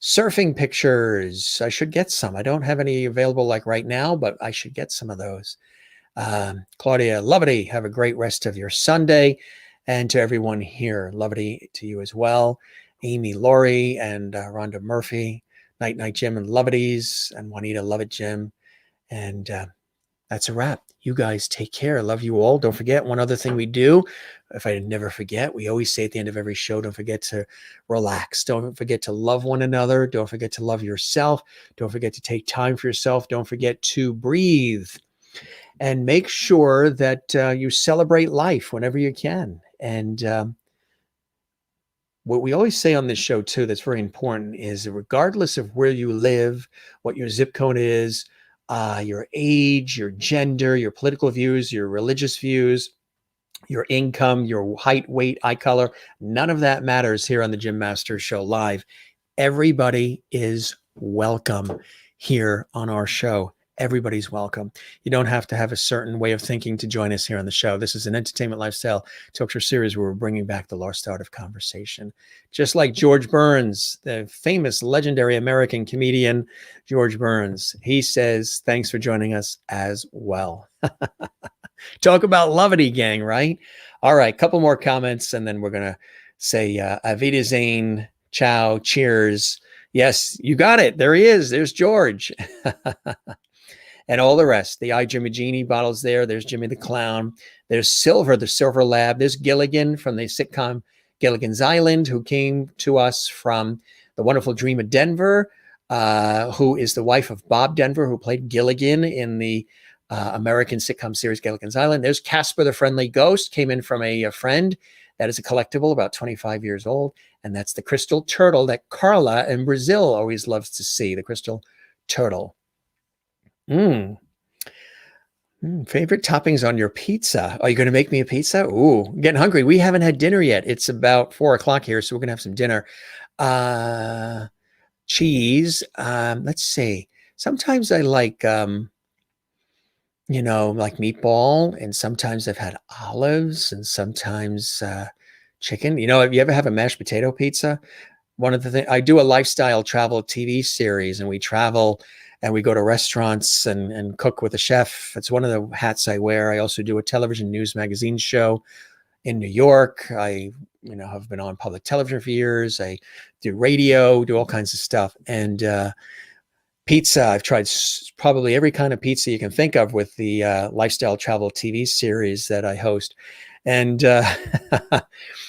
surfing pictures, I should get some. I don't have any available like right now, but I should get some of those. Claudia, lovely. Have a great rest of your Sunday. And to everyone here, lovely to you as well. Amy, Laurie, and Rhonda Murphy. Night, night, Jim, and Lovities, and Juanita, love it, Jim. And that's a wrap. You guys take care. Love you all. Don't forget one other thing we do. If I never forget, we always say at the end of every show, don't forget to relax. Don't forget to love one another. Don't forget to love yourself. Don't forget to take time for yourself. Don't forget to breathe. And make sure that you celebrate life whenever you can. And what we always say on this show, too, that's very important is regardless of where you live, what your zip code is, your age, your gender, your political views, your religious views, your income, your height, weight, eye color, none of that matters here on the Jim Masters Show Live. Everybody is welcome here on our show. Everybody's welcome. You don't have to have a certain way of thinking to join us here on the show. This is an entertainment lifestyle talk show series where we're bringing back the lost art of conversation. Just like George Burns, the famous legendary American comedian, George Burns, he says, thanks for joining us as well. Talk about lovity, gang, right? All right, couple more comments, and then we're going to say Avita Zane, ciao, cheers. Yes, you got it. There he is. There's George. And all the rest. The I, Jimmy Genie bottles there. There's Jimmy the Clown. There's Silver, the Silver Lab. There's Gilligan from the sitcom Gilligan's Island, who came to us from The Wonderful Dream of Denver, who is the wife of Bob Denver, who played Gilligan in the American sitcom series Gilligan's Island. There's Casper the Friendly Ghost, came in from a friend that is a collectible, about 25 years old. And that's the crystal turtle that Carla in Brazil always loves to see, the crystal turtle. Favorite toppings on your pizza? Are you going to make me a pizza? Ooh, I'm getting hungry. We haven't had dinner yet. It's about 4:00 here, so we're going to have some dinner. Cheese. Let's see. Sometimes I like, like meatball, and sometimes I've had olives, and sometimes chicken. If you ever have a mashed potato pizza, one of the things, I do a lifestyle travel TV series, and we travel and we go to restaurants and cook with a chef. It's one of the hats I wear. I also do a television news magazine show in New York. I, have been on public television for years. I do radio, do all kinds of stuff. And pizza, I've tried probably every kind of pizza you can think of with the lifestyle travel TV series that I host. And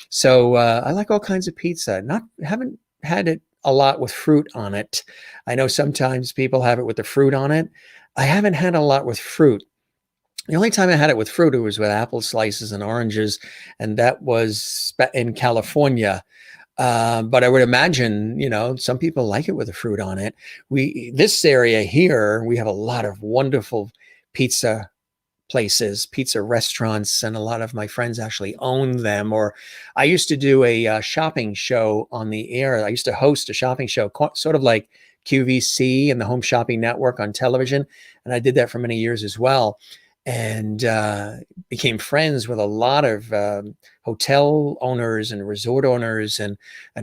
so I like all kinds of pizza. Haven't had it a lot with fruit on it. I know sometimes people have it with the fruit on it. I haven't had a lot with fruit. The only time I had it with fruit, it was with apple slices and oranges, and that was in California. But I would imagine, some people like it with the fruit on it. This area here, we have a lot of wonderful pizza places, pizza restaurants, and a lot of my friends actually own them. Or I used to do a shopping show on the air. I used to host a shopping show, sort of like QVC and the Home Shopping Network on television. And I did that for many years as well. And became friends with a lot of hotel owners and resort owners and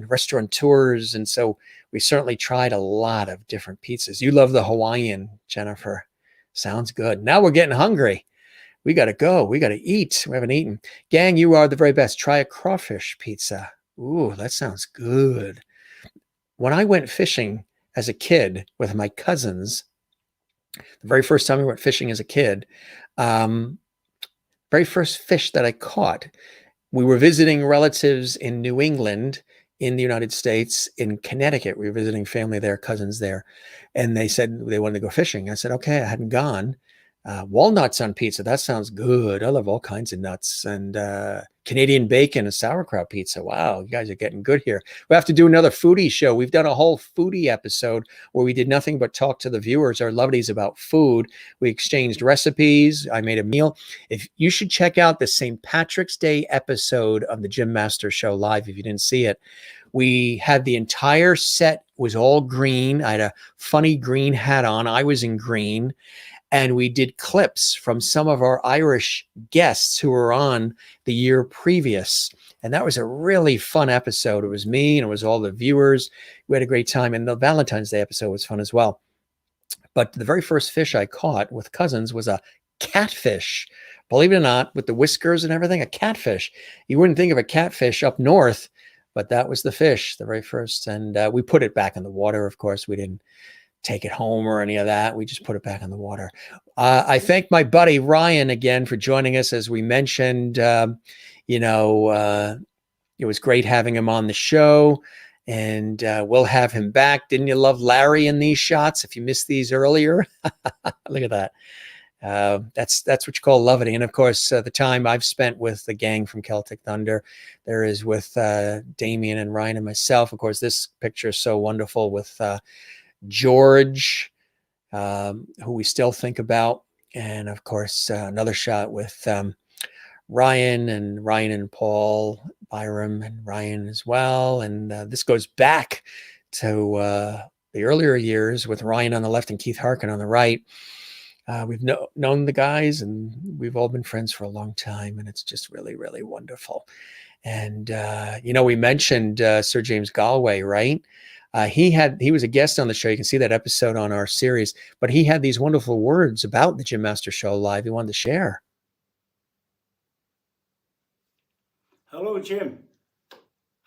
restaurateurs. And so we certainly tried a lot of different pizzas. You love the Hawaiian, Jennifer. Sounds good. Now we're getting hungry. We got to go. We got to eat. We haven't eaten. Gang, you are the very best. Try a crawfish pizza. Ooh, that sounds good. When I went fishing as a kid with my cousins, the very first time we went fishing as a kid, very first fish that I caught, we were visiting relatives in New England, in the United States, in Connecticut. We were visiting family there, cousins there. And they said they wanted to go fishing. I said, okay, I hadn't gone. Walnuts on pizza. That sounds good. I love all kinds of nuts. And Canadian bacon and sauerkraut pizza. Wow, you guys are getting good here. We have to do another foodie show. We've done a whole foodie episode where we did nothing but talk to the viewers, our lovelies, about food. We exchanged recipes. I made a meal. If you should check out the St. Patrick's Day episode of the Jim Masters Show live, if you didn't see it. We had the entire set was all green. I had a funny green hat on. I was in green. And we did clips from some of our Irish guests who were on the year previous. And that was a really fun episode. It was me and it was all the viewers. We had a great time. And the Valentine's Day episode was fun as well. But the very first fish I caught with cousins was a catfish. Believe it or not, with the whiskers and everything, a catfish. You wouldn't think of a catfish up north, but that was the fish, the very first. And we put it back in the water, of course. We didn't take it home or any of that. We just put it back in the water. I thank my buddy Ryan again for joining us. As we mentioned, it was great having him on the show, and we'll have him back. Didn't you love Larry in these shots? If you missed these earlier, look at that. That's what you call loving. And of course, the time I've spent with the gang from Celtic Thunder, there is with Damien and Ryan and myself. Of course, this picture is so wonderful with George, who we still think about. And of course, another shot with Ryan and Paul, Byron and Ryan as well. And this goes back to the earlier years with Ryan on the left and Keith Harkin on the right. We've known the guys, and we've all been friends for a long time, and it's just really, really wonderful. And, we mentioned Sir James Galway, right? He was a guest on the show. You can see that episode on our series, but he had these wonderful words about the Jim Masters Show live he wanted to share. Hello, Jim.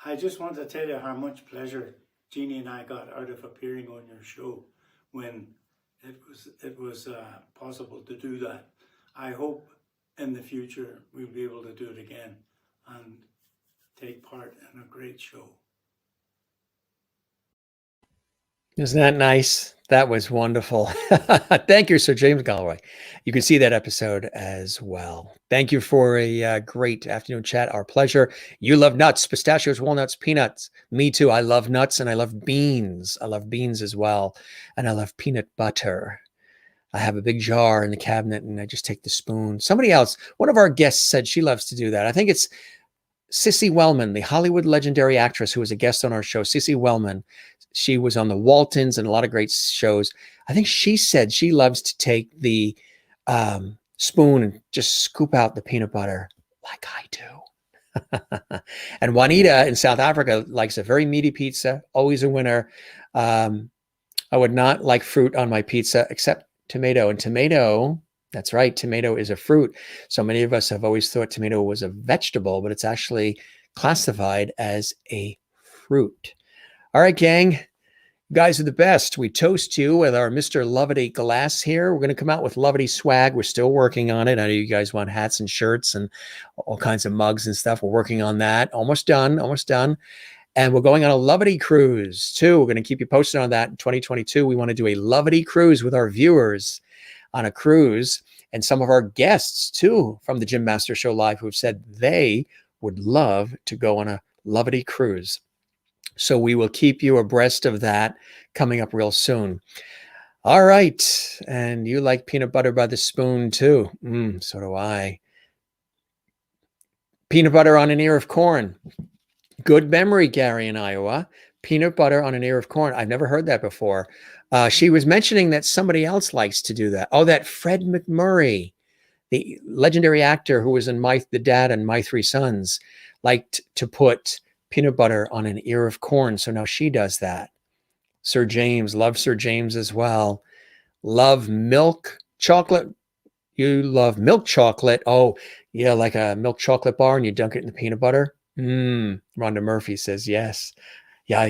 I just want to tell you how much pleasure Jeannie and I got out of appearing on your show when it was possible to do that. I hope in the future we'll be able to do it again and take part in a great show. Isn't that nice? That was wonderful. Thank you, Sir James Galway. You can see that episode as well. Thank you for a great afternoon chat. Our pleasure. You love nuts, pistachios, walnuts, peanuts. Me too. I love nuts and I love beans. I love beans as well. And I love peanut butter. I have a big jar in the cabinet and I just take the spoon. Somebody else, one of our guests said she loves to do that. I think it's Cissy Wellman, the Hollywood legendary actress who was a guest on our show. Cissy Wellman. She was on the Waltons and a lot of great shows. I think she said she loves to take the spoon and just scoop out the peanut butter like I do. And Juanita in South Africa likes a very meaty pizza, always a winner. I would not like fruit on my pizza except tomato. And tomato, that's right, tomato is a fruit. So many of us have always thought tomato was a vegetable, but it's actually classified as a fruit. All right, gang, you guys are the best. We toast you with our Mr. Lovity glass here. We're going to come out with Lovity swag. We're still working on it. I know you guys want hats and shirts and all kinds of mugs and stuff. We're working on that. Almost done. And we're going on a Lovity cruise too. We're going to keep you posted on that in 2022. We want to do a Lovity cruise with our viewers on a cruise, and some of our guests too from the Jim Masters Show Live who have said they would love to go on a Lovity cruise. So we will keep you abreast of that coming up real soon. All right. And you like peanut butter by the spoon too. So do I. Peanut butter on an ear of corn. Good memory, Gary in Iowa. Peanut butter on an ear of corn. I've never heard that before. She was mentioning that somebody else likes to do that. Oh, that Fred McMurray, the legendary actor who was in the dad and My Three Sons, liked to put peanut butter on an ear of corn. So now she does that. Sir James, love Sir James as well. Love milk chocolate. You love milk chocolate. Oh, yeah, like a milk chocolate bar and you dunk it in the peanut butter. Rhonda Murphy says yes. Yeah,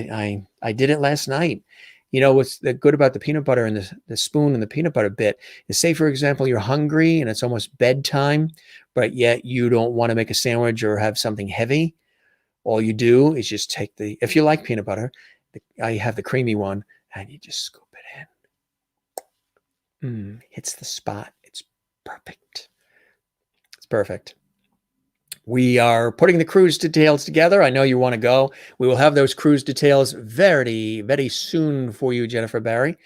I did it last night. You know, what's good about the peanut butter and the spoon and the peanut butter bit is, say, for example, you're hungry and it's almost bedtime, but yet you don't want to make a sandwich or have something heavy. All you do is just take if you like peanut butter, I have the creamy one, and you just scoop it in. Hits the spot. It's Perfect. It's perfect. We are putting the cruise details together. I know you want to go. We will have those cruise details very, very soon for you, Jennifer Barry.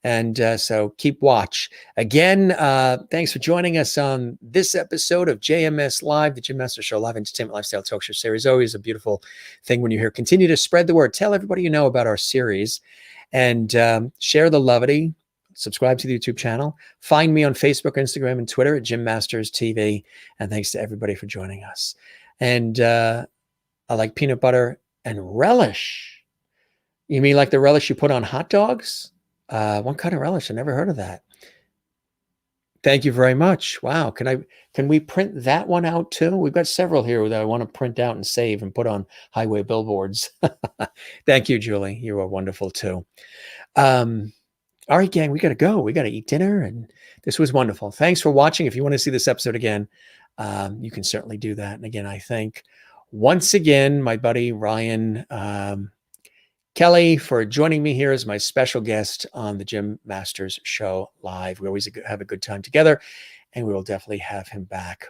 And so keep watch. Again, thanks for joining us on this episode of JMS Live, the Jim Masters Show, live entertainment lifestyle talk show series. Always a beautiful thing when you're here. Continue to spread the word. Tell everybody you know about our series and share the levity. Subscribe to the YouTube channel. Find me on Facebook, Instagram, and Twitter at Jim Masters TV. And thanks to everybody for joining us. And I like peanut butter and relish. You mean like the relish you put on hot dogs? What kind of relish? I never heard of that. Thank you very much. Wow. Can we print that one out too? We've got several here that I want to print out and save and put on highway billboards. Thank you, Julie. You are wonderful too. All right, gang, we got to go. We got to eat dinner. And this was wonderful. Thanks for watching. If you want to see this episode again, you can certainly do that. And again, I thank once again my buddy Ryan Kelly for joining me here as my special guest on the Jim Masters Show Live. We always have a good time together, and we will definitely have him back.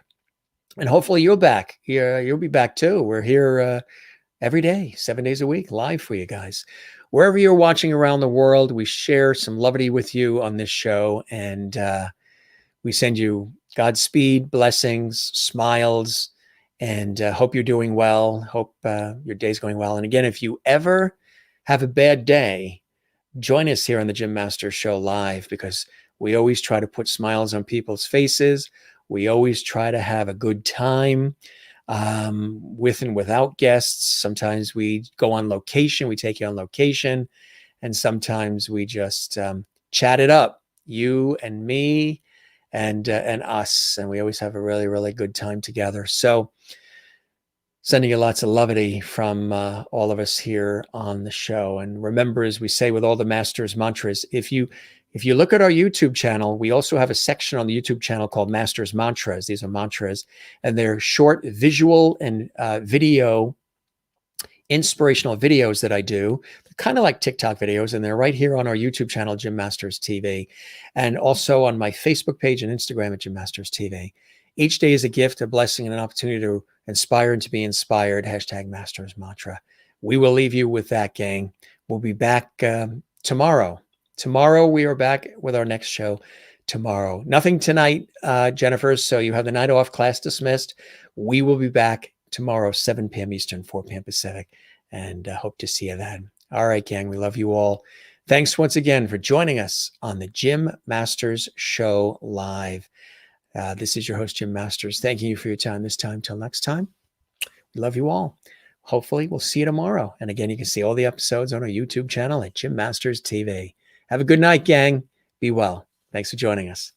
And hopefully you're back. You'll be back too. We're here every day, 7 days a week, live for you guys. Wherever you're watching around the world, we share some levity with you on this show, and we send you Godspeed, blessings, smiles, and hope you're doing well. Hope your day's going well. And again, if you ever have a bad day, join us here on the Jim Masters Show Live, because we always try to put smiles on people's faces. We always try to have a good time. With and without guests. Sometimes we go on location, we take you on location, and sometimes we just chat it up, you and me and us, and we always have a really, really good time together. So sending you lots of levity from all of us here on the show. And remember, as we say with all the Masters mantras, if you look at our YouTube channel, we also have a section on the YouTube channel called Masters Mantras. These are mantras, and they're short visual and video inspirational videos that I do, kind of like TikTok videos, and they're right here on our YouTube channel, Jim Masters TV, and also on my Facebook page and Instagram at Jim Masters TV. Each day is a gift, a blessing, and an opportunity to inspire and to be inspired. Hashtag Masters Mantra. We will leave you with that, gang. We'll be back tomorrow. Tomorrow, we are back with our next show tomorrow. Nothing tonight, Jennifer, so you have the night off, class dismissed. We will be back tomorrow, 7 p.m. Eastern, 4 p.m. Pacific, and hope to see you then. All right, gang, we love you all. Thanks once again for joining us on the Jim Masters Show Live. This is your host, Jim Masters. Thanking you for your time this time. Till next time, we love you all. Hopefully, we'll see you tomorrow. And again, you can see all the episodes on our YouTube channel at Jim Masters TV. Have a good night, gang. Be well. Thanks for joining us.